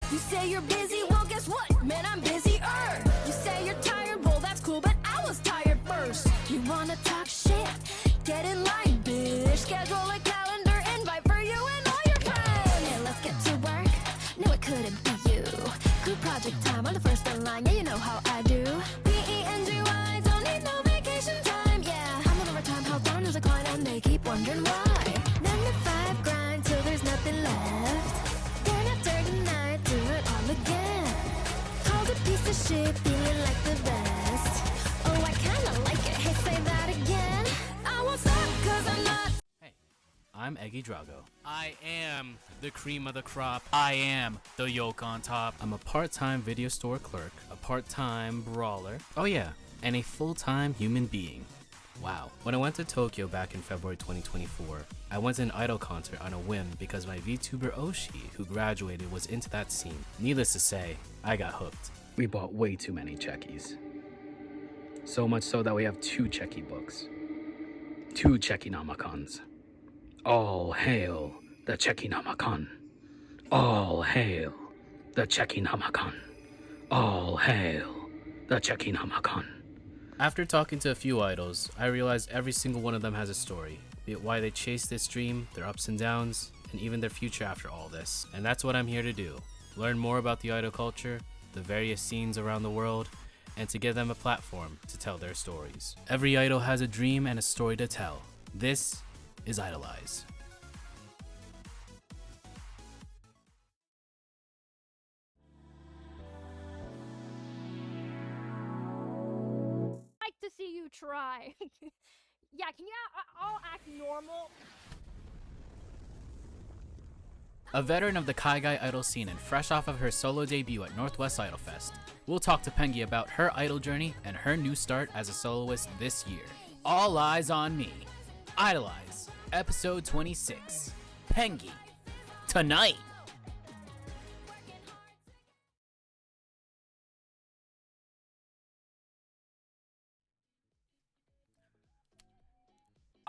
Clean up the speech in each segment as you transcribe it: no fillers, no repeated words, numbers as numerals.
You say you're busy, well guess what? Man, I'm busier. You say you're tired, well that's cool, but I was tired first. You wanna talk shit? Get in line, bitch. Schedule a calendar invite for you and all your friends. Yeah, let's get to work. No, it couldn't be you. Group project time on the first in line. Yeah, you know how I do. Pengy, don't need no vacation time. Yeah, I'm on overtime, held down as a client, and they keep wondering why. 9 to 5 grind till there's nothing left. Then after the night, do it all again. Called a piece of shit, feeling like the best. Oh, I kinda like it. Hey, say that again. I won't stop 'cause I'm not. Hey, I'm Eggy Drago. I am the cream of the crop. I am the yolk on top. I'm a part-time video store clerk, a part-time brawler. Oh yeah, and a full-time human being. Wow. When I went to Tokyo back in February 2024, I went to an idol concert on a whim because my VTuber Oshi, who graduated, was into that scene. Needless to say, I got hooked. We bought way too many checkies. So much so that we have 2 checky books. 2 checky namakons. All hail the checky namakan. All hail the checky namakan. All hail the checky namakan. After talking to a few idols, I realized every single one of them has a story, be it why they chased this dream, their ups and downs, and even their future after all this. And that's what I'm here to do. Learn more about the idol culture, the various scenes around the world, and to give them a platform to tell their stories. Every idol has a dream and a story to tell. This is IDOLEYEZ. Like to see you try. Yeah, can you all act normal? A veteran of the kaigai idol scene and fresh off of her solo debut at Northwest Idol Fest, we'll talk to Pengy about her idol journey and her new start as a soloist this year. All eyes on me. IDOLEYEZ, episode 26. Pengy. Tonight.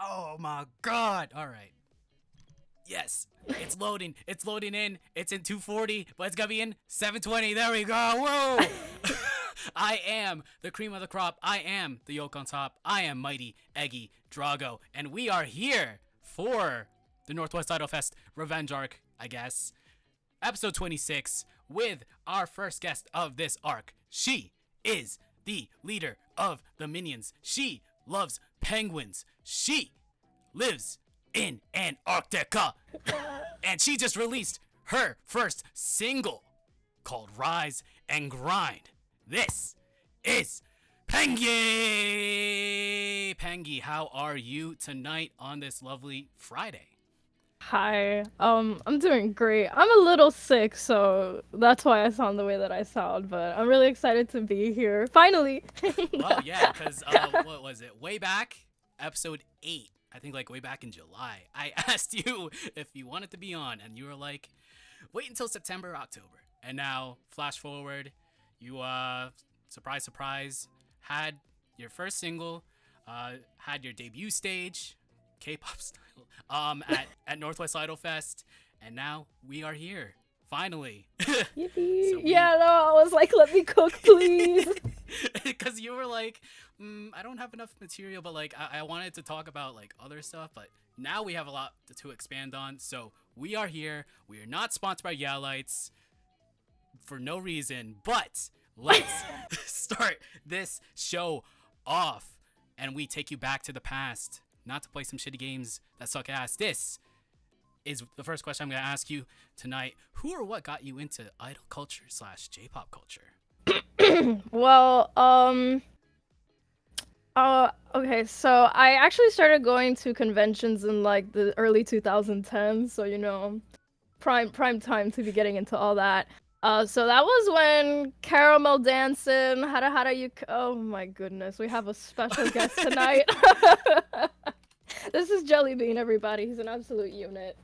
Oh my god. All right. Yes, it's loading. It's loading in. It's in 240, but it's gonna be in 720. There we go. Whoa. I am the cream of the crop. I am the yolk on top. I am mighty Eggy Drago, and we are here for the Northwest Idol Fest Revenge Arc, I guess. Episode 26 with our first guest of this arc. She is the leader of the Minions. She loves penguins. She lives in Antarctica. And she just released her first single called Rise and Grind. This is Pengy! Pengy, how are you tonight on this lovely Friday? Hi, I'm doing great. I'm a little sick, so that's why I sound the way that I sound, but I'm really excited to be here. Finally! Well, yeah, because, what was it? Way back, episode 8, I think like way back in July, I asked you if you wanted to be on, and you were like, wait until September or October. And now, flash forward, you, surprise, surprise, had your first single, had your debut stage, K-pop style, at Northwest Idol Fest, and now we are here, finally. Yippee. So yeah, no, I was like, let me cook, please. Because you were like, I don't have enough material, but like I wanted to talk about like other stuff, but now we have a lot to expand on. So we are here. We are not sponsored by Yalites for no reason, but let's start this show off, and we take you back to the past, not to play some shitty games that suck ass. This is the first question I'm gonna ask you tonight. Who or what got you into idol culture / J-pop culture? Well, okay, so I actually started going to conventions in like the early 2010s, so you know, prime time to be getting into all that. So that was when Caramel Dancing, Hara you. Oh my goodness, we have a special guest tonight. This is Jellybean, everybody. He's an absolute unit.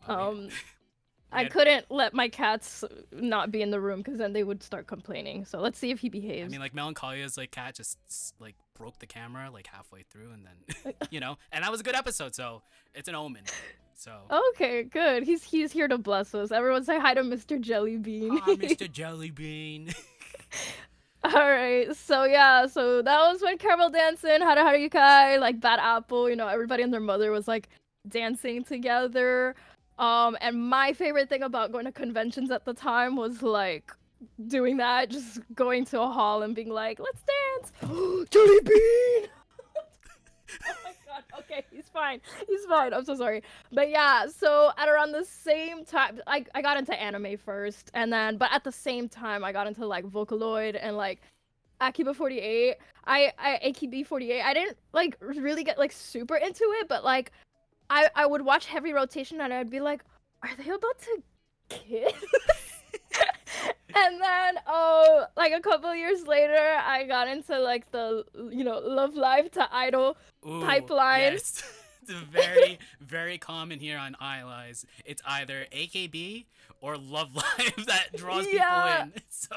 I couldn't let my cats not be in the room because then they would start complaining. So let's see if he behaves. I mean, like Melancholia's like cat just like broke the camera like halfway through, and then you know, and that was a good episode, so it's an omen. So. Okay, good. He's here to bless us. Everyone say hi to Mr. Jellybean. Hi, Mr. Jellybean. All right, so yeah, so that was when Caramel dancing, Hara Hara Yukai, like Bad Apple, you know, everybody and their mother was like dancing together. And my favorite thing about going to conventions at the time was like doing that, just going to a hall and being like, let's dance. Jelly Bean! Oh my god, okay, he's fine. He's fine. I'm so sorry. But yeah, so at around the same time, I got into anime first, and then, but at the same time, I got into like Vocaloid and like Akiba 48. AKB 48. I didn't like really get like super into it, but like I would watch Heavy Rotation and I'd be like, are they about to kiss? And then, like a couple years later, I got into like the, you know, Love Live to Idol pipeline. Yes. It's very, very common here on IDOLEYEZ. It's either AKB or Love Live that draws people in. So.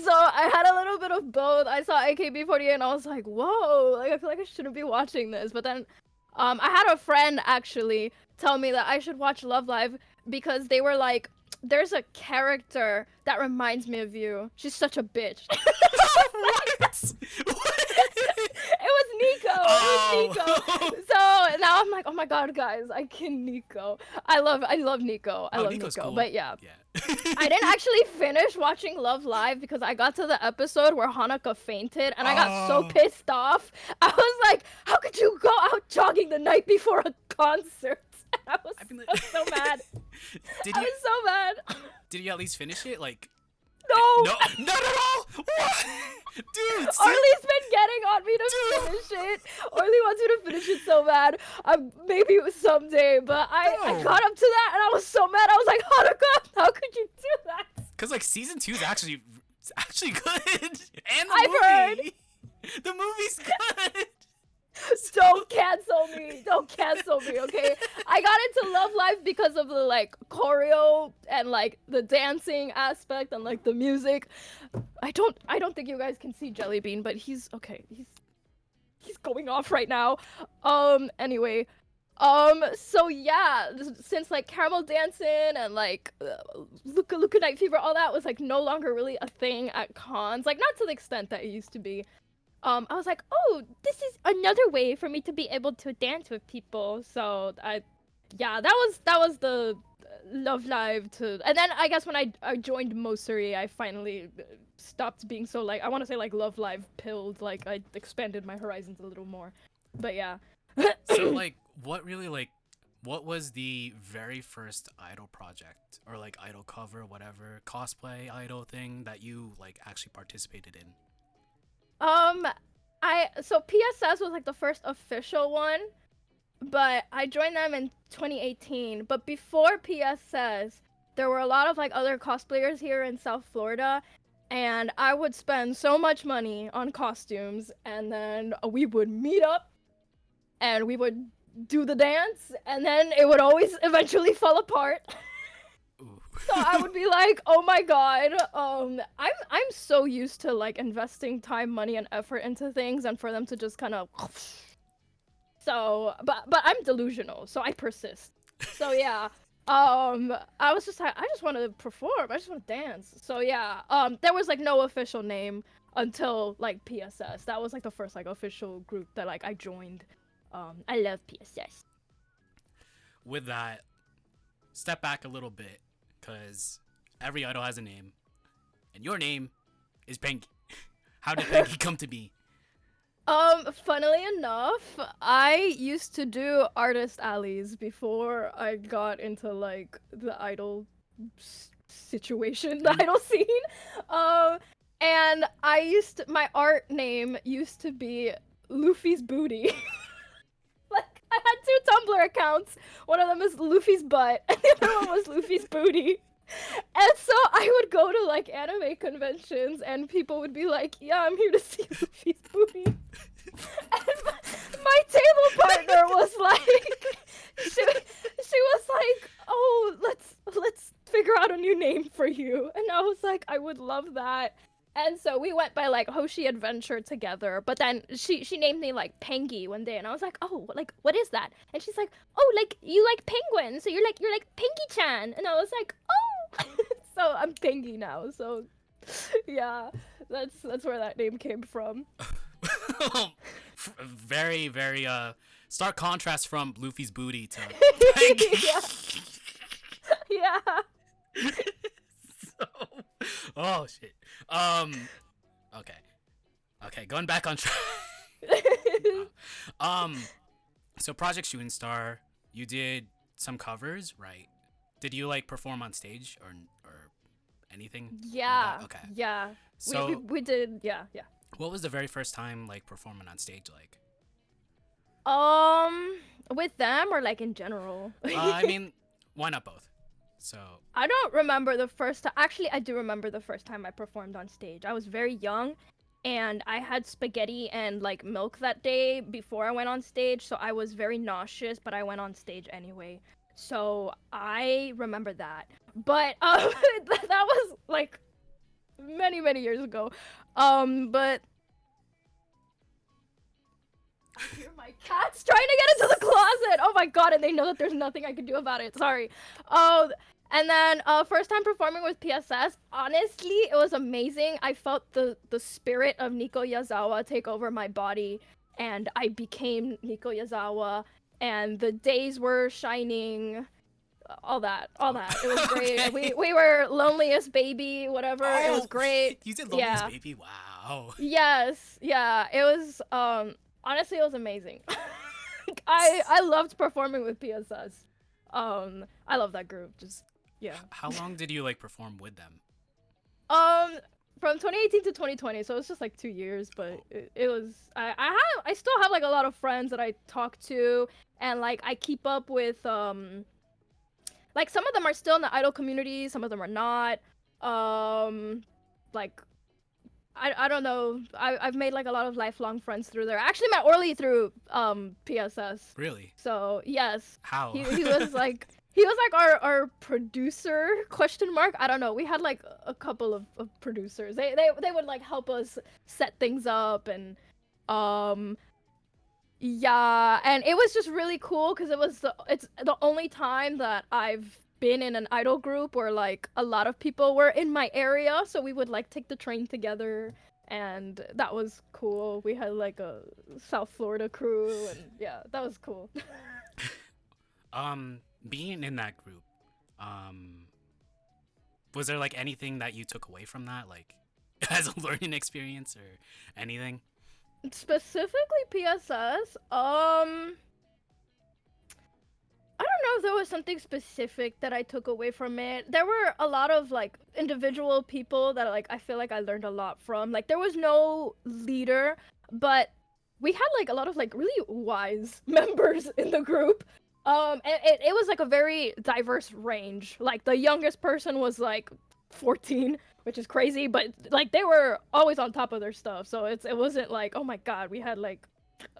So I had a little bit of both. I saw AKB48 and I was like, whoa, like I feel like I shouldn't be watching this. But then, I had a friend actually tell me that I should watch Love Live because they were like, there's a character that reminds me of you. She's such a bitch. What? It was Nico. It was Nico. So now I'm like, oh my god, guys, I can Nico. I love Nico. I love Nico's Nico. cool. But yeah. I I didn't actually finish watching Love Live because I got to the episode where Hanukkah fainted and I got so pissed off. I was like, how could you go out jogging the night before a concert? I was so mad. I was so mad. Did you at least finish it? Like. No. No, not at all. What? Dude. Orly's been getting on me to finish it. Orly wants me to finish it so bad. Maybe it was someday, but I got up to that and I was so mad. I was like, Hanukkah, how could you do that? Cause like season 2 is actually good, and I've movie. The movie's good. Don't cancel me. Don't cancel me, okay? I got into Love Live because of the like choreo and like the dancing aspect and like the music. I don't think you guys can see Jellybean, but he's okay. He's going off right now. Anyway, so yeah, since like Caramel dancing and like Luca Night Fever, all that was like no longer really a thing at cons, like not to the extent that it used to be. I was like, oh, this is another way for me to be able to dance with people. So that was the Love Live to, and then I guess when I joined Mosuri, I finally stopped being so like, I want to say like Love Live pilled, like I expanded my horizons a little more. But yeah. So like, what was the very first idol project or like idol cover, whatever cosplay idol thing that you like actually participated in? So PSS was like the first official one, but I joined them in 2018. But before PSS, there were a lot of like other cosplayers here in South Florida, and I would spend so much money on costumes, and then we would meet up, and we would do the dance, and then it would always eventually fall apart. So I would be like, oh my god, I'm so used to like investing time, money, and effort into things, and for them to just kind of, so, but I'm delusional, so I persist. So yeah, I was just like, I just want to perform, I just want to dance. So yeah, there was like no official name until like PSS. That was like the first like official group that like I joined. I love PSS. With that, step back a little bit. Because every idol has a name, and your name is Pengy. How did Pengy come to be? Funnily enough, I used to do artist alleys before I got into like the idol situation, the idol scene. And my art name used to be Luffy's Booty. Like, I had 2 Tumblr accounts. One of them is Luffy's butt, and the other one was Luffy's booty. And so I would go to like anime conventions, and people would be like, "Yeah, I'm here to see Luffy's booty." And my table partner was like, she was like, "Oh, let's figure out a new name for you." And I was like, "I would love that." And so we went by like Hoshi Adventure together, but then she named me like Pengy one day, and I was like, oh, like what is that? And she's like, oh, like you like penguins, so you're like Pengy-chan, and I was like, oh, so I'm Pengy now. So yeah, that's where that name came from. Very, very stark contrast from Luffy's booty to Yeah. Yeah. so, oh shit. Okay, going back on track. So Project Shooting Star, you did some covers, right? Did you like perform on stage or anything? with Yeah. that? Okay. Yeah. So We did. Yeah. Yeah. what was the very first time like performing on stage like? With them or like in general? I mean, why not both? So I don't remember the first time. Actually, I do remember the first time I performed on stage. I was very young, and I had spaghetti and like milk that day before I went on stage, so I was very nauseous, but I went on stage anyway. So I remember that. But that was like many years ago. But I hear my cats trying to get into the closet. Oh my god, and they know that there's nothing I can do about it. Sorry. Oh, and then first time performing with PSS. Honestly, it was amazing. I felt the spirit of Nico Yazawa take over my body, and I became Nico Yazawa. And the days were shining. All that. It was great. Okay. We were loneliest baby, whatever. It was great. You did Loneliest Yeah. Baby? Wow. Yes, yeah, it was honestly it was amazing. I loved performing with PSS. I love that group. Just yeah. How long did you like perform with them? From 2018 to 2020, so it's just like 2 years, but it was I still have like a lot of friends that I talk to, and like I keep up with like some of them are still in the idol community, some of them are not. Like I don't know. I've made like a lot of lifelong friends through there. I actually met Orly through PSS. Really? So yes, How? he was like our producer question mark. I don't know. We had like a couple of producers. They would like help us set things up, and yeah, and it was just really cool because it's the only time that I've been in an idol group where like a lot of people were in my area, so we would like take the train together, and that was cool. We had like a South Florida crew, and yeah, that was cool. Being in that group, was there like anything that you took away from that, like as a learning experience or anything? Specifically PSS, I don't know if there was something specific that I took away from it. There were a lot of like individual people that like I feel like I learned a lot from. Like there was no leader, but we had like a lot of like really wise members in the group. And it was like a very diverse range. Like the youngest person was like 14, which is crazy, but like they were always on top of their stuff. So it wasn't like, oh my god, we had like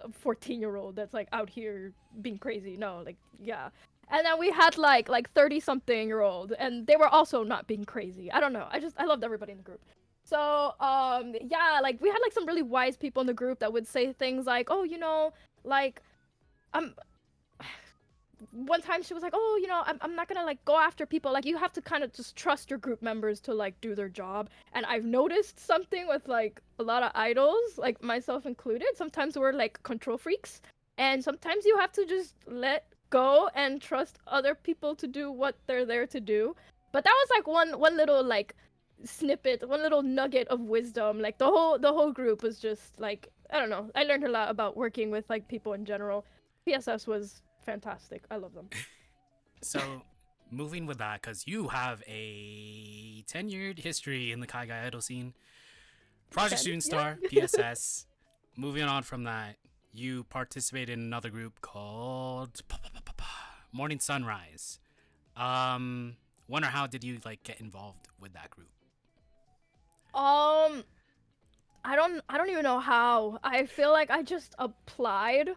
a 14-year-old that's like out here being crazy. No, like yeah. And then we had like 30-something-year-old, and they were also not being crazy. I don't know. I loved everybody in the group. So yeah, like we had like some really wise people in the group that would say things like, oh, you know, like one time she was like, oh, you know, I'm not gonna like go after people. Like you have to kind of just trust your group members to like do their job. And I've noticed something with like a lot of idols, like myself included. Sometimes we're like control freaks, and sometimes you have to just let go and trust other people to do what they're there to do. But that was like one little like snippet, one little nugget of wisdom. Like the whole group was just like, I don't know. I learned a lot about working with like people in general. PSS was fantastic. I love them. So, moving with that, because you have a tenured history in the kaigai idol scene. Project Shooting Star, PSS. Moving on from that, you participated in another group called Morning Sunrise. When or how did you like get involved with that group? I don't even know how. I feel like I just applied.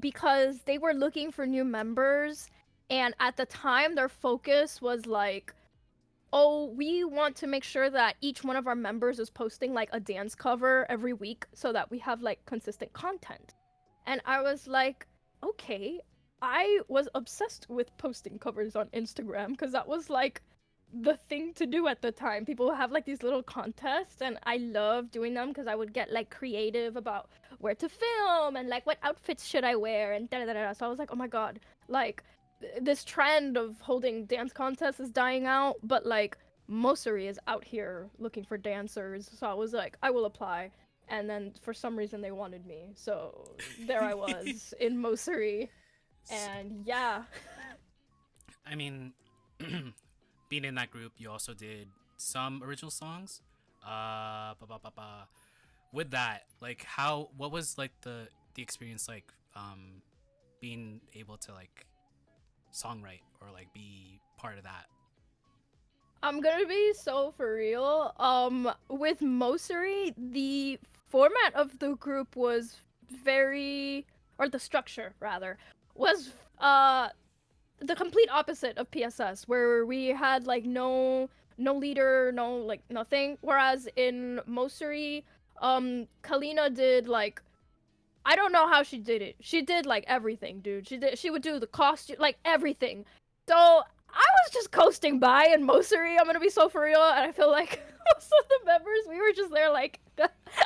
Because they were looking for new members, and at the time their focus was like oh, we want to make sure that each one of our members is posting like a dance cover every week so that we have like consistent content. And I was like, okay. I was obsessed with posting covers on Instagram because that was like the thing to do at the time. People have like these little contests, and I love doing them because I would get like creative about where to film and like what outfits should I wear and da da da. So I was like, oh my god, like this trend of holding dance contests is dying out, but like Mosuri is out here looking for dancers. So I was like, I will apply. And then for some reason they wanted me, so there I was in Mosuri. And yeah. I mean, being in that group, you also did some original songs. With that, like, what was like the experience like, being able to like songwrite or like be part of that? I'm gonna be so for real. With Mosuri, the format of the group was or the structure rather, was the complete opposite of PSS, where we had like no leader, no like nothing. Whereas in Mosuri, Kalina did like, I don't know how she did it. She did like everything, dude. She would do the costume, like everything. So I was just coasting by in Mosuri. I'm gonna be so for real, and I feel like most of the members, we were just there like,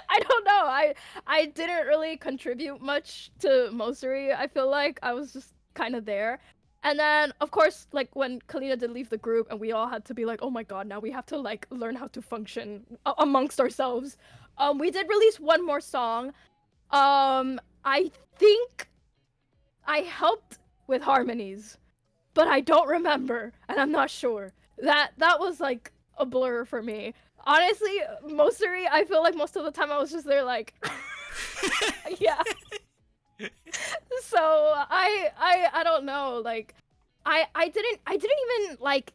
I don't know. I didn't really contribute much to Mosuri. I feel like I was just kind of there. And then, of course, like when Kalina did leave the group, and we all had to be like, oh my god, now we have to like learn how to function amongst ourselves. We did release one more song. I think I helped with harmonies, but I don't remember, and I'm not sure. That was like a blur for me. Honestly, Mosuri, I feel like most of the time I was just there like, yeah. So I don't know, like I didn't even like,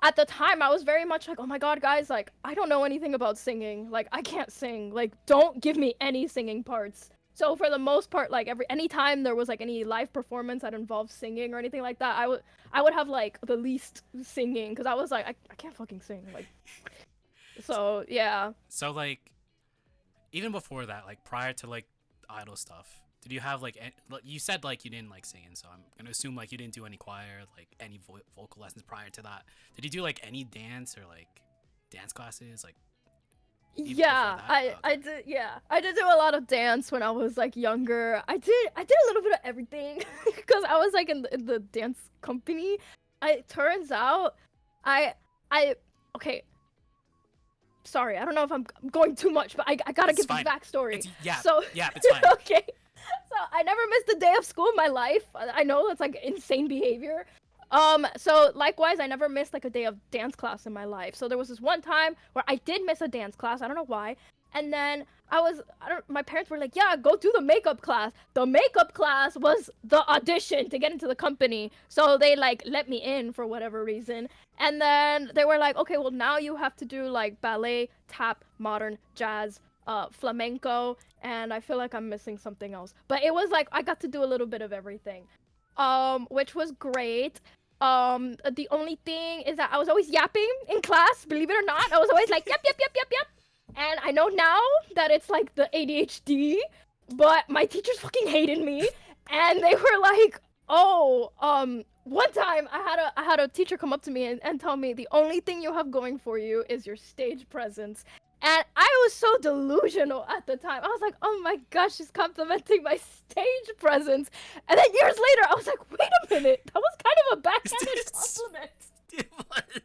at the time I was very much like, oh my god guys, like I don't know anything about singing, like I can't sing, like don't give me any singing parts. So for the most part, like anytime there was like any live performance that involved singing or anything like that, I would have like the least singing, because I was like, I can't fucking sing, like. So yeah. So like, even before that, like prior to like idol stuff, did you have like you said like you didn't like singing, so I'm gonna assume like you didn't do any choir, like any vocal lessons prior to that. Did you do like any dance or like dance classes, like? Yeah, I did. Yeah, I did do a lot of dance when I was like younger. I did a little bit of everything because I was like in the dance company. It turns out okay. Sorry, I don't know if I'm going too much, but I gotta give this backstory. Yeah, it's fine. Okay. So I never missed a day of school in my life. I know that's like insane behavior. So likewise, I never missed like a day of dance class in my life. So there was this one time where I did miss a dance class. I don't know why. And then my parents were like, yeah, go do the makeup class. The makeup class was the audition to get into the company. So they like let me in for whatever reason. And then they were like, okay, well now you have to do like ballet, tap, modern, jazz, flamenco, and I feel like I'm missing something else. But it was like I got to do a little bit of everything. Which was great. The only thing is that I was always yapping in class, believe it or not. I was always like, yep. And I know now that it's like the ADHD, but my teachers fucking hated me. And they were like, oh, one time I had a teacher come up to me and tell me the only thing you have going for you is your stage presence. And I was so delusional at the time. I was like, oh my gosh, she's complimenting my stage presence. And then years later, I was like, wait a minute, that was kind of a backhanded compliment. It was.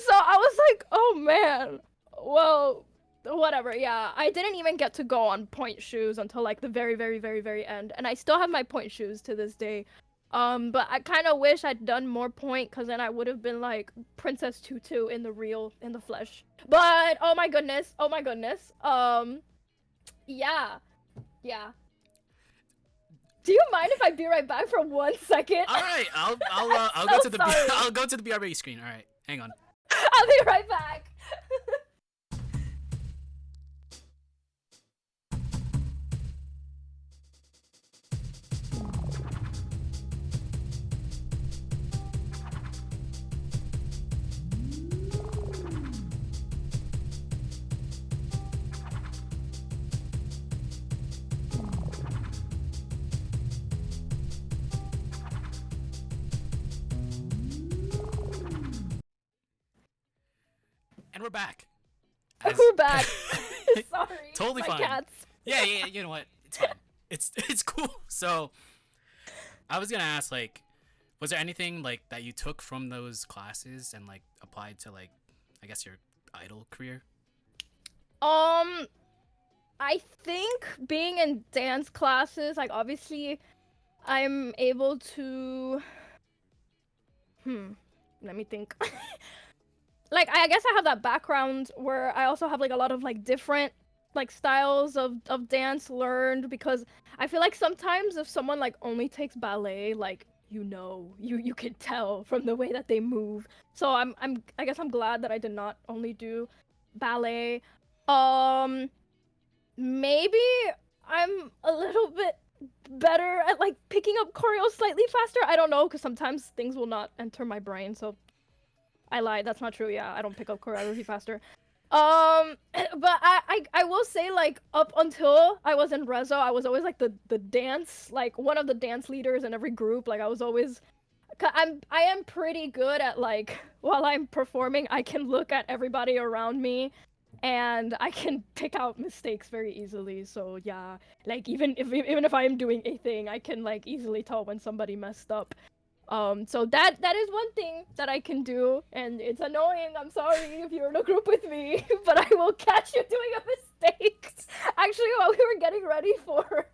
So I was like, oh man, well, whatever. Yeah, I didn't even get to go on point shoes until like the very, very, very, very end. And I still have my point shoes to this day. But I kind of wish I'd done more point, because then I would have been like Princess Tutu in the flesh. But oh my goodness. Yeah. Do you mind if I be right back for 1 second? All right, I'll go to the BRB screen. All right, hang on. I'll be right back. And we're back. We're back. Sorry. Totally my fine. Cats. Yeah, you know what? It's fine. It's cool. So, I was gonna ask, like, was there anything like that you took from those classes and like applied to like, I guess your idol career? I think being in dance classes, like obviously, I'm able to. Let me think. Like I guess I have that background where I also have like a lot of like different like styles of dance learned, because I feel like sometimes if someone like only takes ballet, like you can tell from the way that they move. So I guess I'm glad that I did not only do ballet. Maybe I'm a little bit better at like picking up choreo slightly faster. I don't know, because sometimes things will not enter my brain. So I lied. That's not true. Yeah, I don't pick up choreography faster. But I will say, like, up until I was in Rezo, I was always like the dance, like one of the dance leaders in every group. Like I was always, I am pretty good at like while I'm performing, I can look at everybody around me, and I can pick out mistakes very easily. So yeah, like even if I am doing a thing, I can like easily tell when somebody messed up. So that is one thing that I can do, and it's annoying. I'm sorry if you're in a group with me, but I will catch you doing a mistake. Actually, while we were getting ready for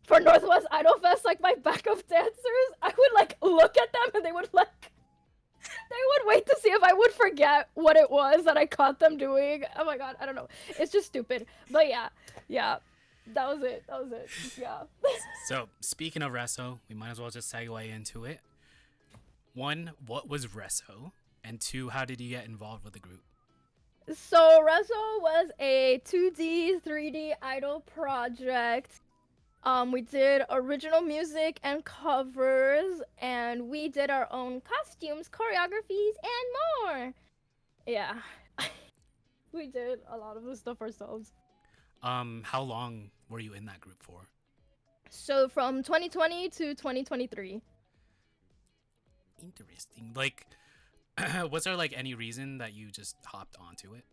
Northwest Idol Fest, like my backup dancers, I would like look at them and they would wait to see if I would forget what it was that I caught them doing. Oh my god, I don't know. It's just stupid. But yeah. That was it. Yeah. So, speaking of Resso, we might as well just segue into it. 1, what was Resso? And 2, how did you get involved with the group? So, Rezo was a 2D, 3D idol project. We did original music and covers, and we did our own costumes, choreographies, and more. Yeah. We did a lot of the stuff ourselves. How long were you in that group for? So from 2020 to 2023. Interesting. Like, was there like any reason that you just hopped onto it?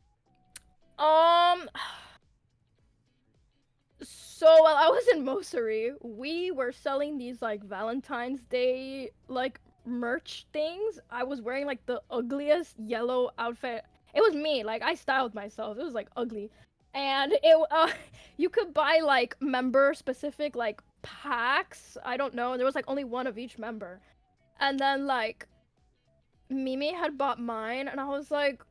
So while I was in Mosuri, we were selling these like Valentine's Day like merch things. I was wearing like the ugliest yellow outfit. It was me, like I styled myself. It was like ugly. And you could buy like member specific like packs. I don't know. There was like only one of each member. And then like Mimi had bought mine, and I was like,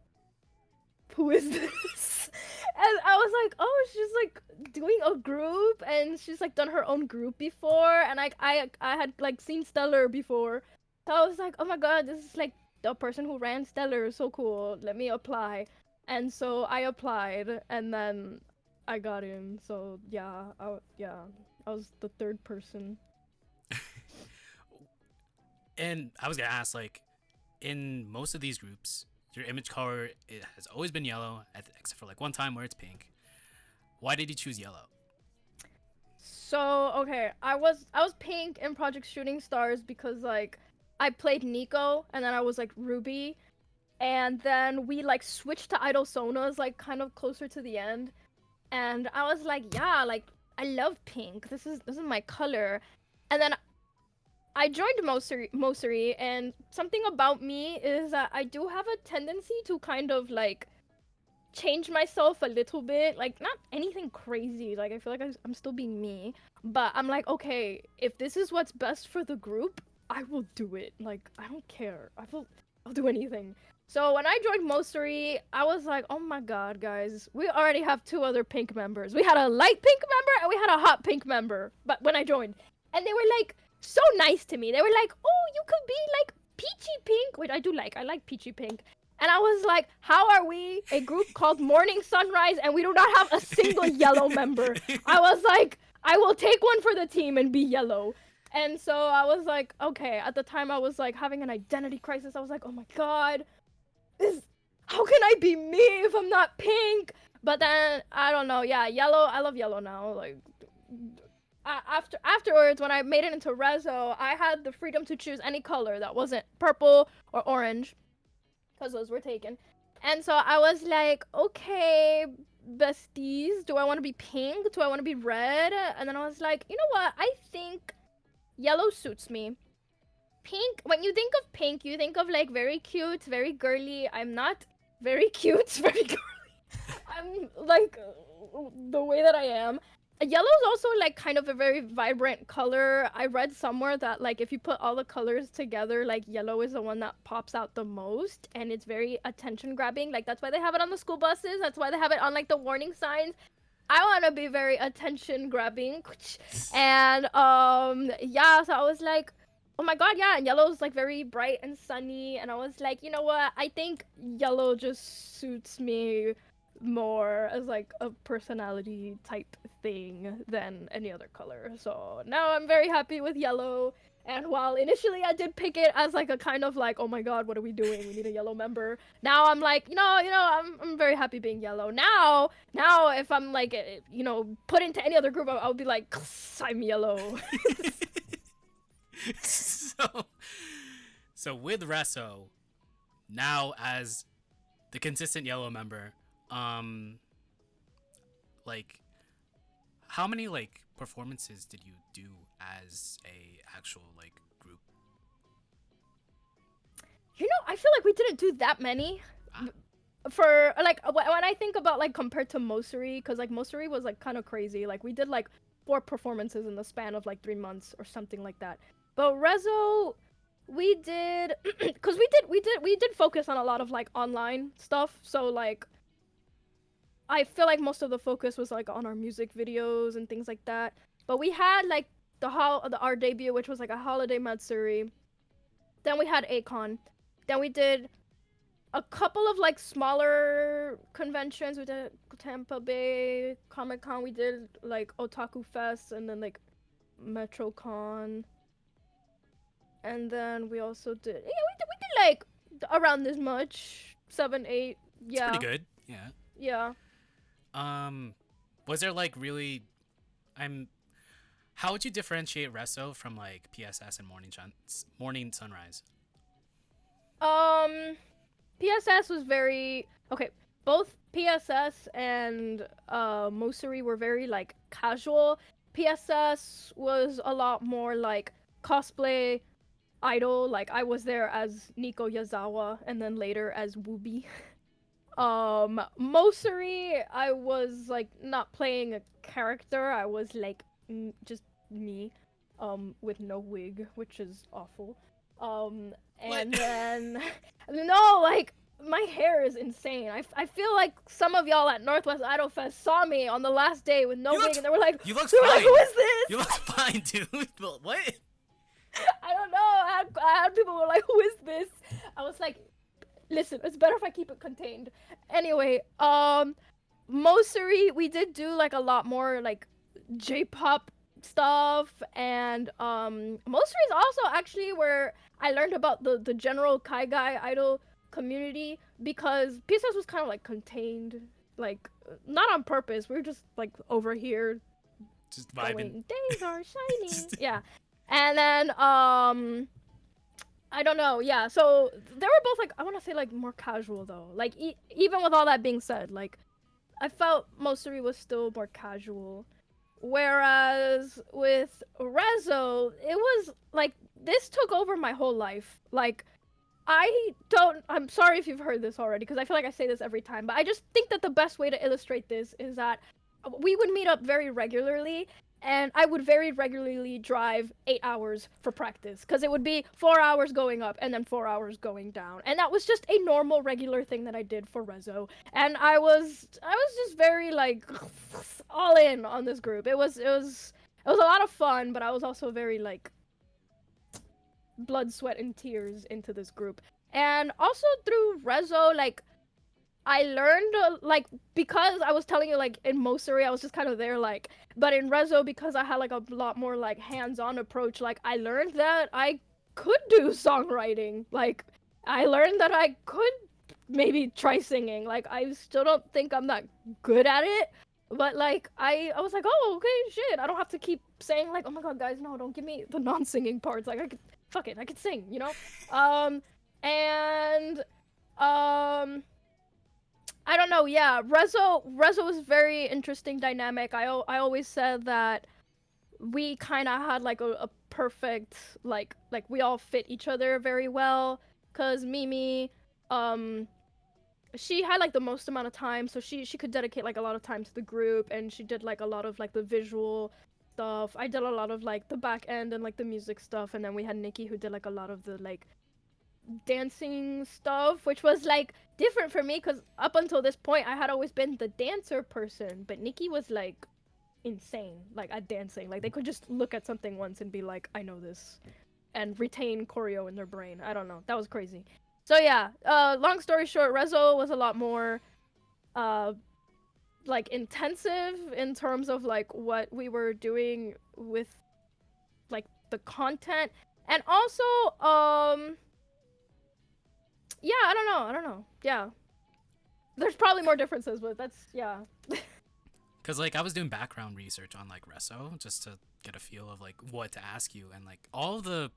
who is this? And I was like, oh, she's like doing a group, and she's like done her own group before, and I had like seen Stellar before. So I was like, oh my god, this is like the person who ran Stellar. So cool. Let me apply. And so I applied, and then I got in. So yeah, I was the third person. And I was gonna ask, like, in most of these groups, your image color has always been yellow, except for like one time where it's pink. Why did you choose yellow? So okay, I was pink in Project Shooting Stars because like I played Nico, and then I was like Ruby. And then we like switched to Idol Sonas like kind of closer to the end, and I was like, yeah, like I love pink. This is my color. And then I joined Mosuri, and something about me is that I do have a tendency to kind of like change myself a little bit, like not anything crazy. Like I feel like I'm still being me, but I'm like, okay, if this is what's best for the group, I will do it. Like I don't care. I'll do anything. So when I joined Mosuri, I was like, oh my god, guys, we already have 2 other pink members. We had a light pink member and we had a hot pink member. But when I joined, and they were like so nice to me. They were like, oh, you could be like peachy pink, which I do like. I like peachy pink. And I was like, how are we a group called Morning Sunrise and we do not have a single yellow member? I was like, I will take one for the team and be yellow. And so I was like, okay, at the time I was like having an identity crisis. I was like, oh my god, how can I be me if I'm not pink? But then I don't know. Yeah, yellow. I love yellow now. Like afterwards, when I made it into Rezo, I had the freedom to choose any color that wasn't purple or orange. because those were taken. And so I was like, okay, besties, do I want to be pink? Do I want to be red? And then I was like, you know what? I think yellow suits me. Pink, when you think of pink, you think of like very cute, very girly. I'm not very cute, very girly. I'm like the way that I am. Yellow is also like kind of a very vibrant color. I read somewhere that like if you put all the colors together, like yellow is the one that pops out the most, and it's very attention grabbing. Like that's why they have it on the school buses. That's why they have it on like the warning signs. I want to be very attention grabbing. And yeah, so I was like, oh my god, yeah, and yellow is like very bright and sunny, and I was like, you know what? I think yellow just suits me more as like a personality type thing than any other color. So now I'm very happy with yellow. And while initially I did pick it as like a kind of like, oh my god, what are we doing? We need a yellow member. Now I'm like, I'm very happy being yellow. Now if I'm like, put into any other group, I'll be like, I'm yellow. So with Resso, now as the consistent yellow member, like, how many like performances did you do as a actual like group? I feel like we didn't do that many. For like when I think about like compared to Mosuri, because like Mosuri was like kind of crazy. Like we did like 4 performances in the span of like 3 months or something like that. But Rezo, we did because we did focus on a lot of like online stuff. So like I feel like most of the focus was like on our music videos and things like that. But we had like our debut, which was like a holiday Matsuri. Then we had Akon. Then we did a couple of like smaller conventions. We did Tampa Bay Comic Con. We did like Otaku Fest, and then like MetroCon. And then we also did we did like around this much, 7, 8. Yeah. It's pretty good. Yeah. Yeah. Was there like really, how would you differentiate Resso from like PSS and Morning Sunrise? PSS was very okay. Both PSS and Mosuri were very like casual. PSS was a lot more like cosplay, idol. Like I was there as Nico Yazawa, and then later as Wooby. Mosuri, I was like not playing a character. I was like just me, with no wig, which is awful. And then no, like my hair is insane. I feel like some of y'all at Northwest Idol Fest saw me on the last day with no wig, and they were like, "You look fine. Like, who is this? You look fine, dude." What? I don't know. I had people who were like, "Who is this?" I was like, listen, it's better if I keep it contained. Anyway, Mosuri, we did do like a lot more like J-pop stuff, and Mosuri is also actually where I learned about the general kaigai idol community, because PSS was kind of like contained, like not on purpose. We were just like over here just vibing. Going, days are shining. Yeah. And then I don't know, yeah, so they were both like, I want to say like more casual though, like even with all that being said, like I felt Mosuri was still more casual, whereas with Rezo, it was like this took over my whole life. Like I'm sorry if you've heard this already, because I feel like I say this every time, but I just think that the best way to illustrate this is that we would meet up very regularly, and I would very regularly drive 8 hours for practice, because it would be 4 hours going up and then 4 hours going down. And that was just a normal, regular thing that I did for Rezo. And I was just very, like, all in on this group. It was a lot of fun, but I was also very, like, blood, sweat, and tears into this group. And also through Rezo, like, I learned, like, because I was telling you, like, in Mosuri, I was just kind of there, like, but in Rezo, because I had, like, a lot more, like, hands-on approach, like, I learned that I could do songwriting. Like, I learned that I could maybe try singing. Like, I still don't think I'm that good at it, but, like, I was like, oh, okay, shit, I don't have to keep saying, like, oh my god, guys, no, don't give me the non-singing parts. Like, fuck it, I could sing, you know? Oh yeah, Rezo was very interesting dynamic. I always said that we kind of had like a perfect like we all fit each other very well. Cause Mimi, she had like the most amount of time, so she could dedicate like a lot of time to the group, and she did like a lot of like the visual stuff. I did a lot of like the back end and like the music stuff, and then we had Nikki who did like a lot of the like dancing stuff, which was like different for me because up until this point I had always been the dancer person, but Nikki was like insane like at dancing. Like they could just look at something once and be like, I know this, and retain choreo in their brain. I don't know, that was crazy. So yeah, long story short, Rezo was a lot more like intensive in terms of like what we were doing with like the content, and also yeah, I don't know. Yeah. There's probably more differences, but that's, yeah. Cause like I was doing background research on like Resso just to get a feel of like what to ask you, and like all the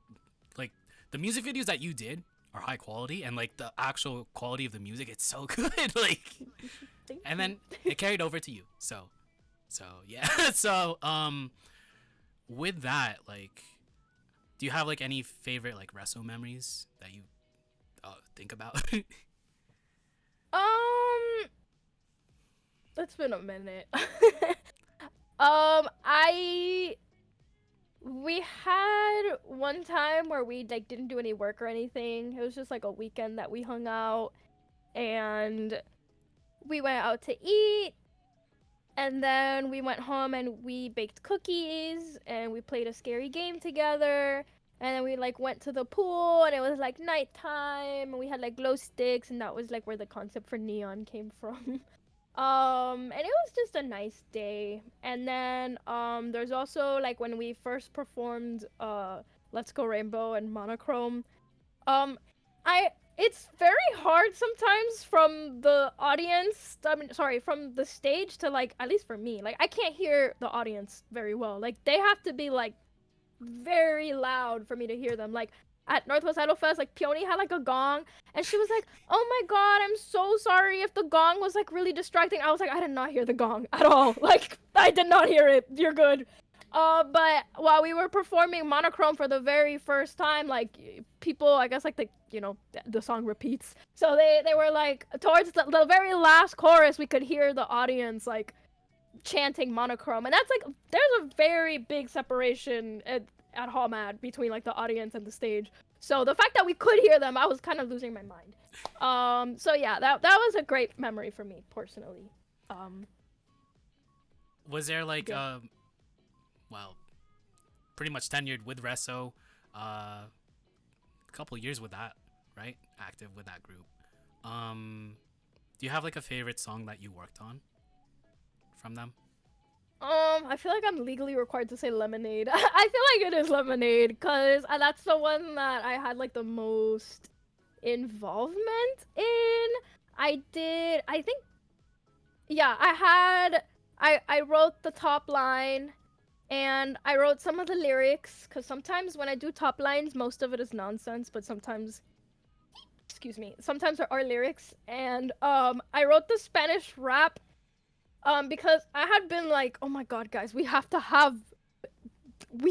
like the music videos that you did are high quality, and like the actual quality of the music, it's so good. Like, and then it carried over to you. So yeah. So with that, like, do you have like any favorite like Resso memories that you think about? It's been a minute. We had one time where we like didn't do any work or anything. It was just like a weekend that we hung out, and we went out to eat, and then we went home and we baked cookies and we played a scary game together. And then we like went to the pool, and it was like nighttime, and we had like glow sticks, and that was like where the concept for neon came from. And it was just a nice day. And then there's also like when we first performed Let's Go Rainbow and Monochrome. It's very hard sometimes from the audience, from the stage to like, at least for me, like I can't hear the audience very well. Like they have to be like very loud for me to hear them. Like at Northwest Idol Fest, like Peony had like a gong, and she was like, oh my god, I'm so sorry if the gong was like really distracting. I was like, I did not hear the gong at all. Like I did not hear it. You're good. But while we were performing Monochrome for the very first time, like people, I guess like the song repeats, so they were like towards the very last chorus, we could hear the audience like chanting Monochrome, and that's like there's a very big separation at HallMad between like the audience and the stage. So the fact that we could hear them, I was kind of losing my mind. So yeah, that was a great memory for me personally. Was there like well, pretty much tenured with Resso, a couple years with that, right? Active with that group. Do you have like a favorite song that you worked on from them? I feel like I'm legally required to say Lemonade. I feel like it is Lemonade, because that's the one that I had like the most involvement in. I wrote the top line, and I wrote some of the lyrics, because sometimes when I do top lines, most of it is nonsense, but sometimes there are lyrics. And I wrote the Spanish rap because I had been like, oh my god, guys, we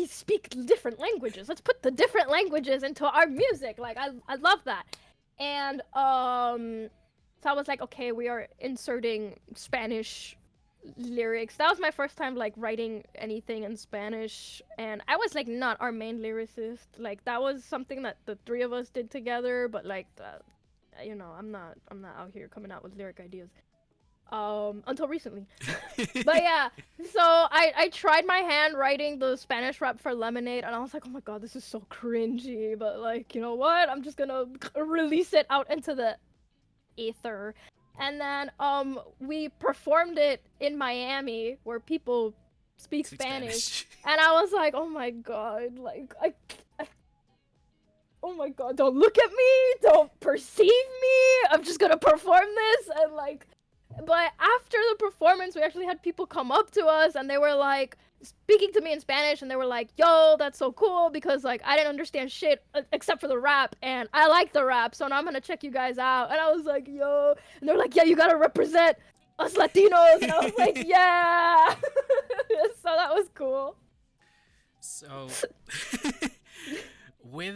speak different languages. Let's put the different languages into our music. Like, I love that. And so I was like, okay, we are inserting Spanish lyrics. That was my first time like writing anything in Spanish, and I was like not our main lyricist. Like that was something that the three of us did together, but like I'm not out here coming out with lyric ideas. Until recently. But yeah, so I tried my hand writing the Spanish rap for Lemonade, and I was like, oh my god, this is so cringy, but like, you know what, I'm just gonna release it out into the ether. And then we performed it in Miami, where people speak Spanish. And I was like, oh my god, like I oh my god, don't look at me, don't perceive me, I'm just gonna perform this. And like but after the performance, we actually had people come up to us and they were like speaking to me in Spanish, and they were like, "Yo, that's so cool because like I didn't understand shit except for the rap, and I like the rap, so now I'm gonna check you guys out." And I was like, "Yo," and they're like, "Yeah, you gotta represent us Latinos," and I was like, "Yeah." So that was cool. So, with,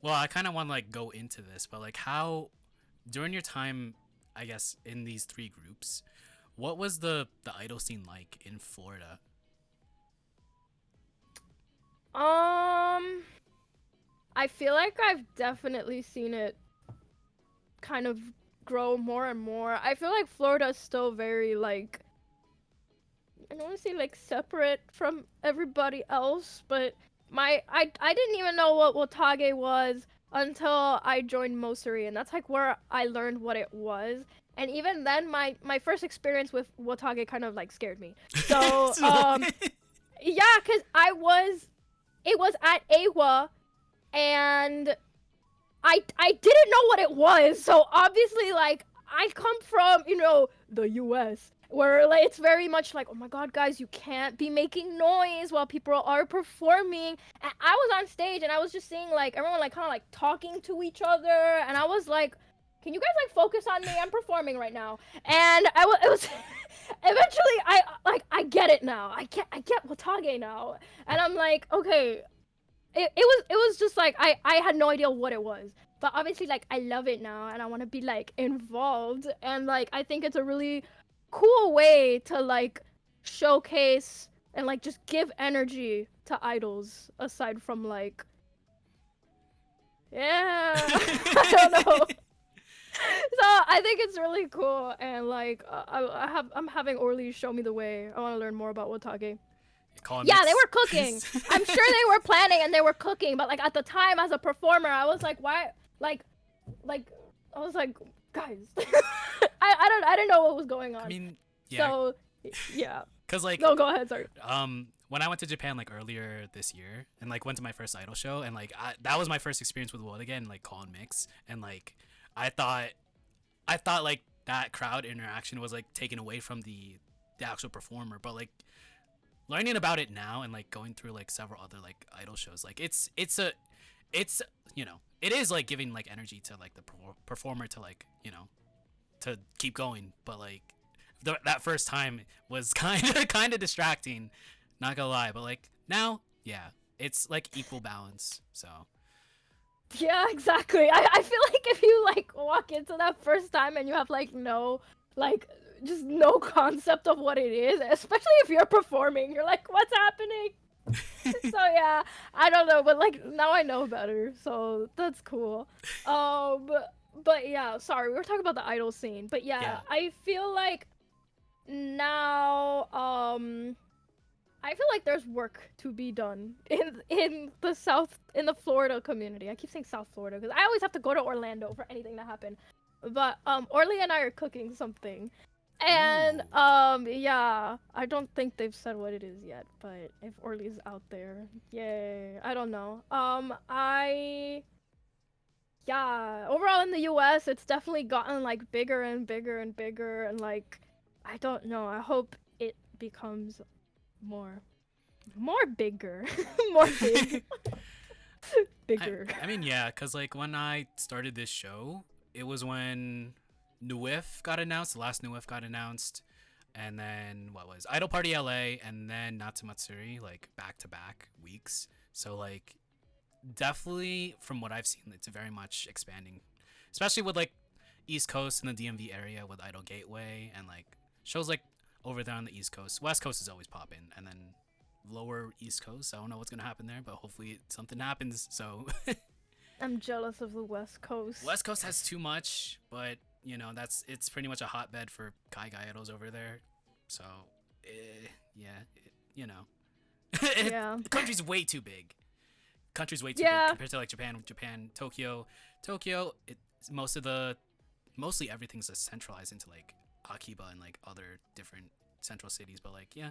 well, I kind of want to like go into this, but like how during your time, I guess in these three groups, what was the idol scene like in Florida? I feel like I've definitely seen it kind of grow more and more. I feel like Florida's still very like, I don't want to say like separate from everybody else, but I didn't even know what Wotage was until I joined Mosuri, and that's like where I learned what it was. And even then, my first experience with Wotage kind of like scared me. So yeah, cause it was at AWA, and I didn't know what it was. So obviously, like, I come from, you know, the US, where like it's very much like, oh my god, guys, you can't be making noise while people are performing. And I was on stage and I was just seeing like everyone like kind of like talking to each other, and I was like, can you guys like focus on me? I'm performing right now. And it was eventually I get it now. I get Watage now. And I'm like, okay, it was just like I had no idea what it was, but obviously like I love it now and I want to be like involved, and like I think it's a really cool way to like showcase and like just give energy to idols aside from like, yeah. I don't know. So I think it's really cool, and like I'm having Orly show me the way. I want to learn more about Watage. Yeah, they were cooking. I'm sure they were planning and they were cooking, but like at the time as a performer, I was like, why? Like I was like, guys, I didn't know what was going on. I mean, yeah. So yeah. Cause like, no, go ahead. Sorry. When I went to Japan like earlier this year and like went to my first idol show, and like that was my first experience with Wold again, like call and mix, and like I thought like that crowd interaction was like taken away from the actual performer, but like learning about it now and like going through like several other like idol shows, like it's you know, it is like giving like energy to like the performer to like, you know, to keep going, but like that first time was kind of distracting, not gonna lie, but like now, yeah, it's like equal balance. So yeah, exactly. I feel like if you like walk into that first time and you have like no like just no concept of what it is, especially if you're performing, you're like, what's happening? So yeah, I don't know, but like now I know better, so that's cool. But yeah, sorry, we were talking about the idol scene, but yeah. I feel like now I feel like there's work to be done in the Florida community. I keep saying South Florida because I always have to go to Orlando for anything to happen. But Orly and I are cooking something. And yeah, I don't think they've said what it is yet, but if Orly's out there, yay. I don't know. Yeah, overall in the US, it's definitely gotten like bigger and bigger and bigger, and like I don't know. I hope it becomes more bigger. More big. Bigger. I mean, yeah, cuz like when I started this show, it was when NWIF got announced, the last NWIF got announced, and then what was Idol Party LA, and then Natsumatsuri, like back-to-back weeks. So like definitely from what I've seen, it's very much expanding, especially with like East Coast and the DMV area with Idol Gateway and like shows like over there on the East Coast. West Coast is always popping, and then lower East Coast, I don't know what's gonna happen there, but hopefully something happens. So I'm jealous of the West Coast. West Coast has too much, but you know, it's pretty much a hotbed for kaigai idols over there. So yeah, you know, Yeah. the country's way too big. Country's way too big compared to like Japan, Tokyo. It's mostly everything's just centralized into like Akiba and like other different central cities. But like, yeah,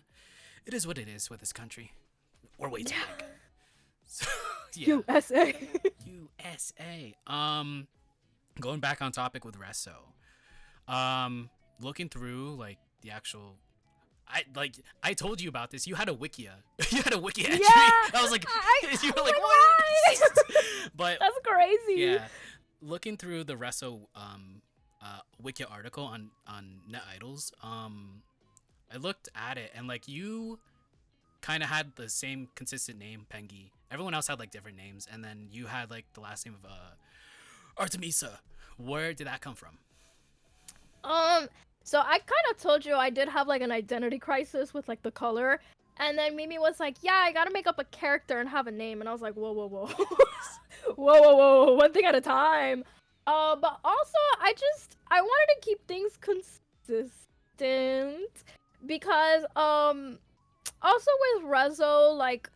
it is what it is with this country. Or way too big. So, yeah. USA. Going back on topic with Resso. looking through like the actual, I told you about this. You had a wikia. You had a wiki entry. I was like, you were like, what? But That's crazy. yeah, looking through the Reso wiki article on Net Idols, I looked at it and like you kind of had the same consistent name, Pengy. Everyone else had like different names, and then you had like the last name of Artemisa. Where did that come from? So I kind of told you I did have like an identity crisis with like the color, and then Mimi was like, "Yeah, I gotta make up a character and have a name," and I was like, "Whoa, whoa, whoa, whoa, one thing at a time." But also I wanted to keep things consistent because also with Rezo, like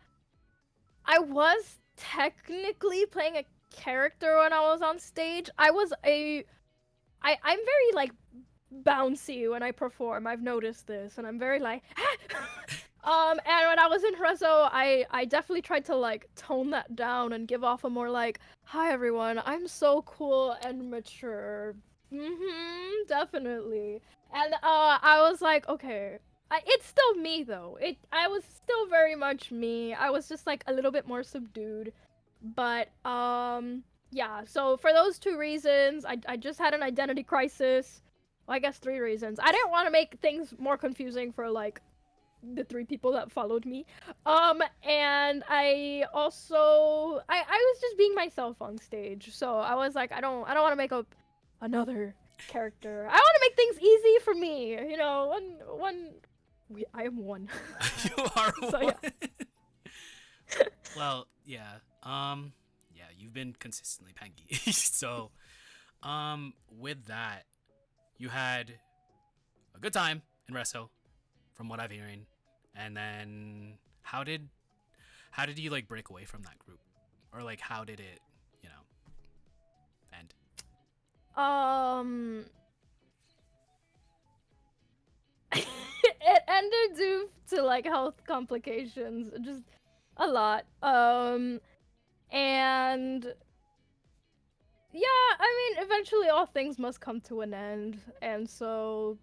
I was technically playing a character when I was on stage. I'm very like bouncy when I perform. I've noticed this, and I'm very like and when I was in Rezo, I definitely tried to like tone that down and give off a more like, "Hi everyone, I'm so cool and mature." Definitely. And I was like, okay, it's still me though. I was still very much me. I was just like a little bit more subdued. But yeah, so for those two reasons, I just had an identity crisis. Well, I guess 3 reasons. I didn't want to make things more confusing for like the 3 people that followed me. And I also I was just being myself on stage. So I was like, I don't want to make up another character. I want to make things easy for me. You know, I am one. You are So, one. yeah. Well, yeah. Yeah, you've been consistently Pengy. So, with that, you had a good time in Reso, from what I'm hearing. And then how did you like break away from that group? Or like how did it, you know, end? It ended due to like health complications, just a lot. And yeah, I mean, eventually all things must come to an end, and so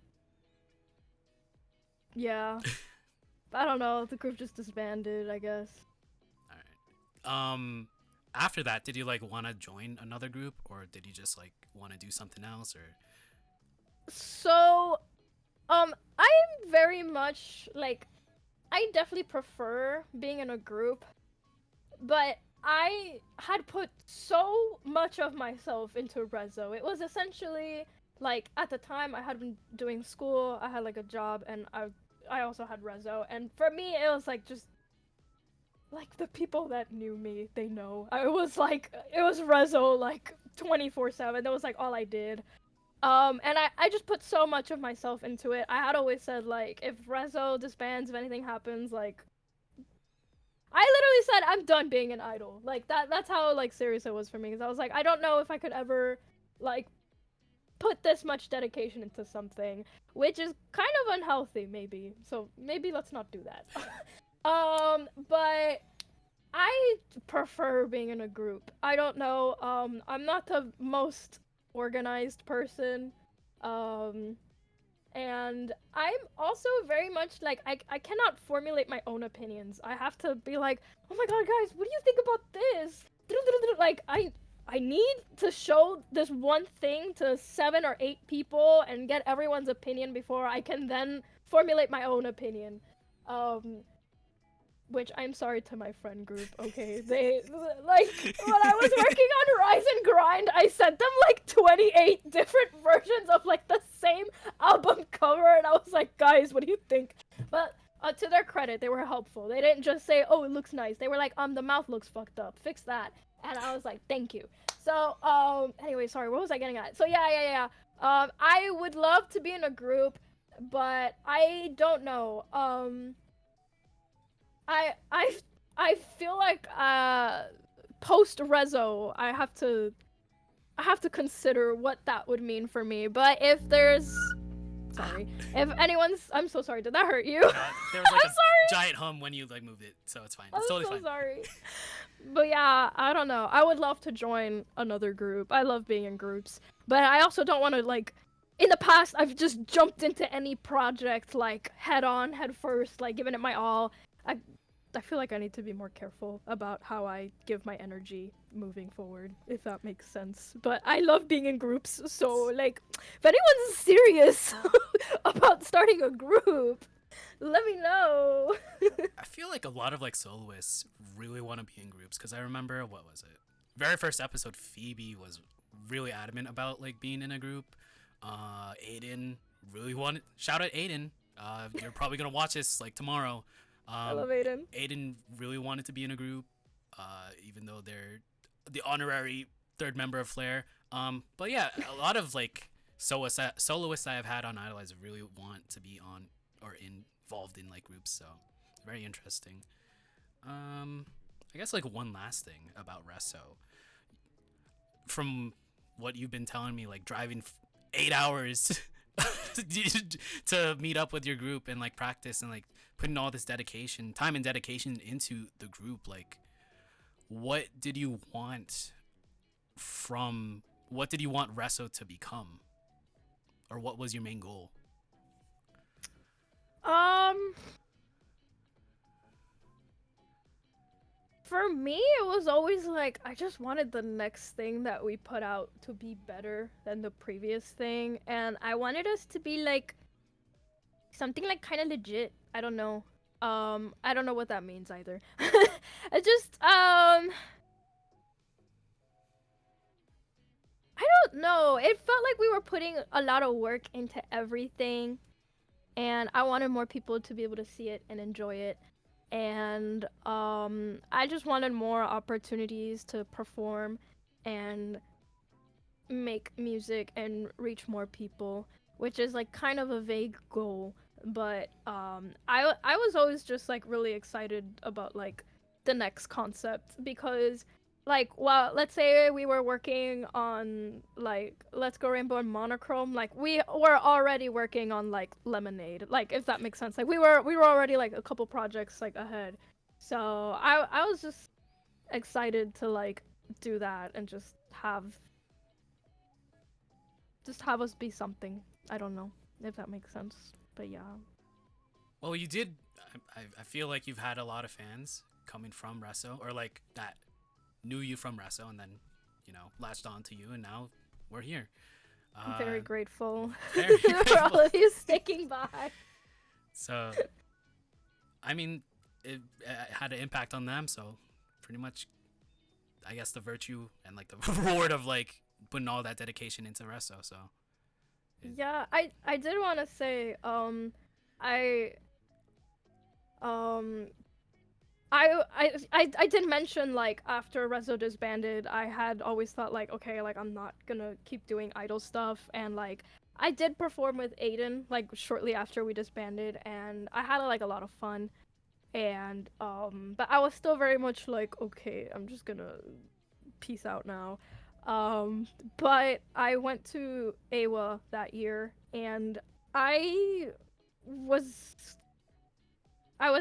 yeah. I don't know, the group just disbanded, I guess. All right. After that, did you like want to join another group, or did you just like want to do something else, or? So, I'm very much like, I definitely prefer being in a group, but I had put so much of myself into Rezo. It was essentially like, at the time I had been doing school, I had like a job, and I also had Rezo, and for me it was like just like the people that knew me, they know. It was Rezo like 24/7. That was like all I did. And I just put so much of myself into it. I had always said like, if Rezo disbands, if anything happens, like I literally said I'm done being an idol. Like that's how like serious it was for me, because I was like, I don't know if I could ever like put this much dedication into something, which is kind of unhealthy maybe. So maybe let's not do that. But I prefer being in a group. I don't know, I'm not the most organized person. And I'm also very much like, I cannot formulate my own opinions. I have to be like, oh my god, guys, what do you think about this? Like, I need to show this one thing to 7 or 8 people and get everyone's opinion before I can then formulate my own opinion. Which, I'm sorry to my friend group, okay? They, like, when I was working on Rise and Grind, I sent them, like, 28 different versions of, like, the same album cover, and I was like, guys, what do you think? But, to their credit, they were helpful. They didn't just say, oh, it looks nice. They were like, the mouth looks fucked up. Fix that. And I was like, thank you. So, anyway, sorry, what was I getting at? So, yeah. I would love to be in a group, but I don't know. I feel like post Rezo, I have to consider what that would mean for me. But if there's, sorry, if anyone's, I'm so sorry. Did that hurt you? There was like I'm a sorry. giant hum when you like moved it, so it's fine. It's totally I'm so fine. sorry. But yeah, I don't know. I would love to join another group. I love being in groups, but I also don't want to like in the past I've just jumped into any project like head on, head first, like giving it my all. I feel like I need to be more careful about how I give my energy moving forward, if that makes sense. But I love being in groups, so like, if anyone's serious about starting a group, let me know. I feel like a lot of like soloists really want to be in groups because I remember what was it? Very first episode, Phoebe was really adamant about like being in a group. Aiden really wanted. Shout out Aiden. You're probably gonna watch this like tomorrow. I love Aiden. Aiden really wanted to be in a group, even though they're the honorary third member of Flare. But yeah, a lot of like soloists I have had on IDOLEYEZ really want to be on or involved in like groups. So very interesting. I guess like one last thing about Resso. From what you've been telling me, like driving 8 hours to meet up with your group and like practice and like putting all this time and dedication into the group, like what did you want Resso to become, or what was your main goal? For me, it was always like, I just wanted the next thing that we put out to be better than the previous thing. And I wanted us to be like, something like kind of legit. I don't know. I don't know what that means either. I just, I don't know. It felt like we were putting a lot of work into everything. And I wanted more people to be able to see it and enjoy it. And I just wanted more opportunities to perform and make music and reach more people, which is like kind of a vague goal, but I was always just like really excited about like the next concept, because like, well, let's say we were working on like Let's Go Rainbow and Monochrome, like we were already working on like Lemonade, like if that makes sense. Like we were already like a couple projects like ahead. So I was just excited to like do that and just have us be something. I don't know if that makes sense, but yeah. Well, you did. I feel like you've had a lot of fans coming from Resso, or like that knew you from Resso and then, you know, latched on to you, and now we're here. I'm very grateful very for grateful. all of you sticking by. So, I mean, it had an impact on them, so pretty much, I guess the virtue and like the reward of like putting all that dedication into Resso, so. Yeah, I did want to say, I did mention like after Rezo disbanded, I had always thought like, okay, like I'm not gonna keep doing idol stuff, and like I did perform with Aiden like shortly after we disbanded, and I had like a lot of fun, and but I was still very much like, okay, I'm just gonna peace out now. But I went to AWA that year, and I was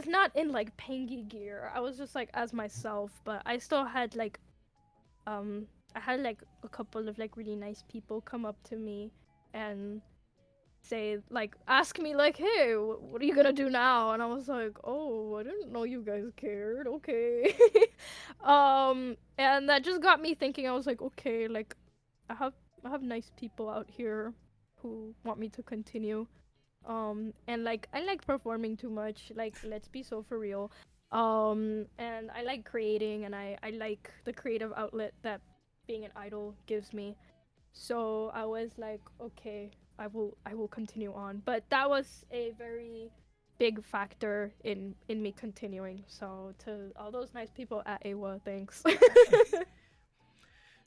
not in like Pengy gear. I was just like as myself, but I still had like I had like a couple of like really nice people come up to me and say like, ask me like, hey, what are you gonna do now? And I was like, oh, I didn't know you guys cared. Okay. And that just got me thinking. I was like, okay, like I have nice people out here who want me to continue. And like I like performing too much, like let's be so for real. And I like creating, and I like the creative outlet that being an idol gives me. So I was like, okay, I will continue on. But that was a very big factor in me continuing. So to all those nice people at AWA, thanks.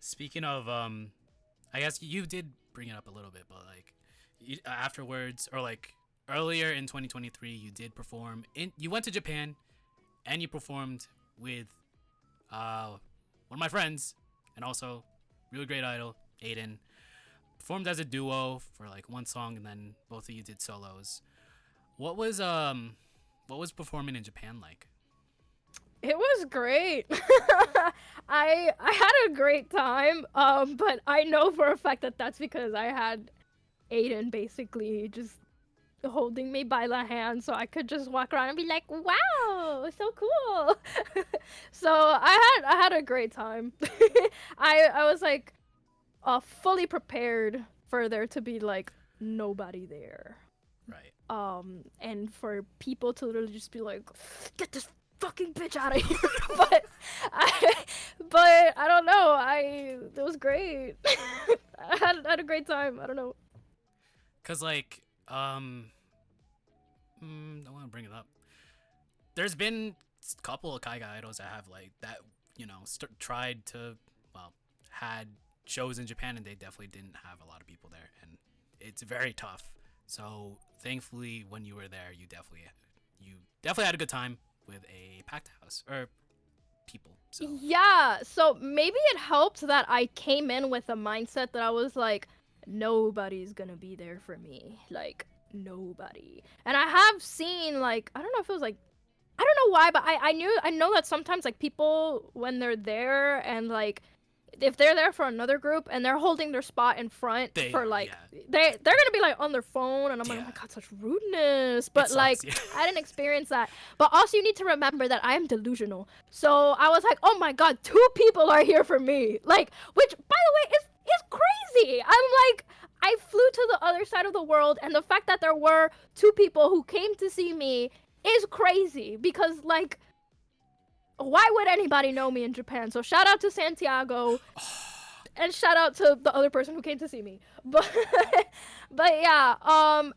Speaking of, I guess you did bring it up a little bit, but like afterwards, or like earlier in 2023, you did perform you went to Japan and you performed with one of my friends and also really great idol, Aiden. Performed as a duo for like one song, and then both of you did solos. What was performing in Japan like? It was great. I had a great time. But I know for a fact that that's because I had Aiden basically just holding me by the hand so I could just walk around and be like, wow, so cool. So I had a great time. I was like fully prepared for there to be like nobody there. Right. And for people to literally just be like, get this fucking bitch out of here. but I don't know. It was great. I had a great time. I don't know. Cause like, I want to bring it up. There's been a couple of kaigai idols that have like that, you know, tried to, well, had shows in Japan, and they definitely didn't have a lot of people there, and it's very tough. So thankfully, when you were there, you definitely had a good time with a packed house or people. So yeah, so maybe it helped that I came in with a mindset that I was like, nobody's gonna be there for me, like nobody. And I have seen like, I don't know if it was like, I don't know why, but I know that sometimes like people when they're there and like if they're there for another group and they're holding their spot in front they're gonna be like on their phone, and I'm like, oh my god, such rudeness. But sucks, like I didn't experience that. But also you need to remember that I am delusional, so I was like, oh my god, 2 people are here for me, like, which by the way is crazy. I'm like, I flew to the other side of the world, and the fact that there were 2 people who came to see me is crazy, because like, why would anybody know me in Japan? So shout out to Santiago, and shout out to the other person who came to see me. But yeah,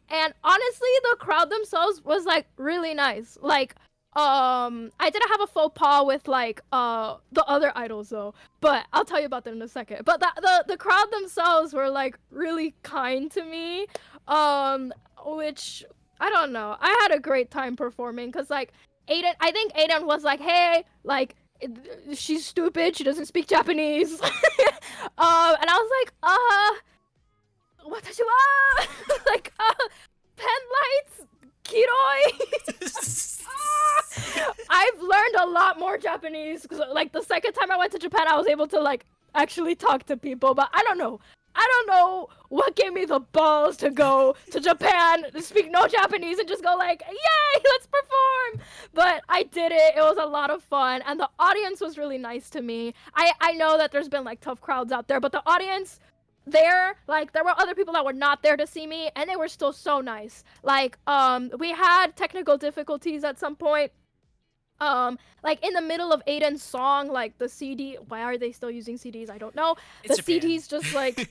and honestly, the crowd themselves was like really nice. Like, I didn't have a faux pas with like the other idols though, but I'll tell you about them in a second. But the crowd themselves were like really kind to me, which I don't know. I had a great time performing, because like I think Aiden was like, hey, like, she's stupid, she doesn't speak Japanese. And I was like, watashi wa like, pen lights, kiroi. I've learned a lot more Japanese, cause like the second time I went to Japan, I was able to like actually talk to people, but I don't know what gave me the balls to go to Japan, to speak no Japanese, and just go like, yay, let's perform. But I did it. It was a lot of fun, and the audience was really nice to me. I know that there's been like tough crowds out there, but the audience there, like, there were other people that were not there to see me, and they were still so nice. Like, we had technical difficulties at some point. Like in the middle of Aiden's song, like the CD, why are they still using CDs? I don't know. It's the Japan. CDs just like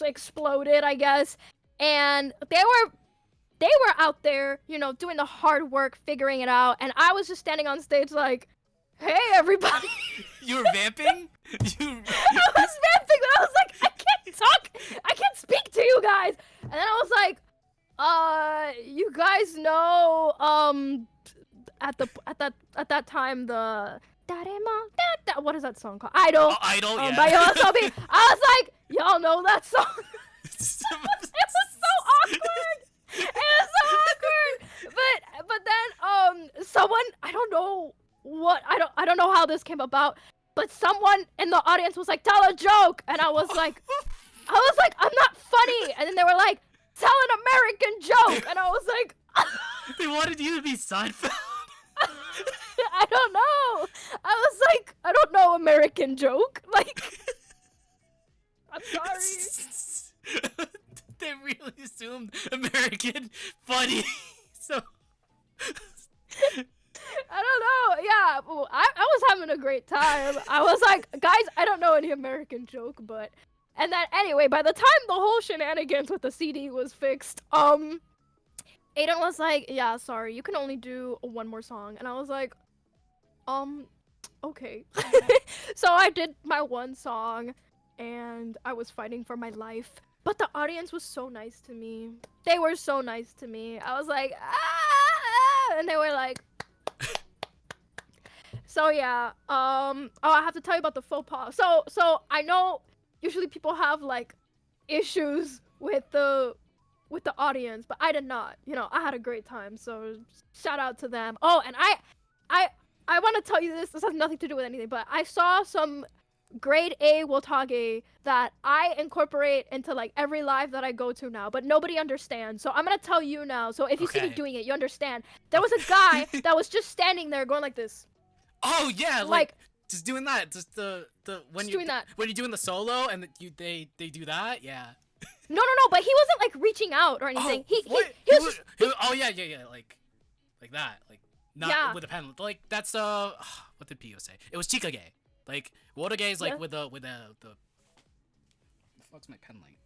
exploded, I guess. And they were out there, you know, doing the hard work, figuring it out. And I was just standing on stage like, hey, everybody. You were vamping? I was vamping, but I was like, I can't talk. I can't speak to you guys. And then I was like, you guys know, at that time, the what is that song called? Idol. Oh, Idol, yeah. By Yoasobi. I was like, y'all know that song. It was so awkward. It was so awkward. But then someone, I don't know how this came about, but someone in the audience was like, tell a joke, and I was like, I'm not funny. And then they were like, tell an American joke, and I was like, they wanted you to be Seinfeld. I don't know. I was like, I don't know American joke. Like, I'm sorry. They really assumed American funny. So I don't know. Yeah, well, I was having a great time. I was like, guys, I don't know any American joke, but... And then, anyway, by the time the whole shenanigans with the CD was fixed, Aiden was like, yeah, sorry, you can only do 1 more song. And I was like, okay. So I did my 1 song, and I was fighting for my life. But the audience was so nice to me. They were so nice to me. I was like, ah! And they were like... So yeah, oh, I have to tell you about the faux pas. So I know usually people have like issues with the audience, but I did not. You know, I had a great time. So shout out to them. Oh, and I want to tell you this. This has nothing to do with anything, but I saw some grade A Wotage that I incorporate into like every live that I go to now, but nobody understands. So I'm gonna tell you now. So if you see me Okay. doing it, you understand. There was a guy that was just standing there going like this. Oh yeah, like just doing that. Just the when Just you doing that. when you're doing the solo and they do that. Yeah. No, but he wasn't like reaching out or anything. Oh, He what? was just, Oh yeah, like that, like not Yeah. with a pen. Like that's what did Pio say? It was Chikage. Like Wotage is like Yeah. with the the fuck's my pen light?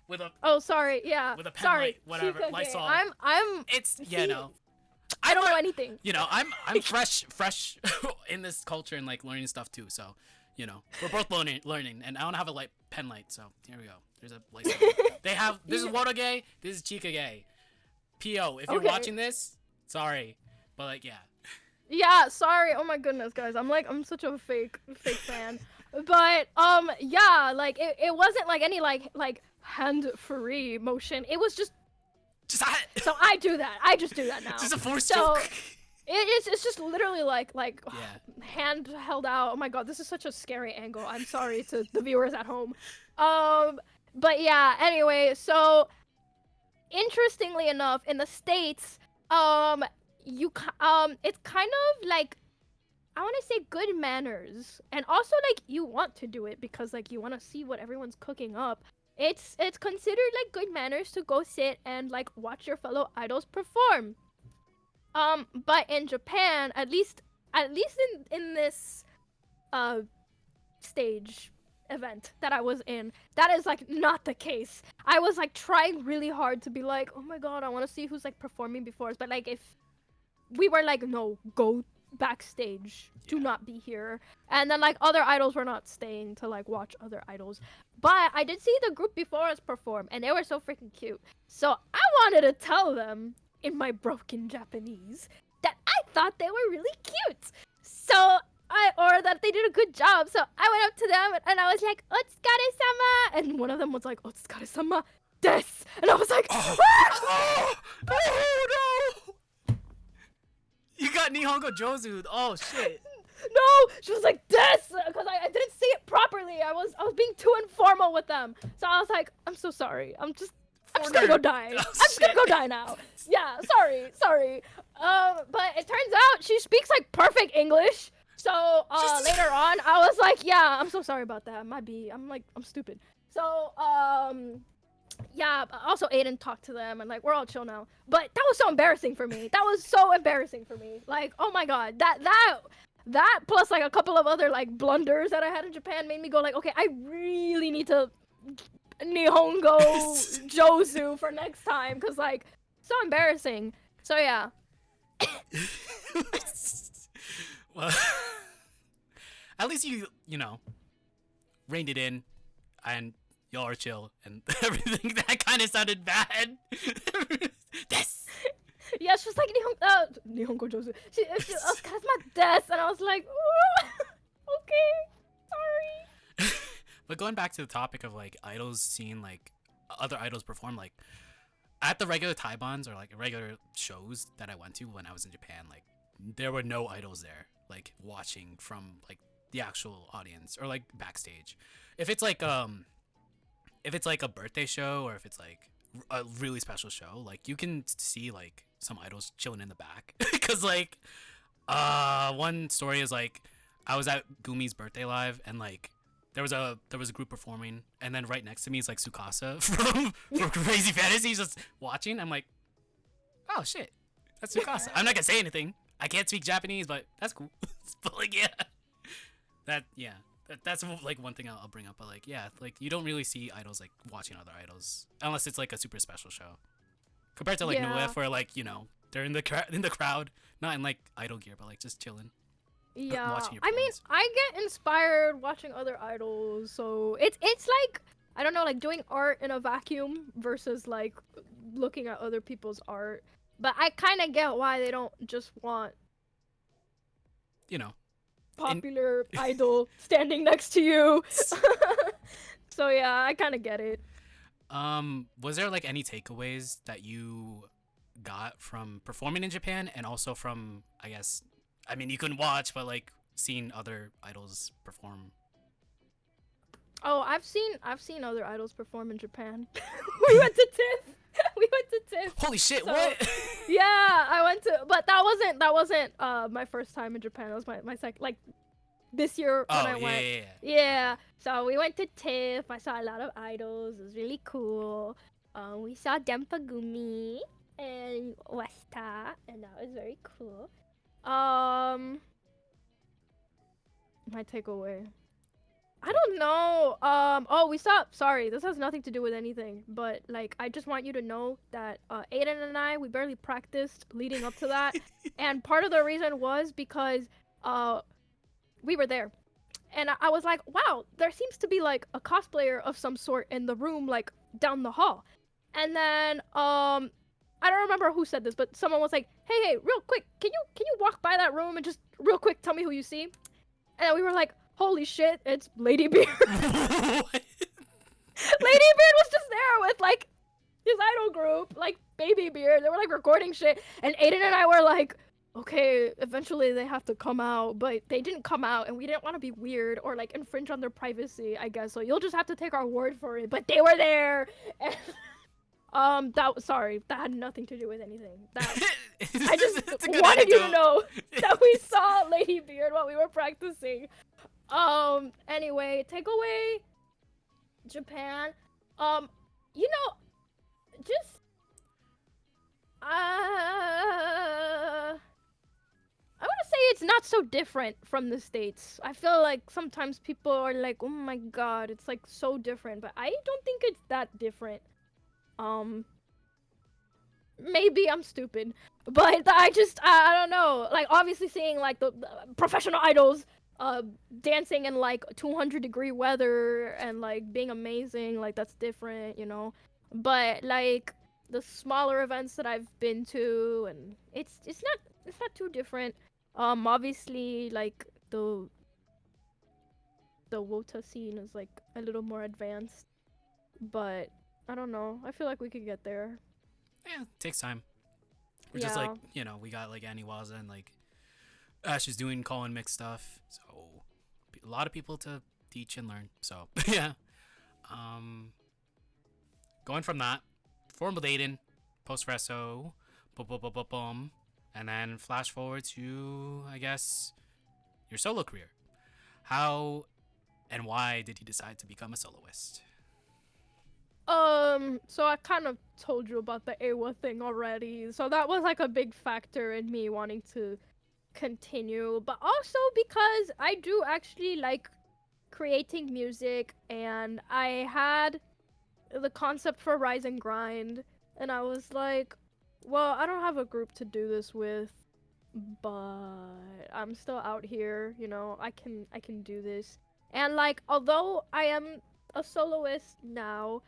With a Oh, sorry. Yeah. with a pen Sorry. light, whatever, Chikage. Lysol. I'm It's see, no. I don't know anything. You know, I'm fresh in this culture and like learning stuff too. So, you know, we're both learning, and I don't have a light pen light. So here we go. There's a light. They have this is Wotage, this is Chikage. Po, if you're Okay. watching this, sorry, but like yeah. Yeah, sorry. Oh my goodness, guys. I'm such a fake fan. But yeah, like it wasn't like any like hand free motion. It was just Just that. so I do that. I just do that now. Just a force So choke. it's just literally like Yeah. hand held out. Oh my god, this is such a scary angle. I'm sorry to the viewers at home. But yeah, anyway, so interestingly enough, in the States, it's kind of like, I want to say good manners, and also like you want to do it because like you want to see what everyone's cooking up. It's considered like good manners to go sit and like watch your fellow idols perform. But in Japan, at least in this stage event that I was in, that is like not the case. I was like trying really hard to be like, oh my god, I want to see who's like performing before us, but like if we were like, no, go backstage, do not be here. And then like other idols were not staying to like watch other idols, but I did see the group before us perform and they were so freaking cute, so I wanted to tell them in my broken Japanese that I thought they were really cute, or that they did a good job. So I went up to them and I was like, "Otsukare-sama," and one of them was like, "Otsukare-sama desu," and I was like, Oh no! You got Nihongo Jozu. Oh shit. "No," she was like, "Desu," because I didn't say it properly. I was being too informal with them, so I was like, "I'm so sorry. I'm just gonna go die. Oh, I'm just gonna go die now." Yeah, sorry. But it turns out she speaks like perfect English. So later on, I was like, "Yeah, I'm so sorry about that. I'm stupid." So yeah. Also, Aiden talked to them, and like we're all chill now. But that was so embarrassing for me. That was so embarrassing for me. Like, oh my god, that plus like a couple of other like blunders that I had in Japan made me go like, okay, I really need to Nihongo Jozu for next time, cause like so embarrassing. So yeah. Well, at least you know reined it in, and y'all are chill, and everything that kind of sounded bad. Yes. Yeah, she was like Nihongo Jozu. She was my desk, and I was like, ooh, okay, sorry. But going back to the topic of like idols seeing like other idols perform, like at the regular Taibans or like regular shows that I went to when I was in Japan, like there were no idols there, like watching from like the actual audience or like backstage. If it's like a birthday show or if it's like a really special show, like you can see like some idols chilling in the back. Because like one story is like I was at Gumi's birthday live and like there was a group performing, and then right next to me is like Tsukasa from Crazy Fantasy just watching. I'm like, oh shit, that's Tsukasa. I'm not gonna say anything. I can't speak Japanese, but that's cool. But like that's like one thing I'll bring up. But like like you don't really see idols like watching other idols unless it's like a super special show. Compared to like NWIF, where like they're in the crowd, not in like idol gear, but like just chilling. Yeah, Watching your I mean, performance. I get inspired watching other idols, so it's like, I don't know, like doing art in a vacuum versus like looking at other people's art. But I kind of get why they don't just want popular idol standing next to you. So yeah, I kind of get it. Was there like any takeaways that you got from performing in Japan, and also from, I mean you couldn't watch, but like seeing other idols perform? Oh, I've seen other idols perform in Japan. We went to TIFF. We went to TIFF. Holy shit! So, What? Yeah, I went to, but that wasn't my first time in Japan. That was my second, like this year when I went. Yeah. Yeah, so we went to TIFF. I saw a lot of idols. It was really cool. We saw Gumi and Westa, and that was very cool. My takeaway. I don't know. Oh, we saw. Sorry, this has nothing to do with anything. But like, I just want you to know that Aiden and I, we barely practiced leading up to that, and part of the reason was because we were there, and I was like, wow, there seems to be like a cosplayer of some sort in the room, like down the hall, and then I don't remember who said this, but someone was like, hey, real quick, can you walk by that room and just real quick tell me who you see? And we were like, holy shit, it's Lady Beard. What? Lady Beard was just there with like his idol group, like Baby Beard. They were like recording shit, and Aiden and I were like, okay, eventually they have to come out, but they didn't come out, and we didn't want to be weird or like infringe on their privacy, I guess. So you'll just have to take our word for it. But they were there, and that had nothing to do with anything. I just wanted you to know that we saw Lady Beard while we were practicing. Anyway, takeaway, Japan. You know, just I want to say it's not so different from the States. I feel like sometimes people are like, oh my god, it's like so different, but I don't think it's that different. Maybe I'm stupid, but I don't know. Like, obviously seeing like the professional idols dancing in like 200-degree weather and like being amazing, like that's different, you know. But like the smaller events that I've been to, and it's not too different. Obviously like the Wota scene is like a little more advanced, but I don't know. I feel like we could get there. Yeah, takes time. We're Yeah. just like, you know, we got like Annie Waza and like Ash is doing call and mix stuff. So a lot of people to teach and learn. So yeah. Going from that, form with Aiden, post reso, boom, and then flash forward to, I guess, your solo career. How and why did you decide to become a soloist? So I kind of told you about the AWA thing already. So that was like a big factor in me wanting to continue, but also because I do actually like creating music, and I had the concept for Rise and Grind, and I was like, well, I don't have a group to do this with, but I'm still out here, you know, I can do this. And like, although I am a soloist now,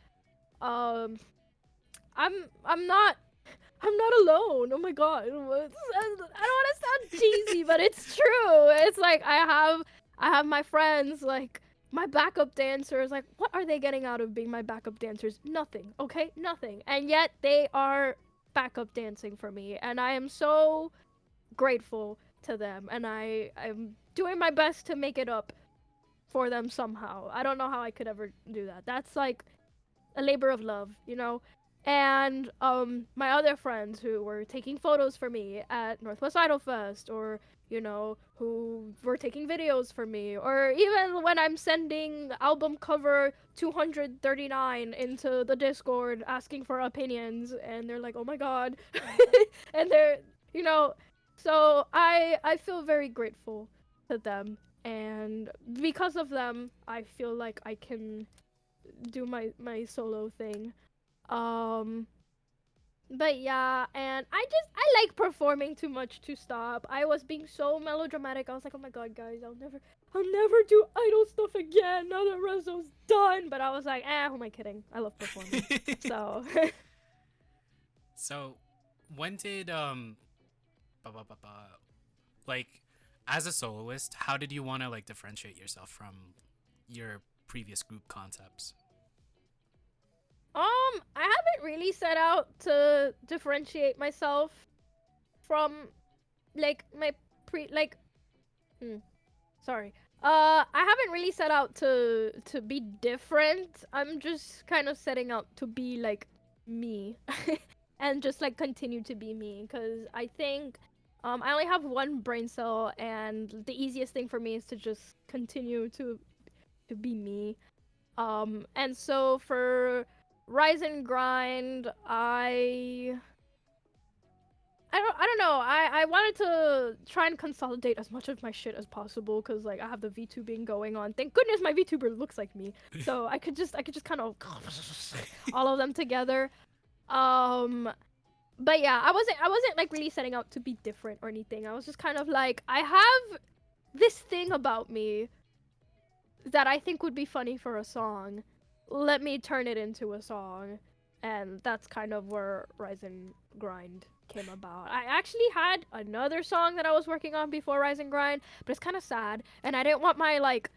I'm not alone. Oh my god. I don't want to sound cheesy, but it's true. It's like I have my friends, like my backup dancers. Like, what are they getting out of being my backup dancers? Nothing. Okay? Nothing. And yet they are backup dancing for me, and I am so grateful to them, and I'm doing my best to make it up for them somehow. I don't know how I could ever do that. That's like a labor of love, you know? And my other friends who were taking photos for me at Northwest Idol Fest, or you know, who were taking videos for me, or even when I'm sending album cover 239 into the Discord asking for opinions, and they're like, oh my god. And they're, you know, so I feel very grateful to them, and because of them I feel like I can do my solo thing. But yeah, and I like performing too much to stop. I was being so melodramatic. I was like, oh my god, guys, I'll never do idol stuff again now that Rezo's done. But I was like, who am I kidding? I love performing. So So when did like, as a soloist, how did you want to like differentiate yourself from your previous group concepts? I haven't really set out to differentiate myself from like my sorry. I haven't really set out to be different. I'm just kind of setting out to be like me, and just like continue to be me. Cause I think, I only have one brain cell, and the easiest thing for me is to just continue to be me. And so for Rise and Grind, I don't know. I wanted to try and consolidate as much of my shit as possible because like I have the VTubing going on. Thank goodness my VTuber looks like me, so I could just kind of all of them together. But yeah, I wasn't like really setting out to be different or anything. I was just kind of like, I have this thing about me that I think would be funny for a song. Let me turn it into a song. And that's kind of where Rise and Grind came about. I actually had another song that I was working on before Rise and Grind, but it's kind of sad, and I didn't want my like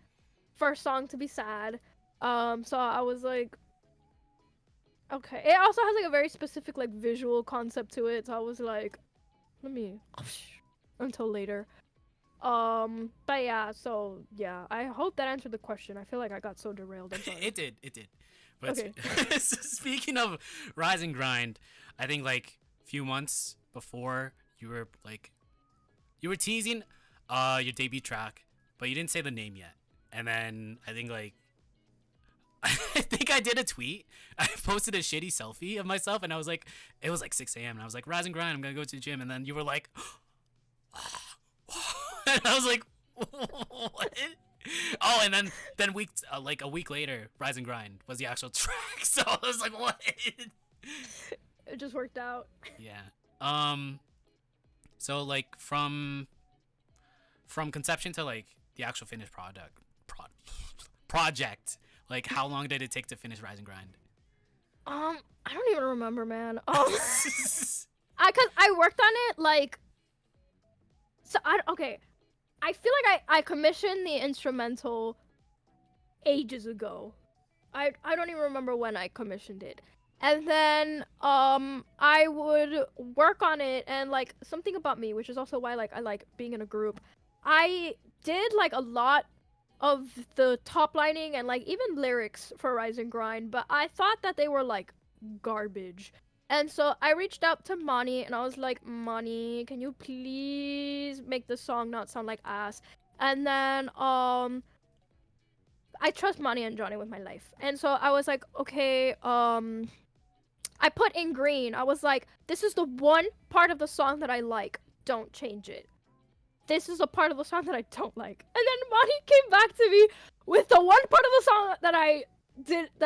first song to be sad. So I was like, okay. It also has like a very specific like visual concept to it, so I was like, let me until later. But yeah, so yeah, I hope that answered the question. I feel like I got so derailed. I'm sorry. It did. But Okay. speaking of Rise and Grind, I think like a few months before you were teasing your debut track, but you didn't say the name yet. And then I think like I think I did a tweet. I posted a shitty selfie of myself, and I was like, it was like 6 a.m. and I was like, Rise and Grind, I'm gonna go to the gym. And then you were like, and I was like, what? Oh, and then like a week later, Rise and Grind was the actual track. So I was like, what? It just worked out. Yeah. So like from conception to like the actual finished project, like how long did it take to finish Rise and Grind? I don't even remember, man. Cause I worked on it like, so okay. I feel like I commissioned the instrumental ages ago. I don't even remember when I commissioned it. And then I would work on it, and like something about me, which is also why like I like being in a group. I did like a lot of the top lining and like even lyrics for Rise and Grind, but I thought that they were like garbage. And so I reached out to Mani, and I was like, Mani, can you please make the song not sound like ass? And then I trust Mani and Johnny with my life. And so I was like, okay, I put in green. I was like, this is the one part of the song that I like. Don't change it. This is a part of the song that I don't like. And then Mani came back to me with the one part of the song that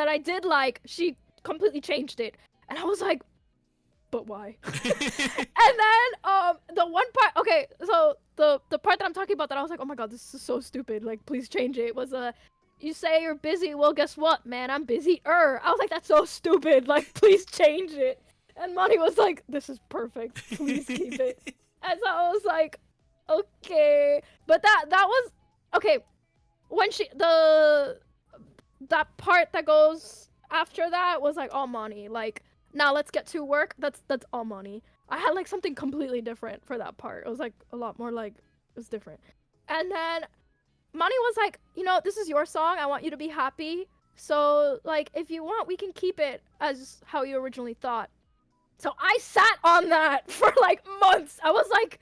I did like. She completely changed it. And I was like, but why? And then the one part, okay, so the part that I'm talking about that I was like, oh my god, this is so stupid, like please change it, was you say you're busy, well guess what, man, I'm busier. I was like, that's so stupid, like please change it. And Monty was like, this is perfect, please keep it. And so I was like, okay. But that was okay. When that part that goes after that was like all Monty, like, now let's get to work. That's all Monty. I had like something completely different for that part. It was like a lot more like, it was different. And then Monty was like, you know, this is your song. I want you to be happy. So like, if you want, we can keep it as how you originally thought. So I sat on that for like months. I was like,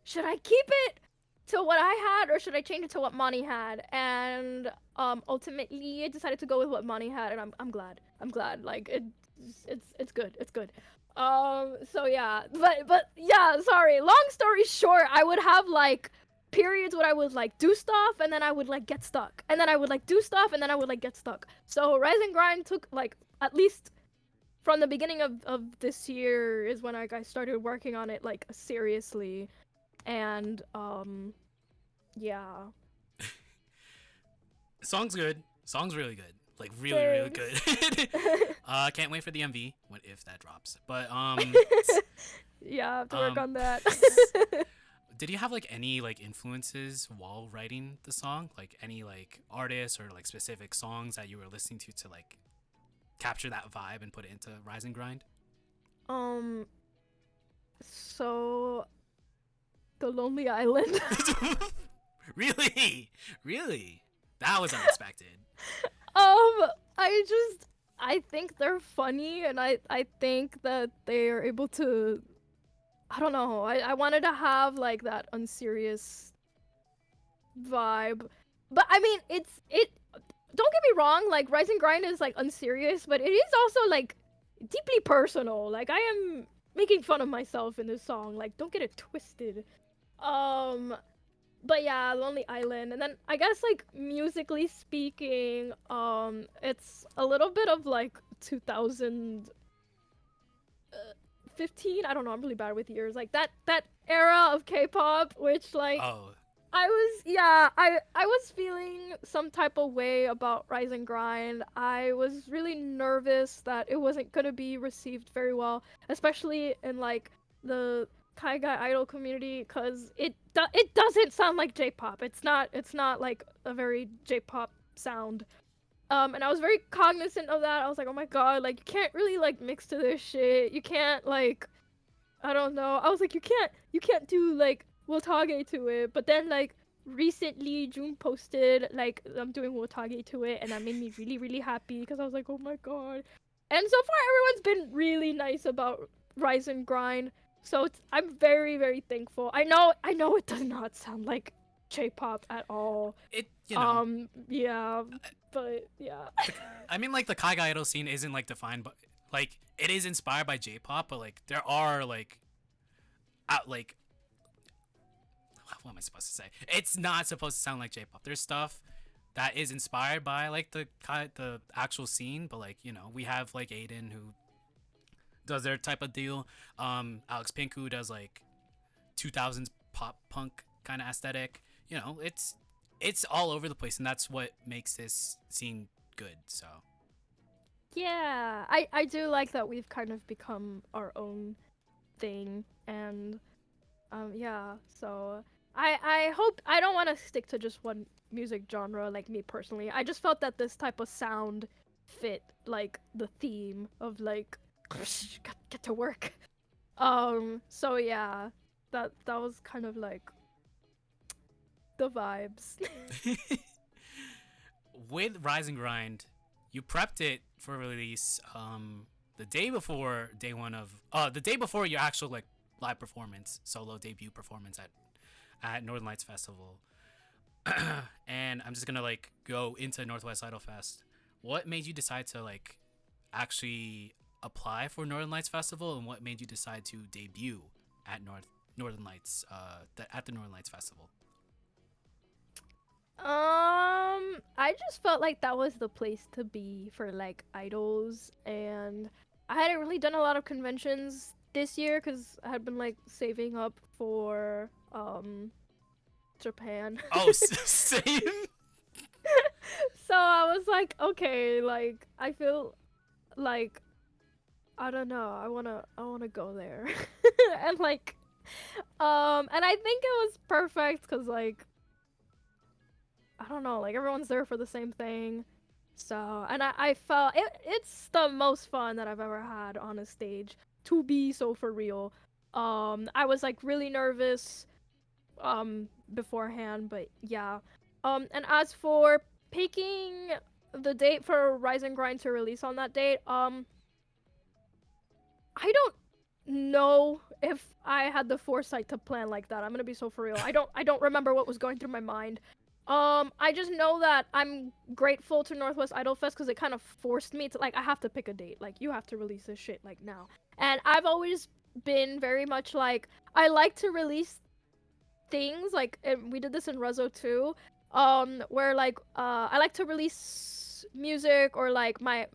should I keep it to what I had or should I change it to what Monty had? And ultimately I decided to go with what Monty had, and I'm glad. I'm glad. Like it's good. It's good. So yeah, but yeah, sorry. Long story short, I would have like periods where I would like do stuff and then I would like get stuck. And then I would like do stuff and then I would like get stuck. So Rise and Grind took like at least from the beginning of this year is when I started working on it like seriously. And yeah. Song's good. Song's really good. Like really good. Can't wait for the MV if that drops. But yeah, I have to work on that. Did you have like any like influences while writing the song? Like any like artists or like specific songs that you were listening to like capture that vibe and put it into Rise and Grind? So The Lonely Island. Really? Really? That was unexpected. I think they're funny, and I think that they are able to. I don't know. I wanted to have like that unserious vibe, but I mean, it. Don't get me wrong. Like Rise and Grind is like unserious, but it is also like deeply personal. Like I am making fun of myself in this song. Like don't get it twisted. Um, but yeah, Lonely Island, and then I guess like musically speaking, it's a little bit of like 2015. I don't know. I'm really bad with years. Like that era of K-pop, which like Oh, I was feeling some type of way about Rise and Grind. I was really nervous that it wasn't gonna be received very well, especially in like the kaigai idol community, because it doesn't sound like J-pop. It's not like a very J-pop sound. And I was very cognizant of that. I was like, oh my god, like you can't really like mix to this shit. You can't like, I don't know. I was like, you can't do like Wotage to it. But then like recently June posted like I'm doing Wotage to it, and that made me really really happy because I was like, oh my god. And so far everyone's been really nice about Rise and Grind. So I'm very very thankful. I know it does not sound like J-pop at all. it, you know. Yeah, but yeah. I mean, like, the kaigai idol scene isn't, like, defined, but, like, it is inspired by J-pop, but, like, there are, like, what am I supposed to say? It's not supposed to sound like J-pop. There's stuff that is inspired by, like, the actual scene, but, like, you know, we have, like, Aiden, who does their type of deal. Alex Pink, who does, like, 2000s pop punk kind of aesthetic. You know, it's all over the place, and that's what makes this scene good. So Yeah, I do like that we've kind of become our own thing, and yeah, so I hope I don't want to stick to just one music genre, like me personally. I just felt that this type of sound fit like the theme of like get to work. So yeah, that was kind of like the vibes. with Rise and Grind, you prepped it for release the day before day one of the day before your actual like live performance, solo debut performance at Northern Lights Festival. And I'm just gonna like go into Northwest Idol Fest. What made you decide to like actually apply for Northern Lights Festival, and what made you decide to debut at Northern Lights at the Northern Lights Festival? I just felt like that was the place to be for like idols, and I hadn't really done a lot of conventions this year because I had been like saving up for Japan. Oh, same. So I was like, okay, like I feel like I don't know, I wanna go there. And like and I think it was perfect because like I don't know, like everyone's there for the same thing. So, and I felt it's the most fun that I've ever had on a stage, to be so for real. I was like really nervous beforehand, but yeah. And as for picking the date for Rise and Grind to release on that date, I don't know if I had the foresight to plan like that. I'm gonna be so for real. I don't remember what was going through my mind. I just know that I'm grateful to Northwest Idol Fest because it kind of forced me to, like, I have to pick a date. Like, you have to release this shit, like, now. And I've always been very much, like, I like to release things, like, and we did this in Rezo too, where, like, I like to release music, or, like, my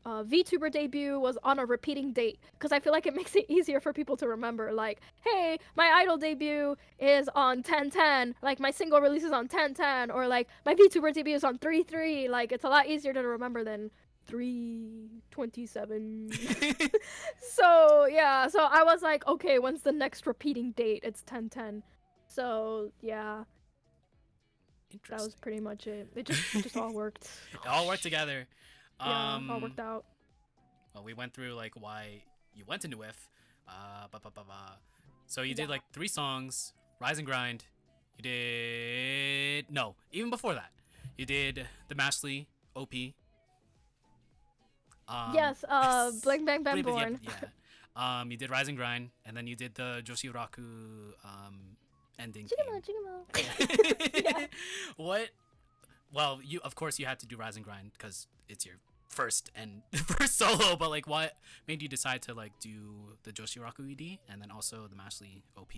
VTuber debut was on a repeating date, because I feel like it makes it easier for people to remember, like, hey, my idol debut is on 10/10, like, my single release is on 10/10, or, like, my VTuber debut is on 3/3, like, it's a lot easier to remember than 3/27. So, yeah, so I was like, okay, when's the next repeating date? It's 10/10. So, yeah. That was pretty much it. It just all worked. It all worked together. Yeah, all worked out. Well, we went through like why you went to NWIF. So you did like 3 songs: Rise and Grind, You did no, even before that. You did the Mashley OP. Yes, Bling Bang Bang Born. Yeah. You did Rise and Grind, and then you did the Joshiraku ending theme. Yeah. What? Well, you of course you had to do Rise and Grind because it's your first solo. But like, what made you decide to like do the Joshiraku ED and then also the Mashley OP?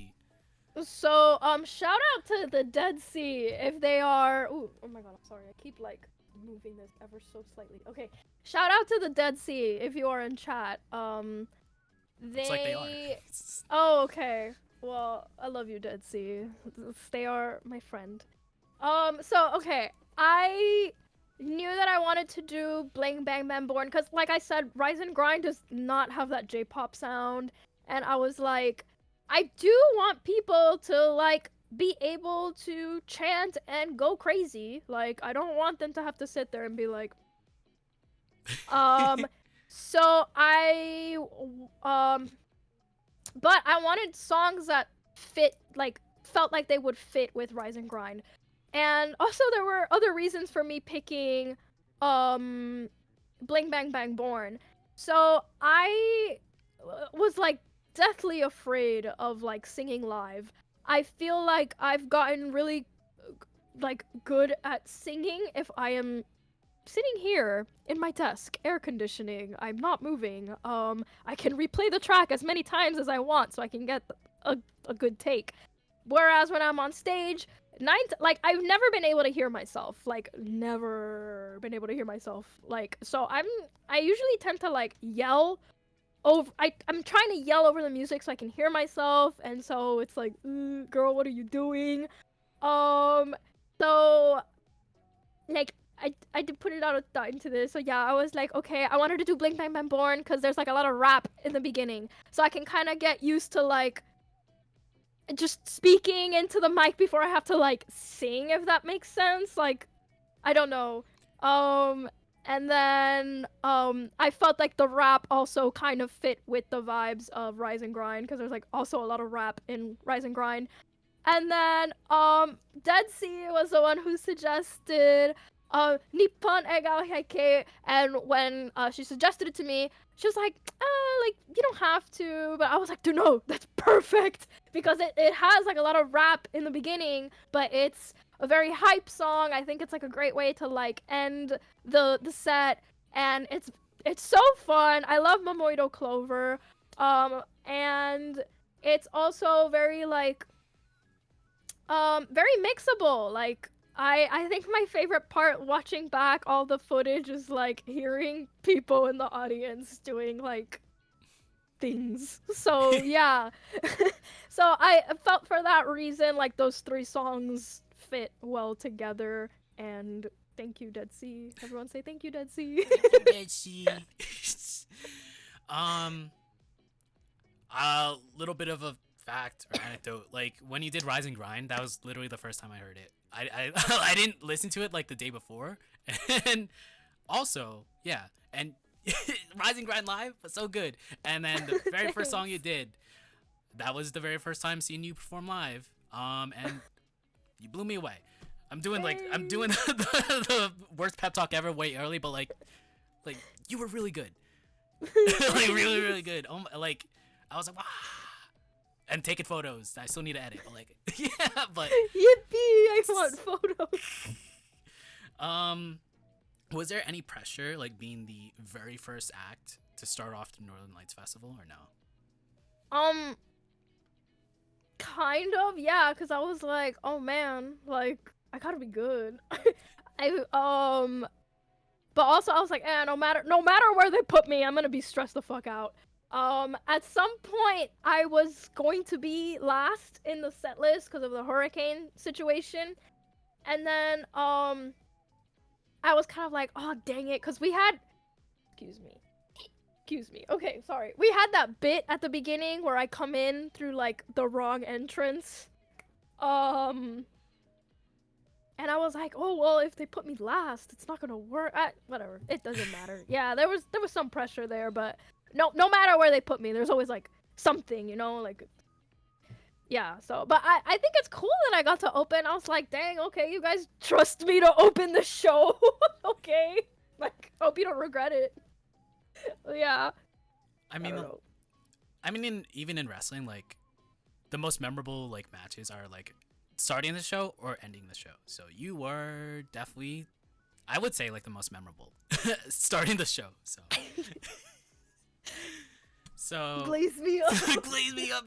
So, shout out to the Dead Sea if they are. Ooh, oh my god, I'm sorry. I keep like moving this ever so slightly. Okay, shout out to the Dead Sea if you are in chat. It's like they are. Oh, okay. Well, I love you, Dead Sea. They are my friend. So okay, I knew that I wanted to do Bling Bang Bang Born because, like I said, Rise and Grind does not have that J-pop sound, and I was like, I do want people to like be able to chant and go crazy. Like, I don't want them to have to sit there and be like, so but I wanted songs that felt like they would fit with Rise and Grind. And also there were other reasons for me picking Bling Bang Bang Born. So I was like deathly afraid of like singing live. I feel like I've gotten really like good at singing if I am sitting here in my desk, air conditioning. I'm not moving. I can replay the track as many times as I want so I can get a good take. Whereas when I'm on stage, I've never been able to hear myself. Like, never been able to hear myself. Like, so I usually tend to like yell over. I'm trying to yell over the music so I can hear myself, and so it's like, girl, what are you doing? So like I did put it out of thought into this. So yeah, I was like, okay, I wanted to do Bling Bang Bang Born because there's like a lot of rap in the beginning, so I can kind of get used to like just speaking into the mic before I have to like sing, if that makes sense. Like, I don't know. And then I felt like the rap also kind of fit with the vibes of Rise and Grind because there's like also a lot of rap in Rise and Grind. And then Dead Sea was the one who suggested Nippon Egao Heike, and when she suggested it to me, she was like, you don't have to, but I was like, dude, no, that's perfect, because it has like a lot of rap in the beginning, but it's a very hype song. I think it's like a great way to like end the set, and it's so fun. I love Momoido Clover, and it's also very like very mixable. Like, I think my favorite part watching back all the footage is like hearing people in the audience doing like things. So yeah. So I felt for that reason like those three songs fit well together, and thank you, Dead Sea. Everyone say thank you, Dead Sea. Dead Sea. A little bit of a fact or anecdote, like when you did Rise and Grind, that was literally the first time I heard it. I didn't listen to it like the day before, and also and Rise and Grind live was so good. And then the very first song you did, that was the very first time seeing you perform live, and you blew me away. I'm doing the worst pep talk ever way early, but like you were really good. Like really, really good. Like I was like, wow. And taking photos. I still need to edit, but like, yeah, but yippee! I want photos. Was there any pressure, like being the very first act to start off the Northern Lights Festival, or no? Kind of, yeah, because I was like, oh man, like I gotta be good. But also I was like, no matter where they put me, I'm gonna be stressed the fuck out. At some point, I was going to be last in the set list because of the hurricane situation. And then, I was kind of like, oh, dang it, because we had... Excuse me. Okay, sorry. We had that bit at the beginning where I come in through, like, the wrong entrance. And I was like, oh, well, if they put me last, it's not gonna work. Whatever. It doesn't matter. Yeah, there was some pressure there, but... No matter where they put me, there's always like something, you know, like yeah, so but I think it's cool that I got to open. I was like, dang, okay, you guys trust me to open the show. Okay. Like, hope you don't regret it. Yeah. I I mean, don't know. even in wrestling, like the most memorable like matches are like starting the show or ending the show. So you were definitely, I would say, like the most memorable starting the show. So, so Blaze me up. blaze me up.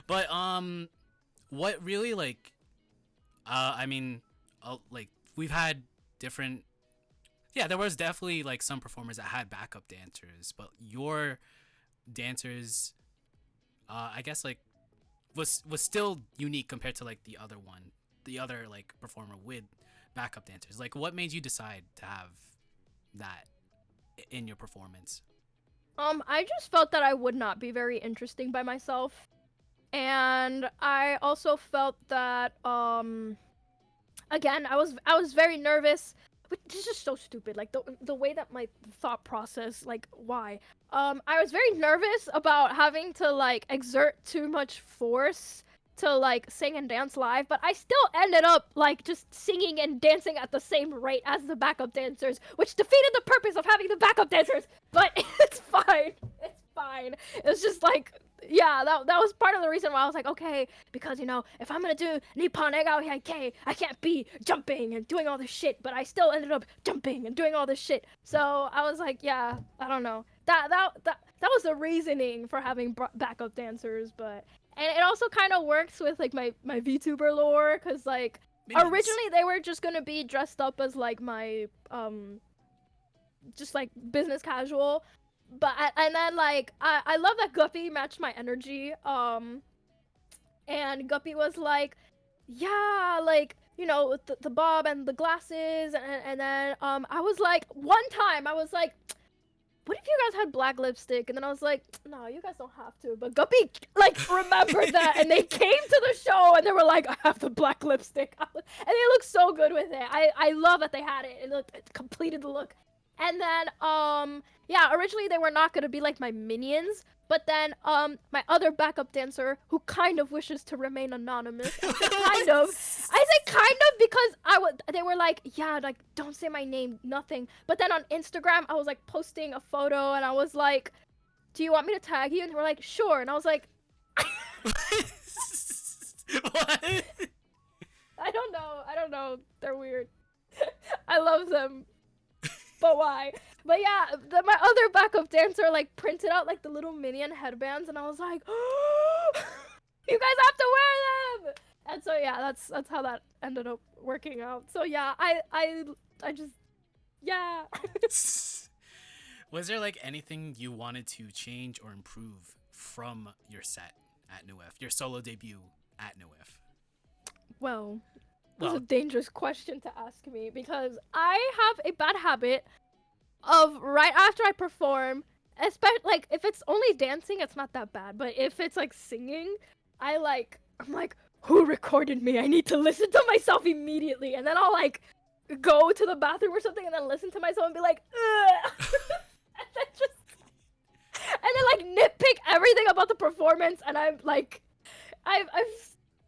But what really like, I mean, like we've had different. Yeah, there was definitely like some performers that had backup dancers, but your dancers, I guess like was still unique compared to like the other like performer with backup dancers. Like, what made you decide to have that in your performance? I just felt that I would not be very interesting by myself. And I also felt that again, I was very nervous. But this is so stupid. Like the way that my thought process, like why? I was very nervous about having to like exert too much force to like sing and dance live, but I still ended up like just singing and dancing at the same rate as the backup dancers, which defeated the purpose of having the backup dancers. But it's fine. It's fine. It's just like, yeah, that was part of the reason why I was like, okay, because you know, if I'm gonna do Nippon Egao Heike, I can't be jumping and doing all this shit, but I still ended up jumping and doing all this shit. So I was like, yeah, I don't know. That was the reasoning for having backup dancers, but and it also kind of works with like my VTuber lore, cause like Minions. originally they were just gonna be dressed up as like my just like business casual. But and then like I love that Guppy matched my energy. And Guppy was like, yeah, like you know with the bob and the glasses, and then I was like one time I was like, what if you guys had black lipstick? And then I was like, no, you guys don't have to. But Guppy like remembered that, and they came to the show and they were like, I have the black lipstick, and they looked so good with it. I love that they had it. It completed the look. And then yeah, originally they were not gonna be like my minions, but then my other backup dancer who kind of wishes to remain anonymous, kind of. I say kind of because they were like, yeah, like don't say my name, nothing. But then on Instagram I was like posting a photo and I was like, do you want me to tag you? And they were like, sure. And I was like, What? I don't know. They're weird. I love them. But why? But yeah, my other backup dancer like printed out like the little minion headbands, and I was like, oh, you guys have to wear them. And so yeah, that's how that ended up working out. So yeah, I just yeah. Was there like anything you wanted to change or improve from your set at NWIF, your solo debut at NWIF? Well, that's a dangerous question to ask me because I have a bad habit of right after I perform, especially like if it's only dancing, it's not that bad. But if it's like singing, I'm like, who recorded me? I need to listen to myself immediately, and then I'll like go to the bathroom or something, and then listen to myself and be like, ugh. and then like nitpick everything about the performance, and I'm like,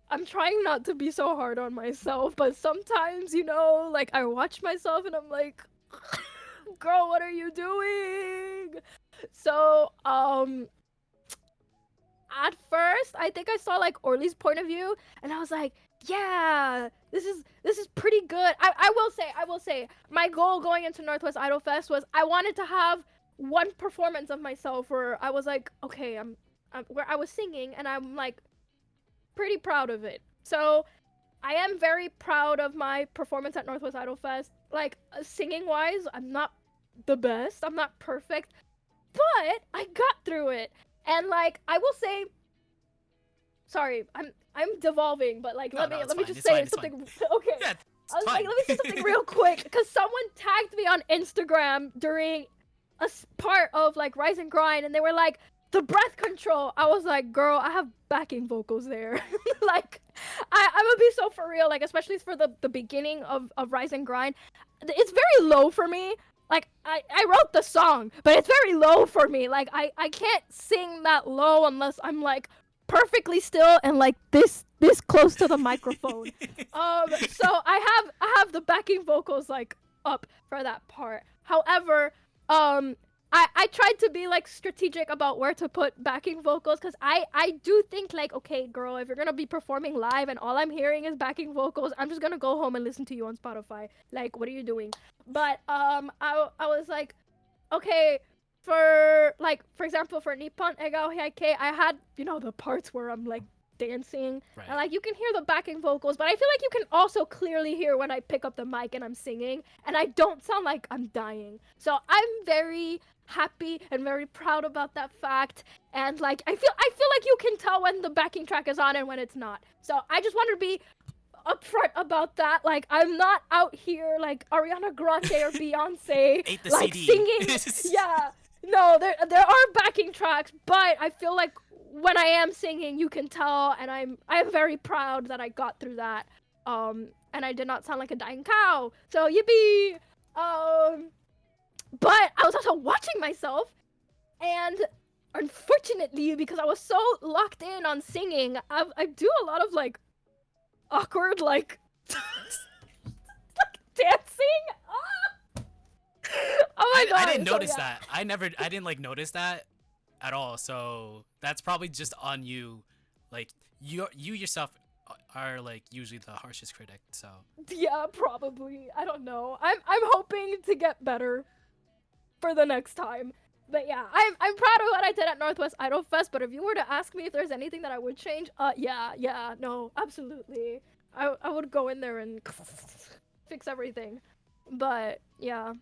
I'm trying not to be so hard on myself, but sometimes, you know, like I watch myself and I'm like, girl, what are you doing? So, at first, I think I saw like Orly's point of view, and I was like, yeah, this is pretty good. I will say, my goal going into Northwest Idol Fest was I wanted to have one performance of myself where I was like, okay, I'm where I was singing, and I'm like pretty proud of it. So I am very proud of my performance at Northwest Idol Fest. Like singing wise, I'm not the best, I'm not perfect, but I got through it. And like I will say, sorry, I'm devolving, but like let me just say something. Okay, Yeah, I was fine. like, let me say something real quick, because someone tagged me on Instagram during a part of like Rise and Grind, and they were like, the breath control. I was like, girl, I have backing vocals there. Like, I'm gonna be so for real, like, especially for the beginning of Rise and Grind. It's very low for me. Like, I wrote the song, but it's very low for me. Like, I can't sing that low unless I'm like perfectly still and like this close to the microphone. So I have the backing vocals like up for that part. However, I tried to be like strategic about where to put backing vocals because I do think like, okay, girl, if you're gonna be performing live and all I'm hearing is backing vocals, I'm just gonna go home and listen to you on Spotify. Like, what are you doing? But I was like, okay, for example, for Nippon Egao Hyake, I had, you know, the parts where I'm like dancing Right. and like you can hear the backing vocals, but I feel like you can also clearly hear when I pick up the mic and I'm singing and I don't sound like I'm dying. So I'm very happy and very proud about that fact, and like I feel like you can tell when the backing track is on and when it's not. So I just wanted to be upfront about that. Like, I'm not out here like Ariana Grande or Beyonce Ate the like CD. singing. Yeah, no, there are backing tracks, but I feel like when I am singing, you can tell, and I'm very proud that I got through that. And I did not sound like a dying cow. So yippee. But I was also watching myself, and unfortunately, because I was so locked in on singing, I do a lot of like awkward like dancing. Ah! Oh my god! I didn't so notice yeah. that. I didn't like notice that at all. So that's probably just on you. Like you yourself are like usually the harshest critic. So Yeah, probably. I don't know. I'm hoping to get better for the next time. But yeah, I'm proud of what I did at Northwest Idol Fest. But if you were to ask me if there's anything that I would change, yeah, no, absolutely. I would go in there and fix everything. But yeah.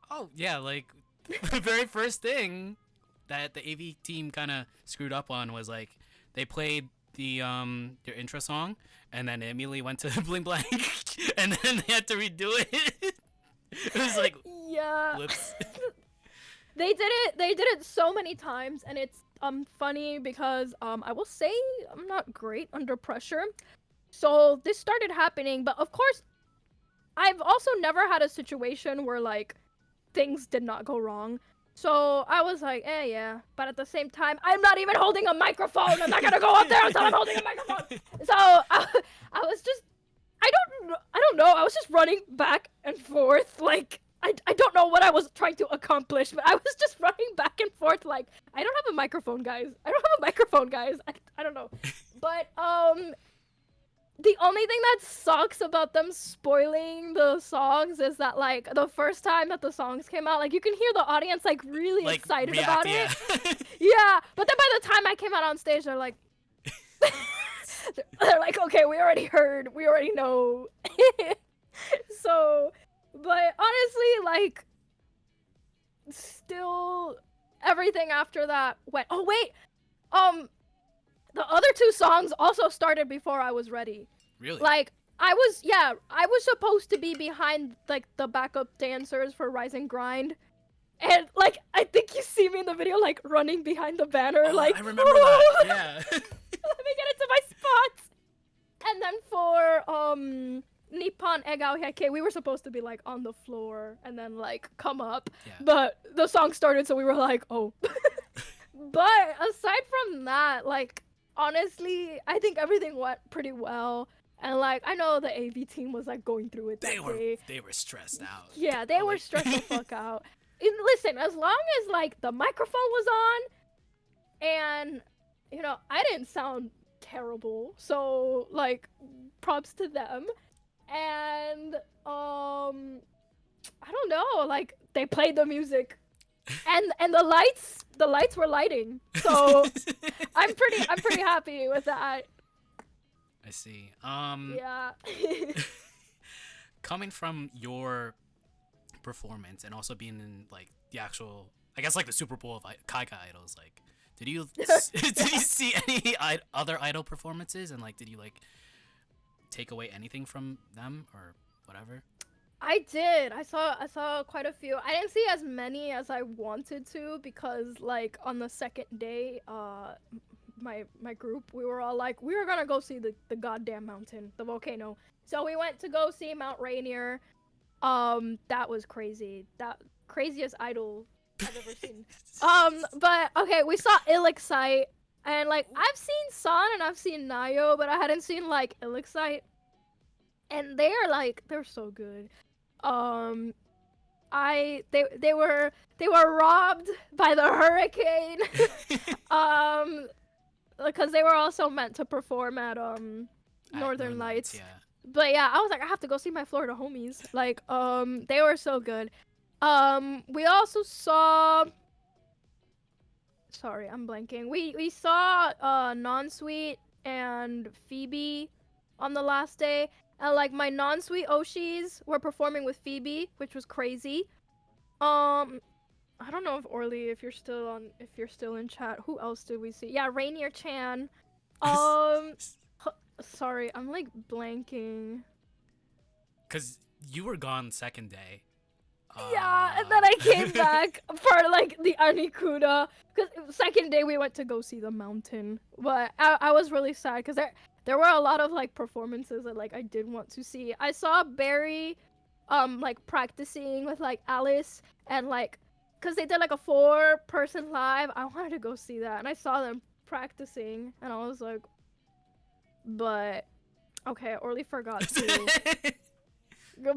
oh yeah, like the very first thing that the AV team kind of screwed up on was like they played the their intro song and then it immediately went to Bling Blank and then they had to redo it. It was like Yeah. whoops. They did it so many times, and it's funny because I will say I'm not great under pressure. So this started happening, but of course I've also never had a situation where like things did not go wrong. So I was like, yeah. But at the same time, I'm not even holding a microphone. I'm not gonna go up there until I'm holding a microphone. So I was just, I don't know. I was just running back and forth. Like, I don't know what I was trying to accomplish, but I was just running back and forth. Like, I don't have a microphone, guys. I don't know. But, the only thing that sucks about them spoiling the songs is that, like, the first time that the songs came out, like, you can hear the audience, like, really Like, excited react, about yeah. it. Yeah, but then by the time I came out on stage, they're like, they're like, okay, we already heard, we already know. So, but honestly, like, still, everything after that went, oh, wait, the other two songs also started before I was ready. Really? Like, I was supposed to be behind, like, the backup dancers for Rise and Grind. And, like, I think you see me in the video, like, running behind the banner, Oh, like, I remember that. Yeah. let me get into my spots. And then for, Nippon Egao Hyake, we were supposed to be, like, on the floor and then, like, come up. Yeah. But the song started, so we were like, oh. But aside from that, like, honestly, I think everything went pretty well. And, like, I know the AV team was, like, going through it that day. They were stressed out. Yeah, they were Like- stressed the fuck out. And listen, as long as, like, the microphone was on, and, you know, I didn't sound terrible. So, like, props to them. And, I don't know, like, they played the music. And the lights were lighting. So I'm pretty happy with that. I see. Yeah. Coming from your performance and also being in like the actual, I guess like the Super Bowl of kaigai idols, like did you see any other idol performances and like did you like take away anything from them or whatever? I did. I saw quite a few. I didn't see as many as I wanted to because like on the second day, my group, we were all like, we were gonna go see the goddamn mountain, the volcano. So we went to go see Mount Rainier. That was crazy. That craziest idol I've ever seen. But okay, we saw Ill Excite. And like I've seen San and I've seen Nayo, but I hadn't seen like Elixite. And they're so good. Um they were robbed by the hurricane. Because they were also meant to perform at Northern Lights. Yeah. But yeah, I was like, I have to go see my Florida homies. Like, they were so good. We also saw. Sorry, I'm blanking. We saw Non-Sweet and Phoebe on the last day, and like my Non-Sweet Oshis were performing with Phoebe, which was crazy. I don't know if Orly, if you're still in chat. Who else did we see? Yeah, Rainier Chan. Sorry, I'm like blanking. Cause you were gone second day. Yeah, and then I came back for like the Anikuda. Cause second day we went to go see the mountain, but I was really sad because there were a lot of like performances that like I did want to see. I saw Barry, like practicing with like Alice and like, cause they did like a 4-person live. I wanted to go see that, and I saw them practicing, and I was like, but okay, Orly forgot to.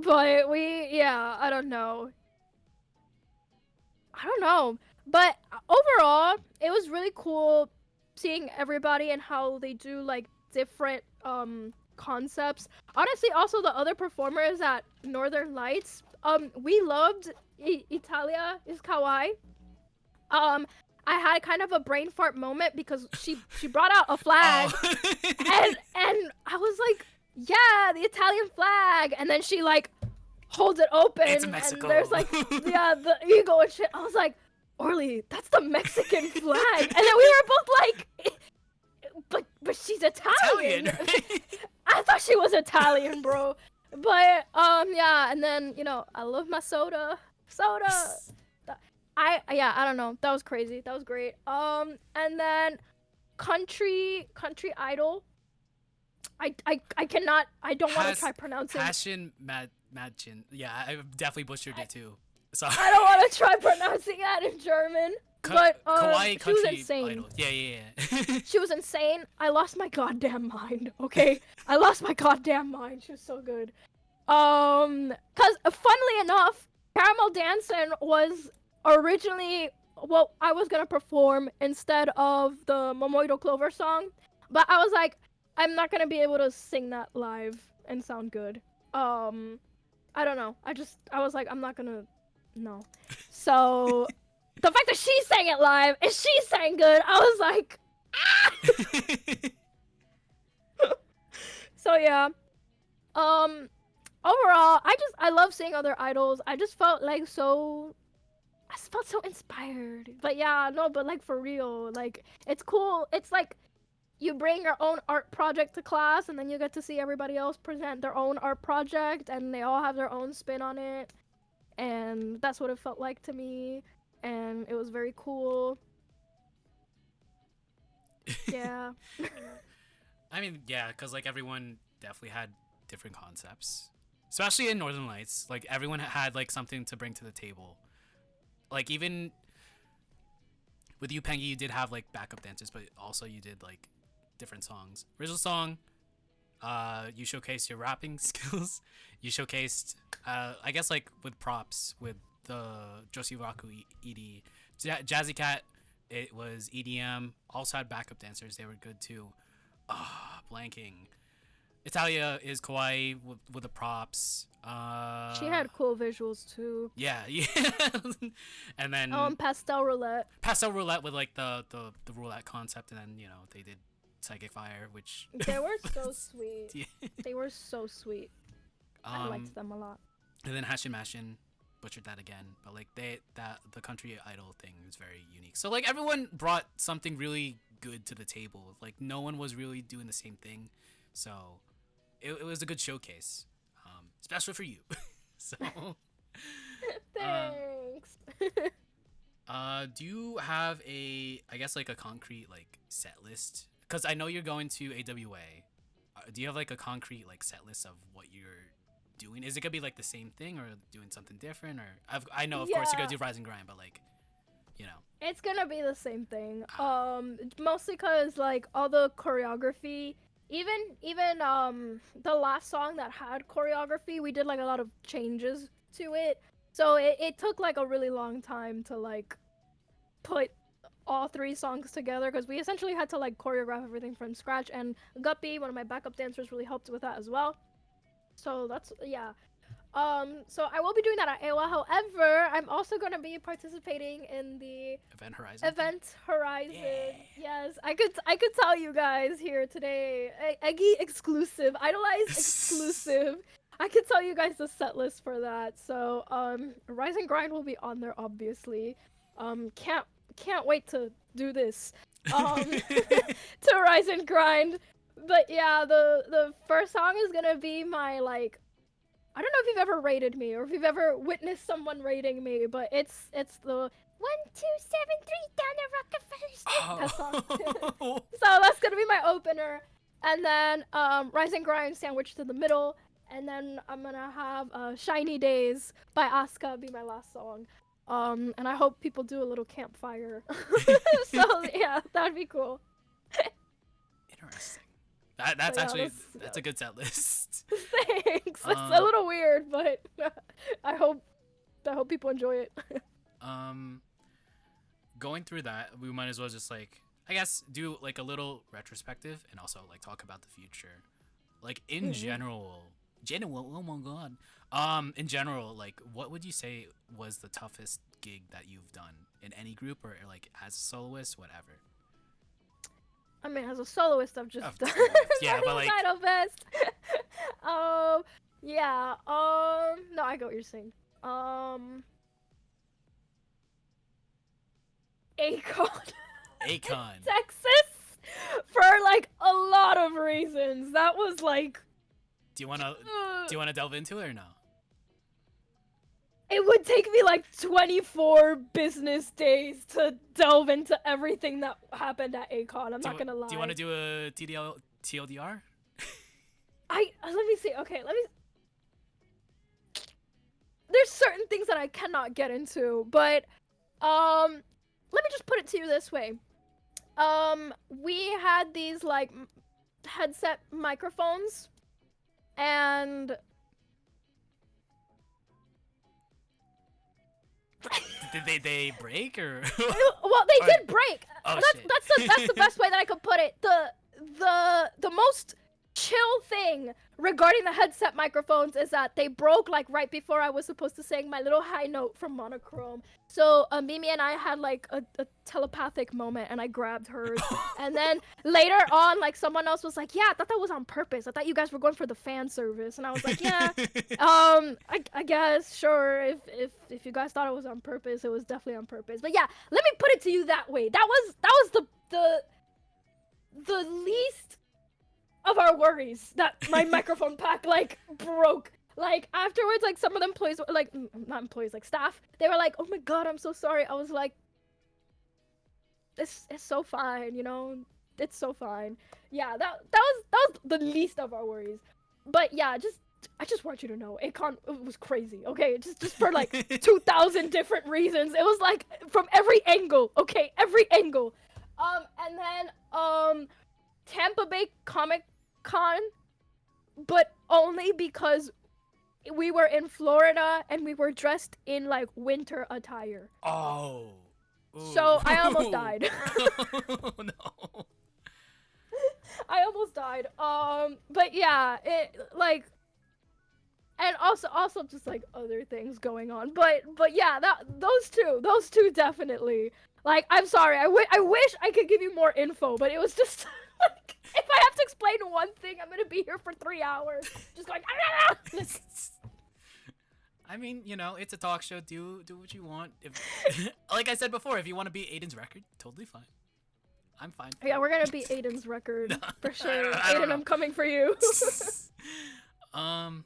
But I don't know. But overall, it was really cool seeing everybody and how they do like different concepts. Honestly, also the other performers at Northern Lights, we loved Italia is Kawaii. I had kind of a brain fart moment because she brought out a flag, and I was like, yeah, the Italian flag, and then she like holds it open, It's and Mexico. there's like the eagle and shit. I was like, Orly, that's the Mexican flag, and then we were both like, but she's Italian. Right? I thought she was Italian, bro. But yeah, and then I love my soda. I don't know. That was crazy. That was great. And then country idol. I cannot. I don't want to try pronouncing. Hashin Madjin. Yeah, I definitely butchered it too. Sorry. I don't want to try pronouncing that in German. But Kawaii she was country insane. idol. Yeah. She was insane. I lost my goddamn mind. Okay, I lost my goddamn mind. She was so good. Cause funnily enough, Caramel Dancing was originally what I was gonna perform instead of the Momoito Clover song, but I was like, I'm not gonna be able to sing that live and sound good. I don't know. I was like, I'm not gonna. No. So the fact that she sang it live and she sang good, I was like, ah! So yeah. Overall, I love seeing other idols. I just felt so inspired. But yeah, no, but like for real, like it's cool. It's like you bring your own art project to class, and then you get to see everybody else present their own art project, and they all have their own spin on it. And that's what it felt like to me, and it was very cool. Yeah. I mean, yeah, because like everyone definitely had different concepts, especially in Northern Lights. Like everyone had like something to bring to the table. Like even with you, Pengy, you did have like backup dancers, but also you did like different songs. Original song, you showcased your rapping skills. You showcased, I guess like with props with the Josiraku ED. Jazzy Cat, it was EDM. Also had backup dancers. They were good too. Blanking. Italia is Kawaii with the props. She had cool visuals too. Yeah. And then Pastel Roulette. Pastel Roulette with like the roulette concept, and then they did Psychic Fire, which they were so sweet. Yeah. They were so sweet. I liked them a lot. And then Hashin Mashin butchered that again, but like the country idol thing is very unique. So like everyone brought something really good to the table. Like no one was really doing the same thing, so it was a good showcase, especially for you. So thanks. Do you have a concrete like set list? Because I know you're going to AWA. Do you have like a concrete like set list of what you're doing? Is it gonna be like the same thing or doing something different? Or I know of course you're gonna do Rise and Grind, but like you know. It's gonna be the same thing. Mostly cause like all the choreography, even the last song that had choreography, we did like a lot of changes to it. So it took like a really long time to like put all 3 songs together because we essentially had to like choreograph everything from scratch. And Guppy, one of my backup dancers, really helped with that as well. So that's yeah. So I will be doing that at AOA. However, I'm also gonna be participating in the Event Horizon. Yeah. Yes, I could tell you guys here today. Eggy exclusive, Idolize exclusive. I could tell you guys the set list for that. So Rise and Grind will be on there obviously. Can't wait to do this. To Rise and Grind. But yeah, the first song is gonna be my like, I don't know if you've ever rated me or if you've ever witnessed someone rating me, but it's the 1, 2, 7, 3 down the Rockefeller Street. That song. So that's gonna be my opener, and then Rise and Grind sandwiched in the middle, and then I'm gonna have Shiny Days by Asuka be my last song. And I hope people do a little campfire. So yeah, that'd be cool. Interesting. That's yeah, actually that's a good set list. Thanks. It's a little weird, but I hope people enjoy it. Going through that, we might as well just like, I guess, do like a little retrospective and also like talk about the future. Like in general, oh my god. In general, like what would you say was the toughest gig that you've done in any group or like as a soloist, whatever? I mean, as a soloist, I've just done yeah, but like Idol Best. Yeah. No, I get what you're saying. Akon. Texas, for like a lot of reasons. That was like. Do you wanna delve into it or no? It would take me like 24 business days to delve into everything that happened at Akon. I'm not gonna lie. Do you want to do a TLDR? Let me see. Okay, there's certain things that I cannot get into, but let me just put it to you this way. We had these like headset microphones, and Did they break or? Well, they did break. Oh, that's the best way that I could put it. The most chill thing regarding the headset microphones is that they broke like right before I was supposed to sing my little high note from Monochrome. So Mimi and I had like a telepathic moment, and I grabbed hers. And then later on, like someone else was like, "Yeah, I thought that was on purpose. I thought you guys were going for the fan service." And I was like, "Yeah, I guess sure. If you guys thought it was on purpose, it was definitely on purpose." But yeah, let me put it to you that way. That was the least of our worries that my microphone pack like broke. Like afterwards, like some of the employees, like not employees, like staff, they were like, "Oh my god, I'm so sorry." I was like, it's so fine, you know, it's so fine. Yeah, that was the least of our worries. But yeah, I just want you to know, it was crazy, okay? Just for like 2,000 different reasons. It was like from every angle, okay, every angle. And then Tampa Bay Comic Con, but only because we were in Florida and we were dressed in like winter attire. Oh. Ooh. So I almost died. Oh no. I almost died. But yeah, it like, and also just like other things going on. But yeah, those two definitely. Like, I'm sorry. I wish I could give you more info, but it was just like, if I have to explain one thing, I'm gonna be here for 3 hours, just going. I mean, you know, it's a talk show. Do what you want. If, like I said before, if you want to be Aiden's record, totally fine. I'm fine. Yeah, we're gonna be Aiden's record for sure. I don't Aiden, know. I'm coming for you. I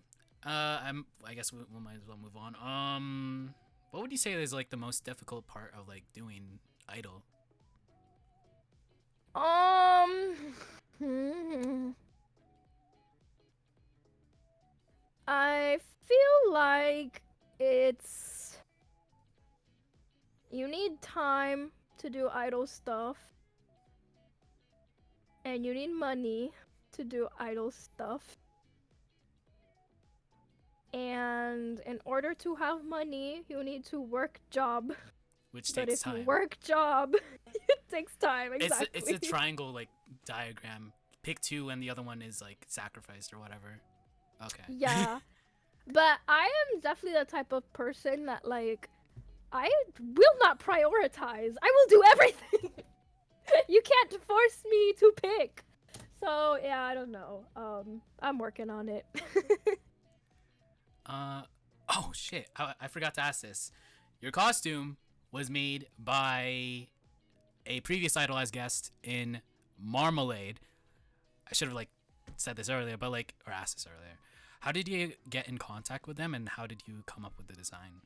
guess we might as well move on. What would you say is like the most difficult part of like doing Idol? I feel like you need time to do idol stuff. And you need money to do idol stuff. And in order to have money, you need to work job. Which But takes if you time. work job, it takes time. Exactly. It's a triangle like diagram. Pick two, and the other one is like sacrificed or whatever. Okay. Yeah. But I am definitely the type of person that like I will not prioritize. I will do everything. You can't force me to pick. So yeah, I don't know. I'm working on it. Oh shit! I forgot to ask this. Your costume was made by a previous idolized guest in Marmalade. I should have like said this earlier, but like, or asked this earlier. How did you get in contact with them, and how did you come up with the design?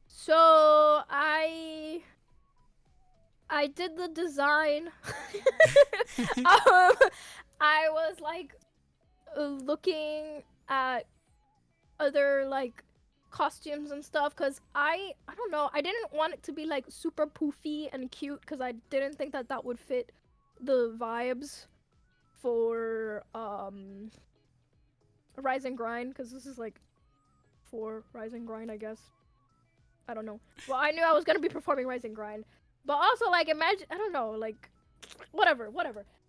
So I did the design. I was like looking at other like costumes and stuff because I don't know, I didn't want it to be like super poofy and cute because I didn't think that that would fit the vibes for Rise and Grind, because this is like for Rise and Grind, I guess. I don't know. Well, I knew I was gonna be performing Rise and Grind, but also like imagine, I don't know, like whatever.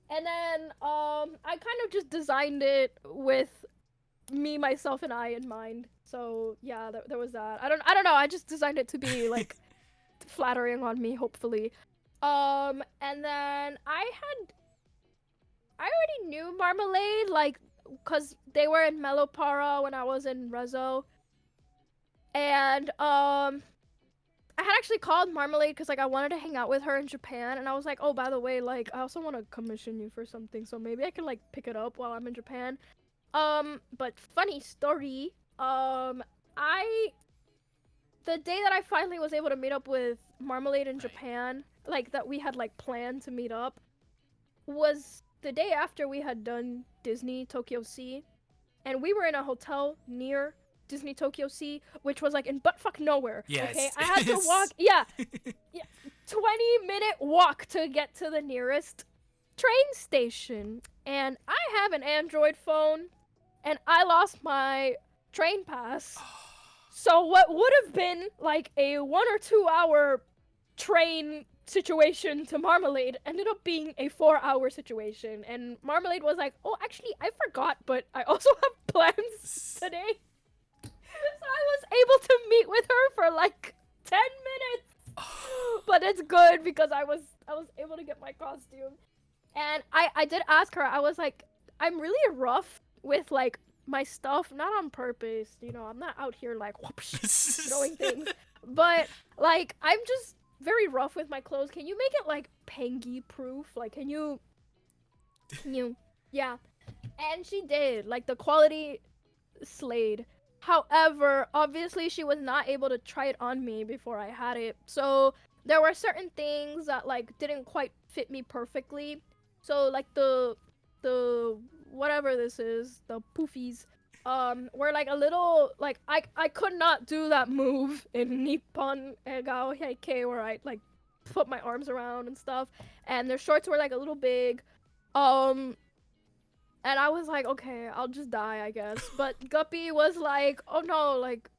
And then I kind of just designed it with me, myself, and I in mind. So yeah, there was that. I don't know. I just designed it to be like flattering on me, hopefully. And then I already knew Marmalade, like, cause they were in Melopara when I was in Rezo. And I had actually called Marmalade because like I wanted to hang out with her in Japan, and I was like, oh, by the way, like I also want to commission you for something, so maybe I can like pick it up while I'm in Japan. But funny story, the day that I finally was able to meet up with Marmalade in Japan, like that we had like planned to meet up, was the day after we had done Disney Tokyo Sea, and we were in a hotel near Disney Tokyo Sea, which was like in buttfuck nowhere. Yes. Okay, I had to walk. Yeah, 20-minute walk to get to the nearest train station, and I have an Android phone, and I lost my train pass. So what would have been like a 1 or 2 hour train situation to Marmalade ended up being a 4-hour situation, and Marmalade was like, oh, actually I forgot, but I also have plans today. So I was able to meet with her for like 10 minutes. But it's good because I was able to get my costume. And I did ask her, I was like, I'm really rough with like my stuff, not on purpose, you know, I'm not out here like whoopsh, throwing things, but like I'm just very rough with my clothes. Can you make it like Pengy proof? Like can you yeah. And she did, like the quality slayed. However, obviously she was not able to try it on me before I had it. So there were certain things that like didn't quite fit me perfectly. So like the whatever this is, the poofies, were like a little like I could not do that move in Nippon Egao Heike where I like put my arms around and stuff, and their shorts were like a little big. And I was like, okay, I'll just die, I guess. But Guppy was like, oh no, like,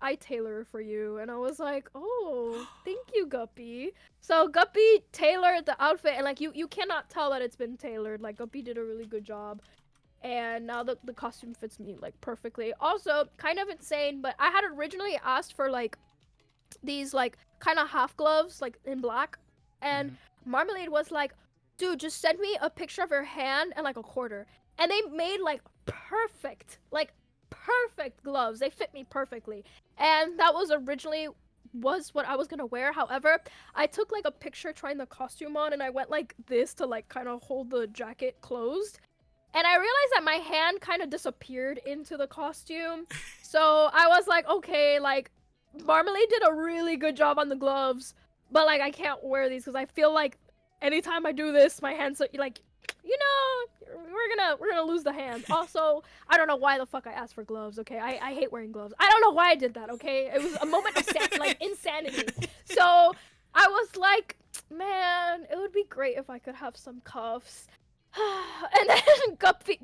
I tailor for you. And I was like, oh, thank you, Guppy. So Guppy tailored the outfit, and like, you cannot tell that it's been tailored. Like, Guppy did a really good job. And now the costume fits me, like, perfectly. Also, kind of insane, but I had originally asked for, like, these, like, kind of half gloves, like, in black. And Marmalade was like, dude, just send me a picture of your hand and like a quarter. And they made like perfect gloves. They fit me perfectly. And that was originally what I was gonna wear. However, I took like a picture trying the costume on, and I went like this to like kind of hold the jacket closed. And I realized that my hand kind of disappeared into the costume. So I was like, okay, like Marmalade did a really good job on the gloves, but like I can't wear these because I feel like anytime I do this, my hands are like, you know, we're gonna lose the hands. Also, I don't know why the fuck I asked for gloves. Okay, I hate wearing gloves. I don't know why I did that. Okay, it was a moment of like insanity. So I was like, man, it would be great if I could have some cuffs. And then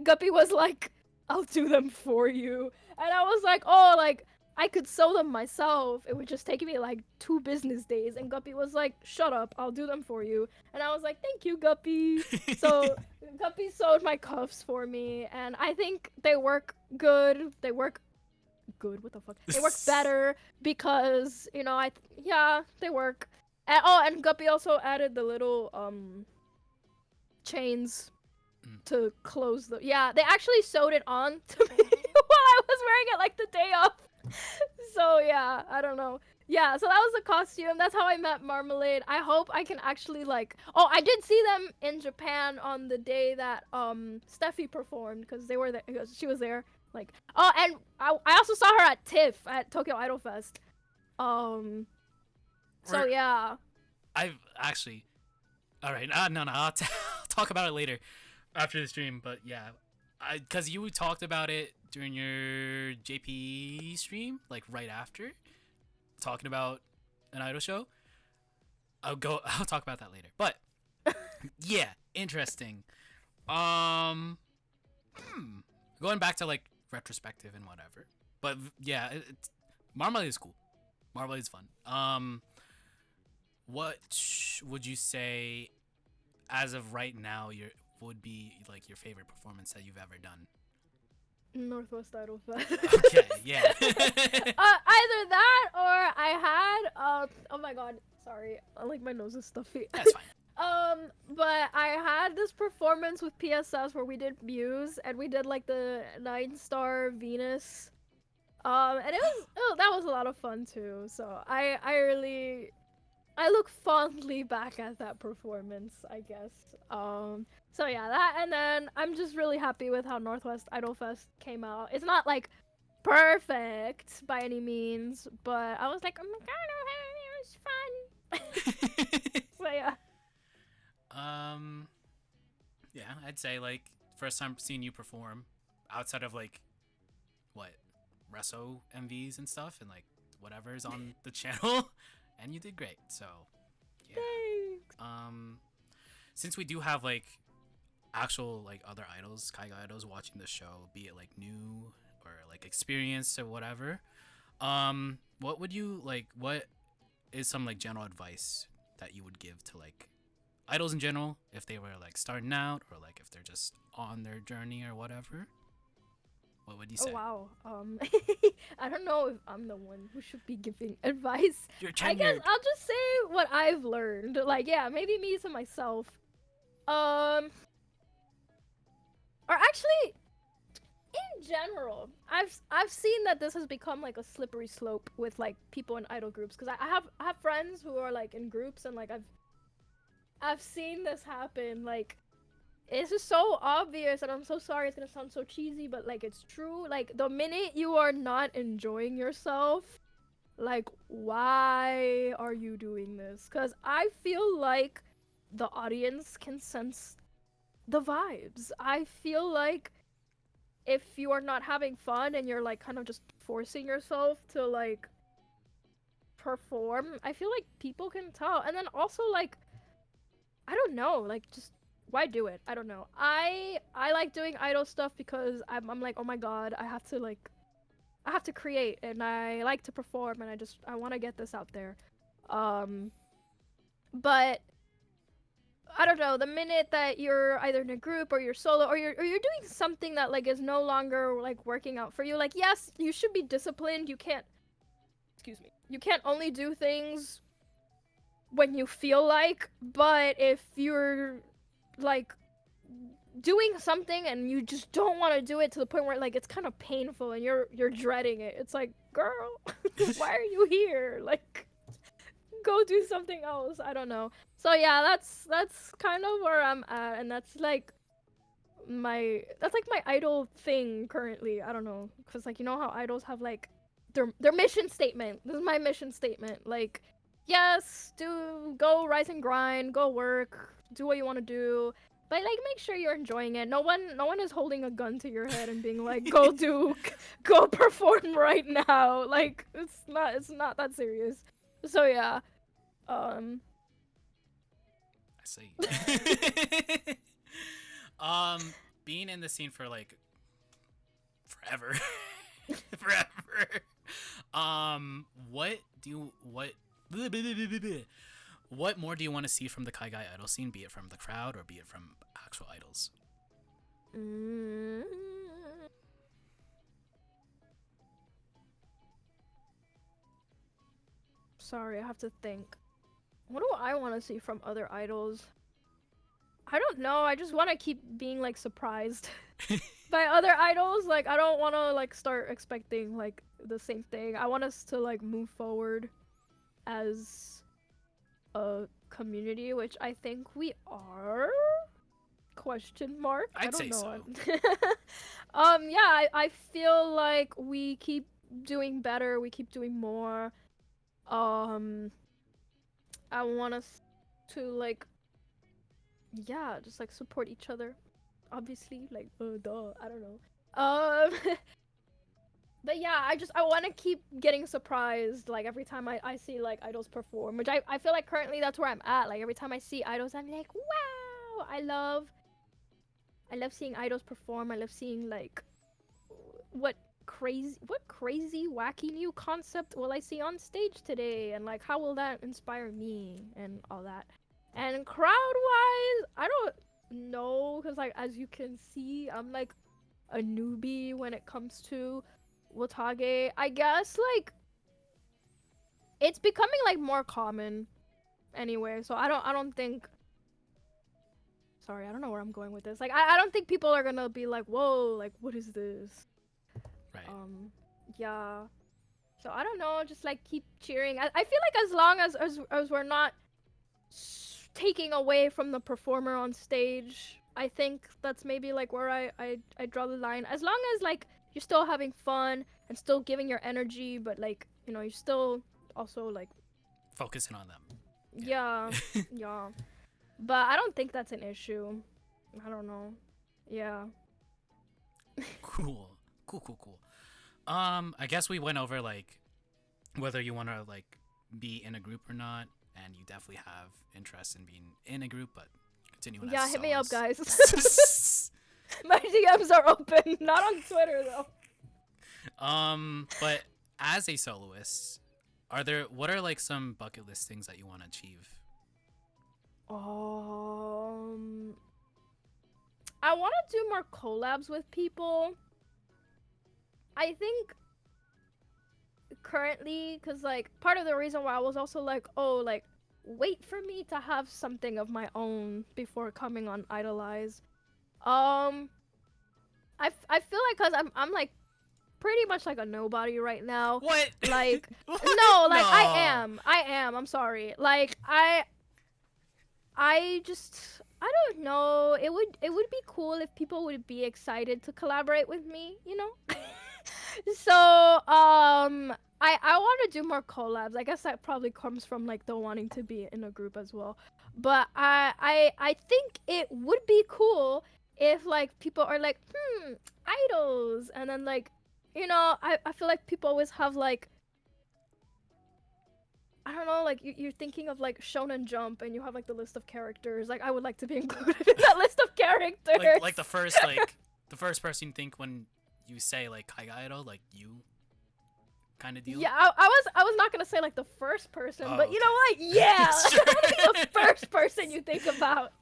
Guppy was like, I'll do them for you. And I was like, oh, like, I could sew them myself. It would just take me like 2 business days. And Guppy was like, shut up, I'll do them for you. And I was like, thank you, Guppy. So Guppy sewed my cuffs for me. And I think they work good. They work good? What the fuck? They work better because, you know, yeah, they work. And, oh, and Guppy also added the little, chains to close the... Yeah, they actually sewed it on to me while I was wearing it, like, the day off. So, yeah, I don't know. Yeah, so that was the costume. That's how I met Marmalade. I hope I can actually, like... Oh, I did see them in Japan on the day that, Steffi performed, because they were there. She was there. Like... Oh, and I also saw her at TIFF, at Tokyo Idol Fest. So, yeah. I've actually... Alright, no, I'll talk about it later after the stream, but yeah. Because you talked about it during your JP stream, like right after, talking about an idol show. I'll talk about that later. But, yeah, interesting. Going back to, like, retrospective and whatever. But, yeah, Marmalade is cool. Marmalade is fun. What would you say, as of right now, would be like your favorite performance that you've ever done? Northwest Idol Fest. Okay, yeah. Either that or I had oh my god, sorry, like my nose is stuffy. That's fine. But I had this performance with PSS where we did Muse and we did like the 9-star Venus. And that was a lot of fun too. So I look fondly back at that performance, I guess. So yeah, that, and then I'm just really happy with how Northwest Idol Fest came out. It's not like perfect by any means, but I was like, oh my god, it was fun. But yeah. Yeah, I'd say like first time seeing you perform outside of like what Resso MVs and stuff and like whatever's on the channel. And you did great, so yeah. Thanks. Since we do have like actual like other idols, kaigai idols watching the show, be it like new or like experienced or whatever, what would you like? What is some like general advice that you would give to like idols in general if they were like starting out or like if they're just on their journey or whatever? What would you say? Oh wow. I don't know if I'm the one who should be giving advice. You're tenured. I guess I'll just say what I've learned. Like, yeah, maybe me to myself. Or actually, in general, I've seen that this has become like a slippery slope with like people in idol groups. Cause I have friends who are like in groups and like I've seen this happen. Like, it's just so obvious, and I'm so sorry it's gonna sound so cheesy, but like it's true. Like the minute you are not enjoying yourself, like why are you doing this? Because I feel like the audience can sense the vibes. I feel like if you are not having fun and you're like kind of just forcing yourself to like perform, I feel like people can tell. And then also like, I don't know, like just why do it? I don't know. I like doing idol stuff because I'm like, oh my god, I have to create and I like to perform and I want to get this out there. But I don't know, the minute that you're either in a group or you're solo or you're doing something that like is no longer like working out for you, like yes, you should be disciplined. You can't only do things when you feel like, but if you're like doing something and you just don't want to do it to the point where like it's kind of painful and you're dreading it, it's like, girl, why are you here? Like, go do something else. I don't know. So yeah, that's kind of where I'm at, and that's like my idol thing currently. I don't know, because like, you know how idols have like their mission statement. This is my mission statement. Like, yes, go rise and grind, go work, do what you want to do, but like make sure you're enjoying it. No one is holding a gun to your head and being like, go perform right now. Like, it's not that serious. So yeah, I see. Being in the scene for like forever, forever. What do you what more do you want to see from the kaigai idol scene? Be it from the crowd or be it from actual idols? Sorry, I have to think. What do I want to see from other idols? I don't know. I just want to keep being like surprised by other idols. Like I don't want to like start expecting like the same thing. I want us to like move forward as a community, which I think we are. Question mark. I I'd don't say know. so. Yeah, I feel like we keep doing better. We keep doing more. I want us to like, yeah, just like support each other. Obviously, like, duh, I don't know. But yeah, I want to keep getting surprised like every time I see like idols perform, which I feel like currently that's where I'm at. Like every time I see idols, I'm like, wow, I love seeing idols perform. I love seeing like what crazy wacky new concept will I see on stage today, and like how will that inspire me and all that. And crowd wise, I don't know, because like as you can see, I'm like a newbie when it comes to Watage. I guess like it's becoming like more common anyway, so I don't think, sorry, I don't know where I'm going with this. Like I don't think people are gonna be like, whoa, like what is this? Right. Yeah. So I don't know, just like keep cheering. I feel like as long as we're not taking away from the performer on stage, I think that's maybe like where I draw the line. As long as like you're still having fun and still giving your energy, but like, you know, you're still also like Focusing on them. yeah, yeah. But I don't think that's an issue. I don't know. Yeah. Cool. I guess we went over like whether you want to like be in a group or not, and you definitely have interest in being in a group, but continuing. Yeah, as hit me up, solos. guys. My DMs are open, not on Twitter though. But as a soloist, what are like some bucket list things that you want to achieve? I want to do more collabs with people. I think currently, because like part of the reason why I was also like, oh, like wait for me to have something of my own before coming on IDOLEYEZ. I feel like because I'm like pretty much like a nobody right now. What? Like What? no, like No. I am. I'm sorry. Like I don't know. It would be cool if people would be excited to collaborate with me, you know? So, I want to do more collabs. I guess that probably comes from like the wanting to be in a group as well. But I think it would be cool if like people are like, idols, and then like, you know, I feel like people always have like, I don't know, like you're thinking of like Shonen Jump and you have like the list of characters. Like I would like to be included in that list of characters. Like the first person you think when you say like kaigai idol, like you kind of deal. Yeah, I was not gonna say like the first person, Oh, but you know what? Yeah, Sure. I wanna be the first person you think about.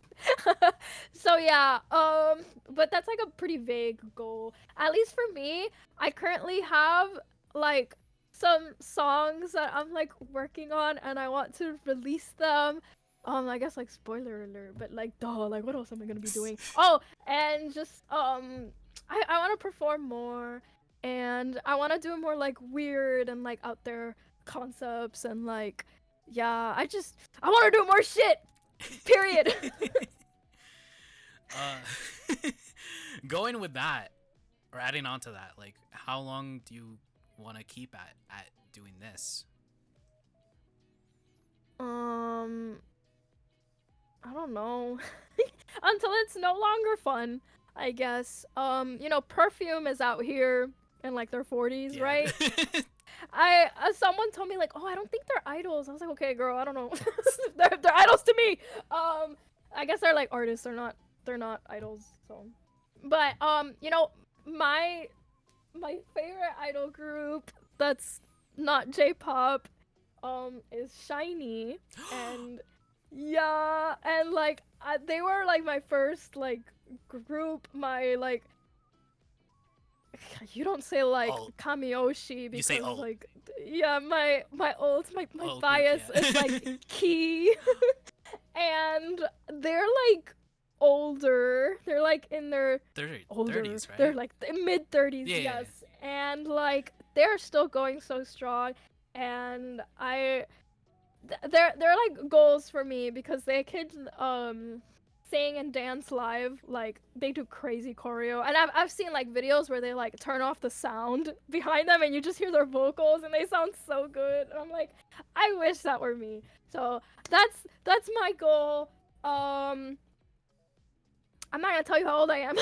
So yeah, but that's like a pretty vague goal. At least for me, I currently have like some songs that I'm like working on and I want to release them. I guess like spoiler alert, but like duh, like what else am I gonna be doing? Oh, and just I want to perform more, and I want to do more like weird and like out there concepts, and like yeah, I want to do more shit. Period. Going with that, or adding on to that, like how long do you want to keep at doing this? I don't know. Until it's no longer fun, I guess. You know, Perfume is out here in like their 40s, Yeah. right? someone told me like, oh, I don't think they're idols. I was like, okay, girl, I don't know. they're idols to me. I guess they're like artists. They're not idols. So, but you know, my favorite idol group that's not J-pop, is SHINee, and yeah, and like they were like my first like group, my like. You don't say like Alt. Kamiyoshi because say alt. like yeah, my alt, my Alt group, bias yeah. is like key. And they're like older. They're like in their older. 30s, right? They're like mid 30s, Yeah. yes. And like they're still going so strong, and they're like goals for me because they could sing and dance live. Like they do crazy choreo, and I've seen like videos where they like turn off the sound behind them and you just hear their vocals and they sound so good, and I'm like, I wish that were me. So that's my goal. I'm not gonna tell you how old I am,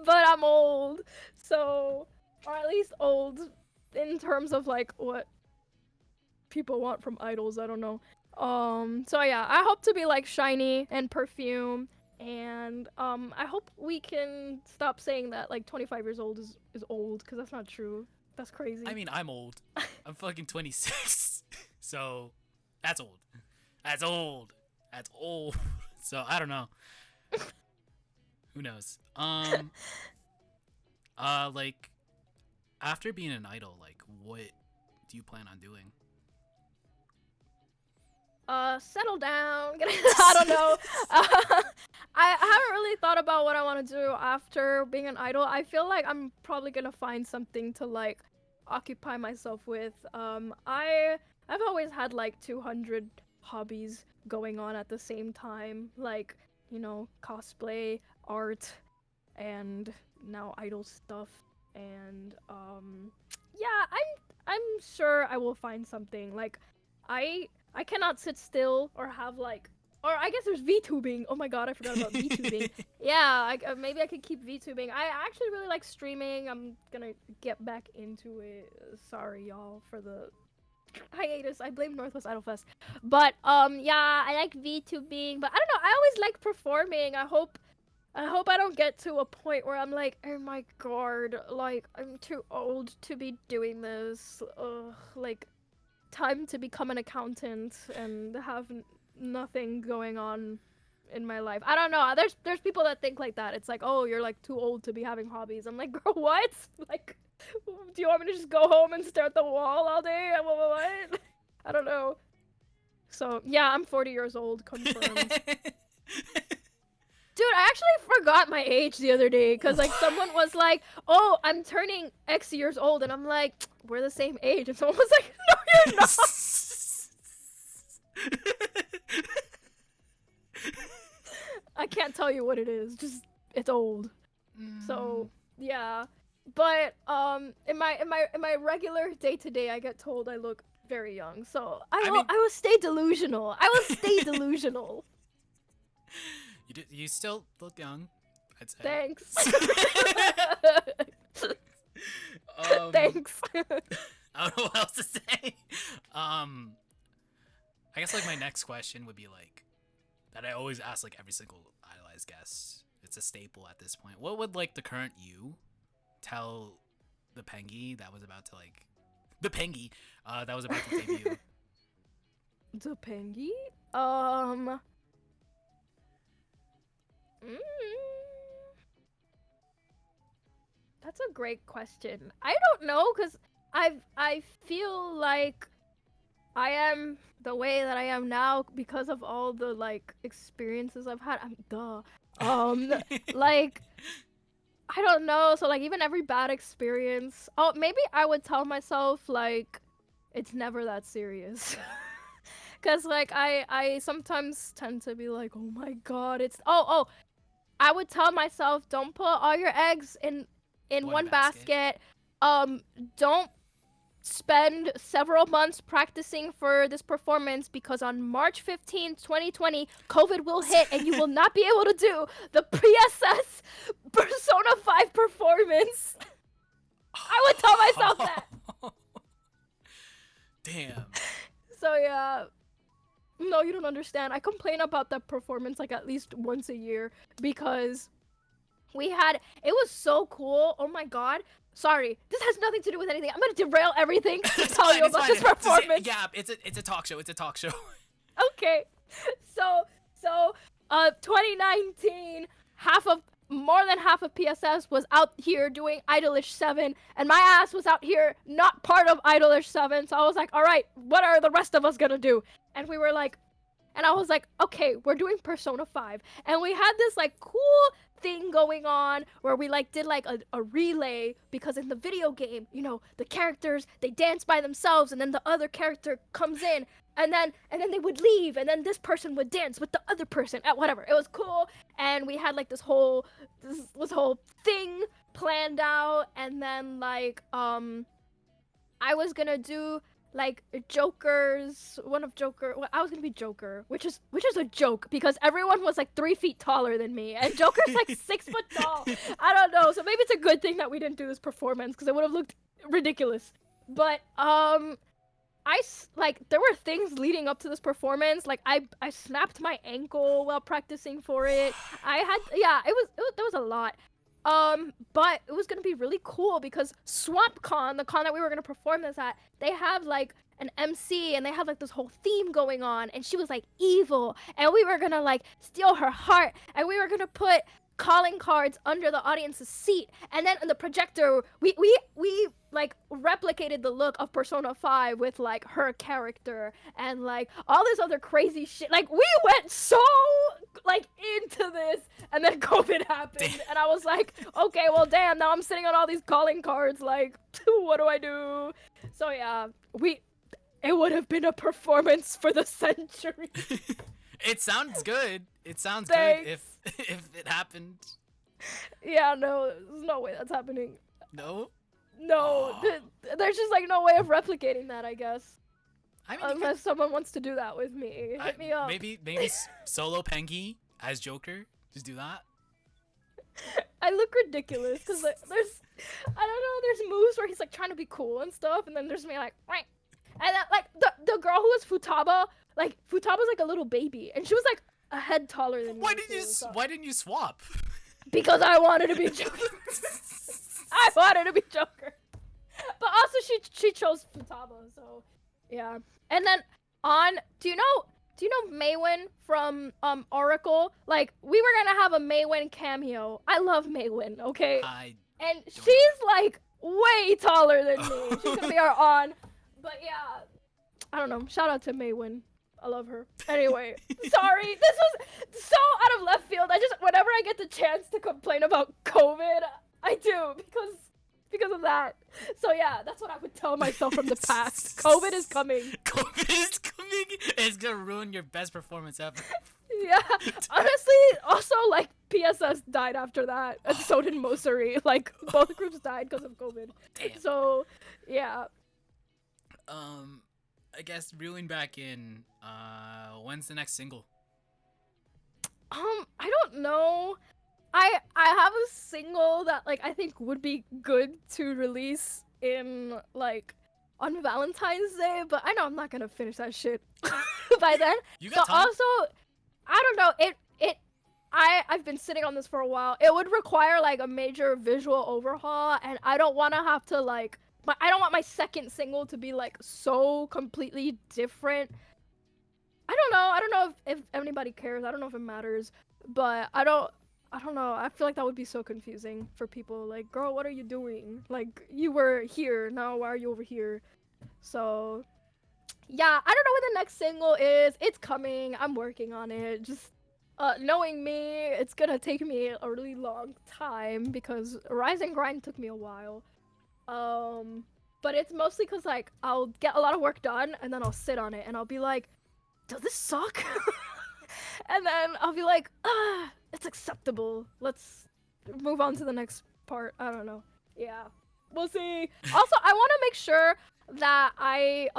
but I'm old, so, or at least old in terms of like what people want from idols. I don't know. So yeah, I hope to be like SHINee and Perfume, and I hope we can stop saying that like 25 years old is old, because that's not true. That's crazy. I mean, I'm old. I'm fucking 26. So, that's old. That's old. That's old. So, I don't know. Who knows? Like, after being an idol, like, what do you plan on doing? Settle down. I don't know. I haven't really thought about what I want to do after being an idol. I feel like I'm probably gonna find something to like occupy myself with. I've always had like 200 hobbies going on at the same time, like, you know, cosplay, art, and now idol stuff. And yeah, I'm sure I will find something. Like I cannot sit still or have like, or I guess there's VTubing. Oh my god, I forgot about VTubing. Yeah, maybe I could keep VTubing. I actually really like streaming. I'm gonna get back into it. Sorry, y'all, for the hiatus. I blame Northwest Idol Fest. But yeah, I like VTubing. But I don't know. I always like performing. I hope I don't get to a point where I'm like, oh my god, like I'm too old to be doing this. Like, time to become an accountant and have nothing going on in my life. I don't know. There's people that think like that. It's like, oh, you're like too old to be having hobbies. I'm like, girl, what? Like, do you want me to just go home and stare at the wall all day? What? I don't know. So yeah, I'm 40 years old, confirmed. Dude, I actually forgot my age the other day because like someone was like, oh, I'm turning X years old, and I'm like, we're the same age, and someone was like, no, you're not. I can't tell you what it is, just it's old. So yeah, but in my regular day-to-day, I get told I look very young, so I will stay delusional. I will stay delusional. You still look young, I'd say. Thanks. Thanks. I don't know what else to say. I guess like my next question would be like, that I always ask like every single idolized guest. It's a staple at this point. What would like the current you tell the Pengy that was about to like, the Pengy that was about to debut? The Pengy? That's a great question. I don't know, because I feel like I am the way that I am now because of all the like experiences I've had. Like, I don't know. So like even every bad experience, oh, maybe I would tell myself like it's never that serious. Cause like I sometimes tend to be like, oh my god, it's I would tell myself, don't put all your eggs in one basket. Don't spend several months practicing for this performance, because on March 15th, 2020, COVID will hit and you will not be able to do the PSS Persona 5 performance. I would tell myself that. Damn. So yeah. No, you don't understand. I complain about that performance like at least once a year because it was so cool. Oh my god. Sorry, this has nothing to do with anything. I'm gonna derail everything to tell you about this performance. Yeah, it's a talk show. It's a talk show. Okay. So 2019, more than half of PSS was out here doing IDOLEYEZ 7, and my ass was out here not part of IDOLEYEZ 7. So I was like, all right, what are the rest of us gonna do? And we were like, and I was like, okay, we're doing Persona 5, and we had this like cool thing going on where we like did like a relay, because in the video game, you know, the characters, they dance by themselves, and then the other character comes in, and then they would leave, and then this person would dance with the other person at whatever. It was cool, and we had like this whole thing planned out, and then like I was gonna do like I was gonna be Joker, which is a joke because everyone was like 3 feet taller than me, and Joker's like 6 foot tall. I don't know, so maybe it's a good thing that we didn't do this performance because it would have looked ridiculous. But there were things leading up to this performance. Like I snapped my ankle while practicing for it. There was a lot. But it was gonna be really cool because SwampCon, the con that we were gonna perform this at, they have like an MC and they have like this whole theme going on, and she was like evil, and we were gonna like steal her heart, and we were gonna put calling cards under the audience's seat, and then in the projector we like replicated the look of Persona 5 with like her character and like all this other crazy shit. Like we went so like into this, and then COVID happened. And I was like, okay, well damn, now I'm sitting on all these calling cards, like what do I do? So yeah, it would have been a performance for the century. It sounds good. It sounds Thanks. good if it happened. Yeah, no, there's no way that's happening. No? No, there's just like no way of replicating that, I guess. I mean, Unless someone wants to do that with me. Hit me up. Maybe solo Pengy as Joker. Just do that. I look ridiculous because like, there's moves where he's like trying to be cool and stuff, and then there's me like, and then, like the girl who was Futaba, like Futaba's like a little baby, and she was like a head taller than me. Why didn't you swap? Because I wanted to be Joker. I wanted to be Joker. But also she chose Futaba, so yeah. And then do you know Maywin from Oracle? Like we were gonna have a Maywin cameo. I love Maywin, okay? And she's like way taller than me. She's gonna be our on. But yeah, I don't know. Shout out to Maywin. I love her. Anyway, sorry. This was so out of left field. Whenever I get the chance to complain about COVID, I do because of that. So yeah, that's what I would tell myself from the past. COVID is coming. COVID is coming. It's gonna ruin your best performance ever. Yeah. Honestly, also like PSS died after that, and so did Mosari. Like both groups died because of COVID. Damn. So yeah. I guess reeling back in, when's the next single? I don't know. I have a single that like I think would be good to release in like on Valentine's Day, but I know I'm not gonna finish that shit by then. You got time? Also, I don't know. I've been sitting on this for a while. It would require like a major visual overhaul, and I don't want to have to like. I don't want my second single to be like so completely different. I don't know if anybody cares. I don't know if it matters, but I don't know. I feel like that would be so confusing for people. Like, girl, what are you doing? Like, you were here. Now why are you over here? So, yeah, I don't know what the next single is. It's coming. I'm working on it. Just knowing me, it's gonna take me a really long time because Rise and Grind took me a while. But it's mostly because like I'll get a lot of work done and then I'll sit on it and I'll be like, does this suck? And then I'll be like, it's acceptable. Let's move on to the next part. I don't know. Yeah, we'll see. Also, I want to make sure that I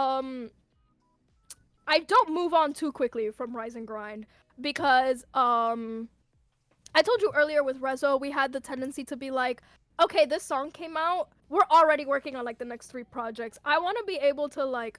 don't move on too quickly from Rise and Grind because I told you earlier with Rezo we had the tendency to be like, okay, this song came out, we're already working on like the next 3 projects. I want to be able to like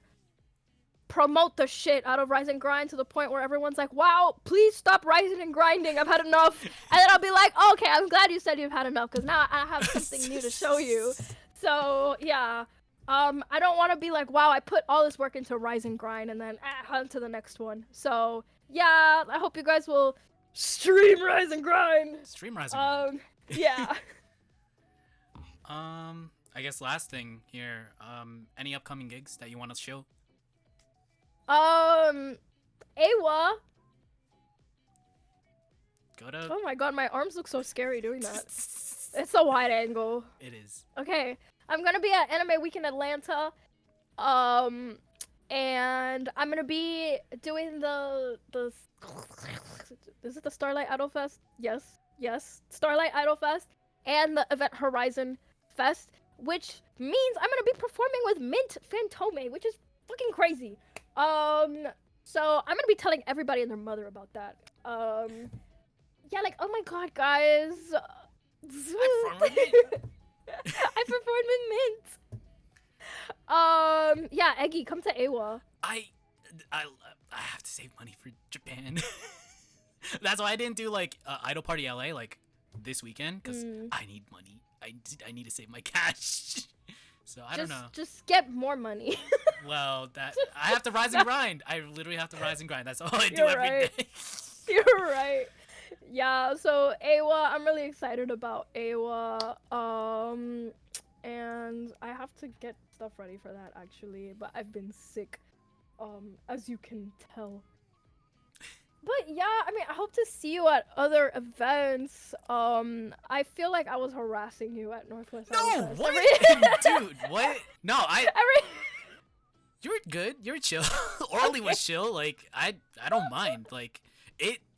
promote the shit out of Rise and Grind to the point where everyone's like, wow, please stop rising and grinding, I've had enough. And then I'll be like, okay, I'm glad you said you've had enough, because now I have something new to show you. So yeah, I don't want to be like, wow, I put all this work into Rise and Grind and then on to the next one. So yeah, I hope you guys will stream Rise and Grind. Stream Rise and Grind. Yeah. I guess last thing here, any upcoming gigs that you want to show? Awa. Go to. Oh my god, my arms look so scary doing that. It's a wide angle. It is. Okay, I'm gonna be at Anime Week in Atlanta. And I'm gonna be doing the is it the Starlight Idol Fest? Yes, Starlight Idol Fest and the Event Horizon Fest, which means I'm gonna be performing with Mint Fantome, which is fucking crazy. So I'm gonna be telling everybody and their mother about that. Yeah, like, oh my god, guys. I performed with Mint. Yeah, Eggy, come to Awa. I have to save money for Japan. That's why I didn't do like Idol Party LA like this weekend, because I need money. I need to save my cash. So I don't know. Just get more money. Well, I have to rise and grind. I literally have to rise and grind. That's all I do every day. You're right. Yeah, so Awa, I'm really excited about Awa. And I have to get stuff ready for that actually, but I've been sick, as you can tell. But yeah, I mean, I hope to see you at other events. I feel like I was harassing you at Northwest. No, what? Dude, what? No, you're good. You're chill. Orly was chill. Like, I don't mind. Like,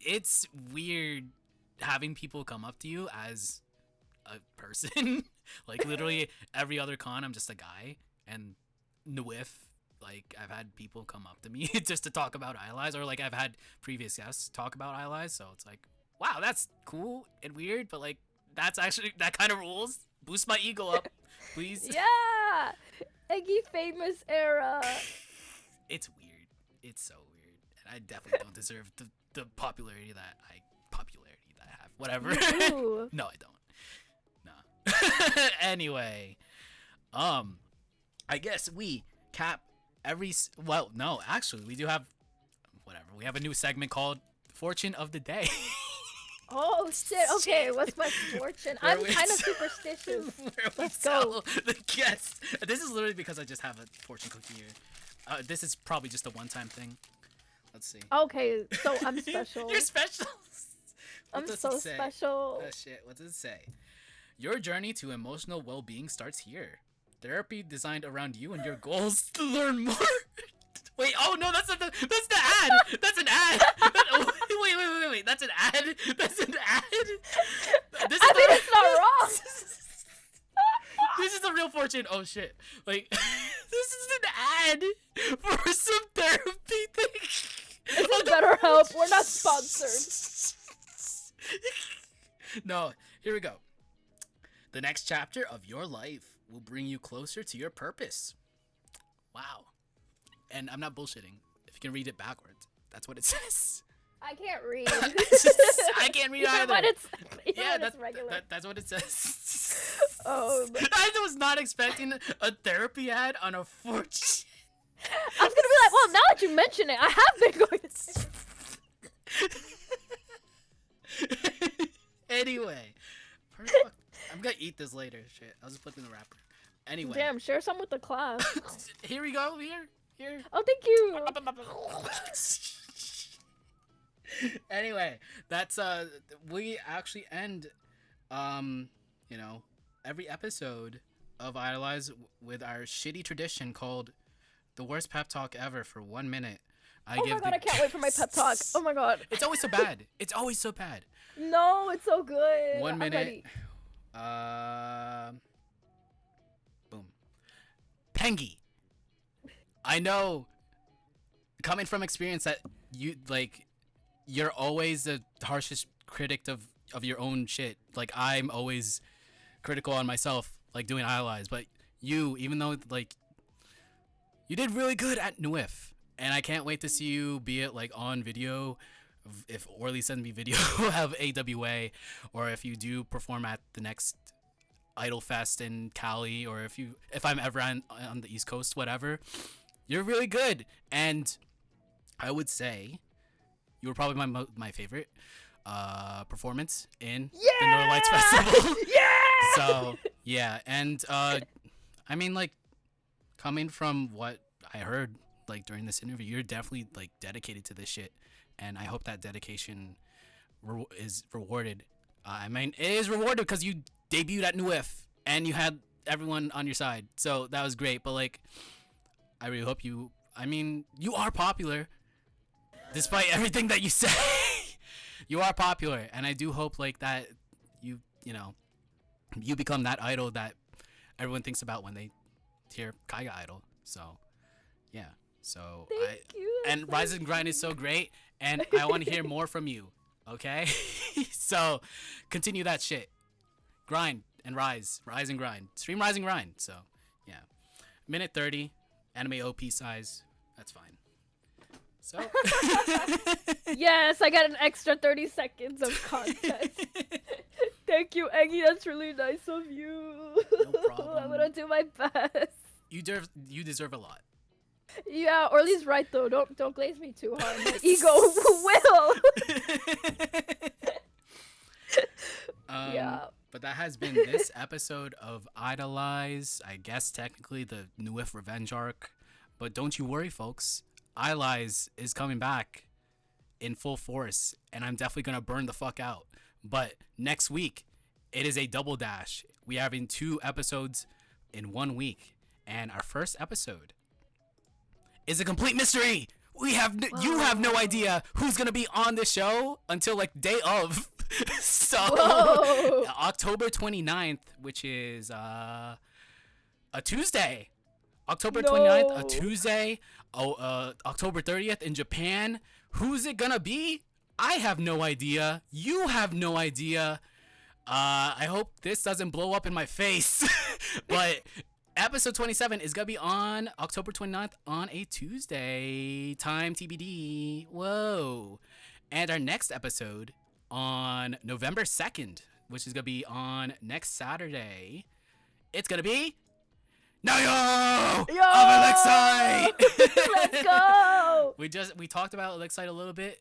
it's weird having people come up to you as a person. Like, literally every other con, I'm just a guy. And NWIF, like, I've had people come up to me just to talk about IDOLEYEZ, or like I've had previous guests talk about IDOLEYEZ. So it's like, wow, that's cool and weird, but like, that's actually, that kind of rules. Boost my ego up, please. Yeah, Eggy famous era. It's weird. It's so weird, and I definitely don't deserve the popularity that I have. Whatever. No, I don't. No. Anyway, I guess we cap well, no, actually, we do have whatever. We have a new segment called Fortune of the Day. Oh shit! Okay, what's my fortune? I'm kind of superstitious. Let's go. The guest. This is literally because I just have a fortune cookie here. This is probably just a one-time thing. Let's see. Okay, so I'm special. You're special. I'm so special. Oh shit! What does it say? Your journey to emotional well-being starts here. Therapy designed around you and your goals to learn more. Wait, oh no, that's the ad. That's an ad. Wait. That's an ad. That's an ad. It's not wrong. This is the real fortune. Oh shit. Like, this is an ad for some therapy thing. This is BetterHelp. We're not sponsored. No, here we go. The next chapter of your life will bring you closer to your purpose. Wow. And I'm not bullshitting. If you can read it backwards, that's what it says. I can't read. I can't read either. That's regular. That's what it says. Oh. I was not expecting a therapy ad on a fortune. I was gonna be like, well, now that you mention it, I have been going to say. Anyway, I'm gonna eat this later. Shit, I'll just put it in the wrapper. Anyway. Damn, share some with the class. Here we go. Here. Oh, thank you. Anyway, that's we actually end every episode of IDOLEYEZ with our shitty tradition called the worst pep talk ever for 1 minute. Oh my god, I can't wait for my pep talk. Oh my god. It's always so bad. It's always so bad. No, it's so good. 1 minute. Boom. Pengy. I know, coming from experience, that you're always the harshest critic of your own shit. Like, I'm always critical on myself like doing IDOLEYEZ, but you, even though like you did really good at NWIF, and I can't wait to see you, be it like on video, if Orly sends me video of AWA, or if you do perform at the next Idol Fest in Cali, or if I'm ever on the East Coast, whatever. You're really good, and I would say you were probably my favorite performance in the Northern Lights Festival. Yeah. So yeah, and I mean, like, coming from what I heard like during this interview, you're definitely like dedicated to this shit, and I hope that dedication is rewarded. I mean, it is rewarded because you debuted at NWIF and you had everyone on your side, so that was great. But like, I really hope you. I mean, you are popular, despite everything that you say. You are popular, and I do hope like that you know you become that idol that everyone thinks about when they hear kaigai idol. So yeah, so Thank you. and Rise and Grind is so great, and I want to hear more from you. Okay. So continue that shit, grind and rise and grind, stream Rise and Grind. So yeah, minute 30 anime OP size, that's fine. So Yes, I got an extra 30 seconds of content. Thank you, Eggy. That's really nice of you. No problem. I'm gonna do my best. you deserve a lot. Yeah, Orly's right though. Don't glaze me too hard. My ego will. Yeah. But that has been this episode of IDOLEYEZ. I guess technically the NWIF Revenge arc. But don't you worry, folks. IDOLEYEZ is coming back in full force, and I'm definitely gonna burn the fuck out. But next week, it is a double dash. We're having 2 episodes in 1 week, and our first episode is a complete mystery. You have no idea who's gonna be on the show until like day of. So Whoa. October 29th, which is a Tuesday. October 29th, a Tuesday. October 30th in Japan. Who's it gonna be? I have no idea. You have no idea. I hope this doesn't blow up in my face. But episode 27 is gonna be on October 29th on a Tuesday. Time TBD. Whoa. And our next episode on November 2nd, which is gonna be on next Saturday. It's gonna be Nayo Yo! of Elixite. Let's go. We talked about Elixite a little bit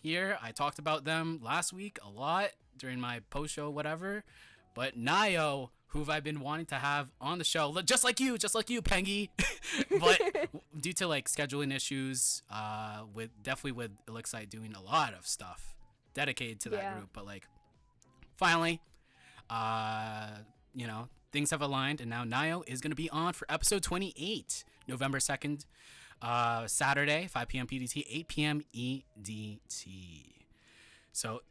here. I talked about them last week a lot during my post show, whatever. But Nayo, who I've been wanting to have on the show, just like you, Pengy. But due to like scheduling issues, with Elixite doing a lot of stuff dedicated to that group, but like finally, things have aligned, and now Nayo is going to be on for episode 28, November 2nd, Saturday, 5 p.m. PDT, 8 p.m. EDT. So,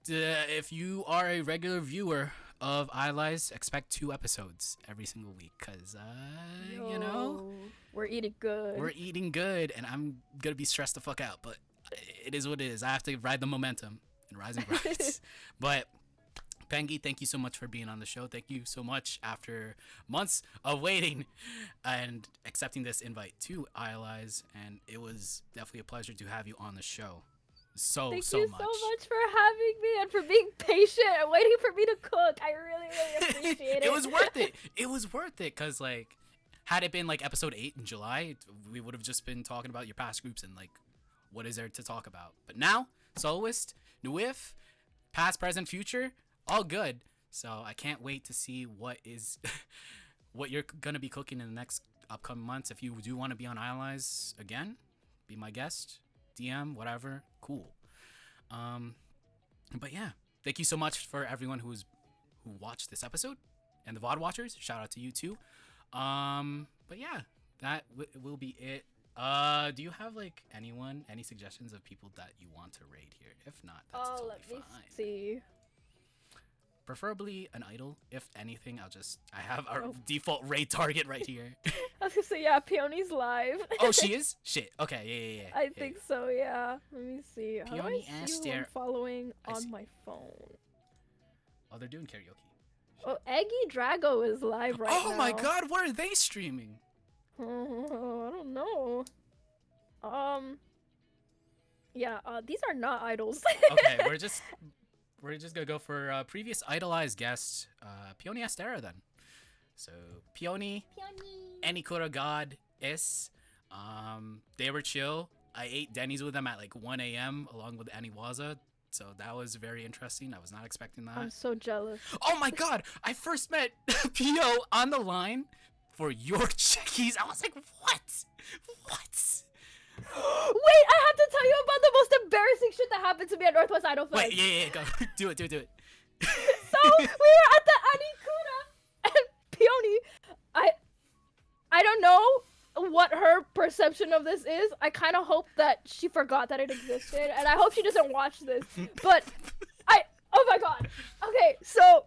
if you are a regular viewer of IDOLEYEZ, expect 2 episodes every single week, because, we're eating good. We're eating good, and I'm going to be stressed the fuck out, but it is what it is. I have to ride the momentum and rise and grind. But Pengy, thank you so much for being on the show. Thank you so much after months of waiting and accepting this invite to IDOLEYEZ, and it was definitely a pleasure to have you on the show. Thank you much. so much for having me and for being patient and waiting for me to cook. I really appreciate it. It was worth it. It was worth it because, like, had it been like episode 8 in July, we would have just been talking about your past groups and like what is there to talk about. But now, Soloist, NWIF, past, present, future, all good. So I can't wait to see what you're gonna be cooking in the next upcoming months. If you do want to be on IDOLEYEZ again, be my guest, DM, whatever, cool. But yeah, thank you so much for everyone who watched this episode, and the VOD watchers. Shout out to you too. But yeah, that will be it. Do you have like any suggestions of people that you want to raid here? If not, that's totally let me fine. see. Preferably an idol. If anything, I have our default raid target right here. I was gonna say, yeah, Peony's live. Oh, she is? Shit. Okay, yeah. I think so, yeah. Let me see. How do I Peony see who I'm following on my phone? Oh, they're doing karaoke. Oh, Eggy Drago is live right now. Oh my god, what are they streaming? Oh, I don't know. Yeah, these are not idols. Okay, we're just gonna go for previous idolized guest, Peony Astera then. So Peony, Anikura God is, they were chill. I ate Denny's with them at like 1 a.m. along with Aniwaza, so that was very interesting. I was not expecting that. I'm so jealous. Oh my god, I first met Pio on the line for your chickies. I was like, what? What? Wait, I have to tell you about the most embarrassing shit that happened to me at Northwest Idol Fest. Wait, yeah, go. do it. So we were at the Anikura and Peony. I don't know what her perception of this is. I kind of hope that she forgot that it existed, and I hope she doesn't watch this. But oh my god. Okay, so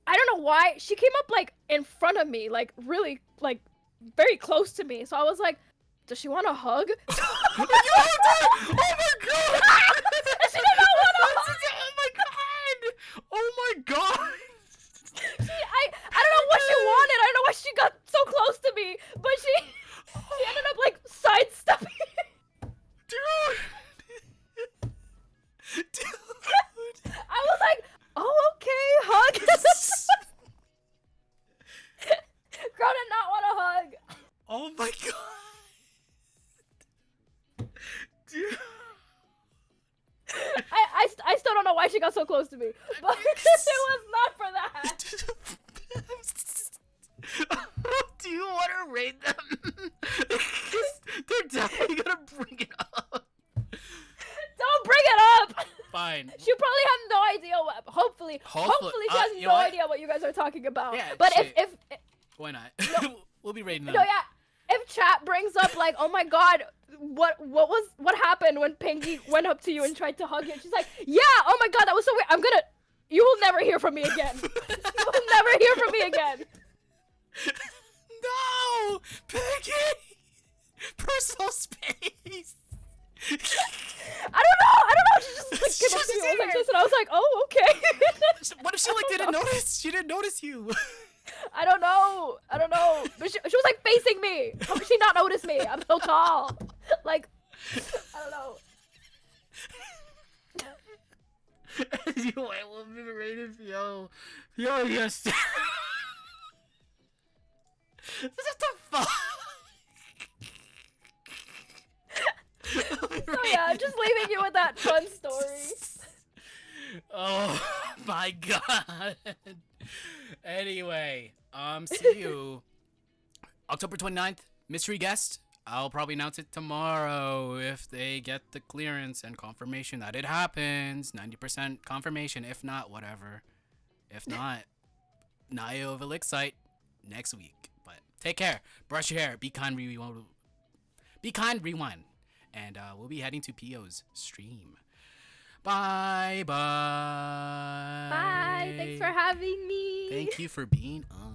I don't know why she came up like in front of me, like really, like very close to me. So I was like, does she want a hug? Oh my god! She did not want a hug. Oh my god! I don't know what she wanted. I don't know why she got so close to me, but she ended up like sidestepping. Dude! I was like, oh okay, hug. Girl did not want a hug. Oh my god! Dude! I still don't know why she got so close to me, but it was not for that. Do you want to rate them? They're definitely gonna bring it up. Don't bring it up. Fine. She probably has no idea what. Hopefully she has you no know what? idea what you guys are talking about. Yeah, but shit. if Why not? We'll be rating them. no, yeah. If chat brings up like, oh my god, what happened when Pengy went up to you and tried to hug you? She's like, yeah, oh my god, that was so weird. You will never hear from me again. You will never hear from me again. No, Peggy, personal space. I don't know. She just like came up to me like this, and I was like, oh okay. What if she like didn't notice? She didn't notice you. I don't know. But she was like facing me. How could she not notice me? I'm so tall. Like, I don't know. Anyway, we'll be rated yo, yes. What the fuck? So yeah, I'm just leaving you with that fun story. Oh my god. Anyway, see you October 29th, mystery guest. I'll probably announce it tomorrow if they get the clearance and confirmation that it happens. 90% confirmation. If not, whatever. If not, Naya of Elixite next week. But take care. Brush your hair. Be kind, rewind. Be kind, rewind. And we'll be heading to Pio's stream. Bye. Bye. Thanks for having me. Thank you for being on.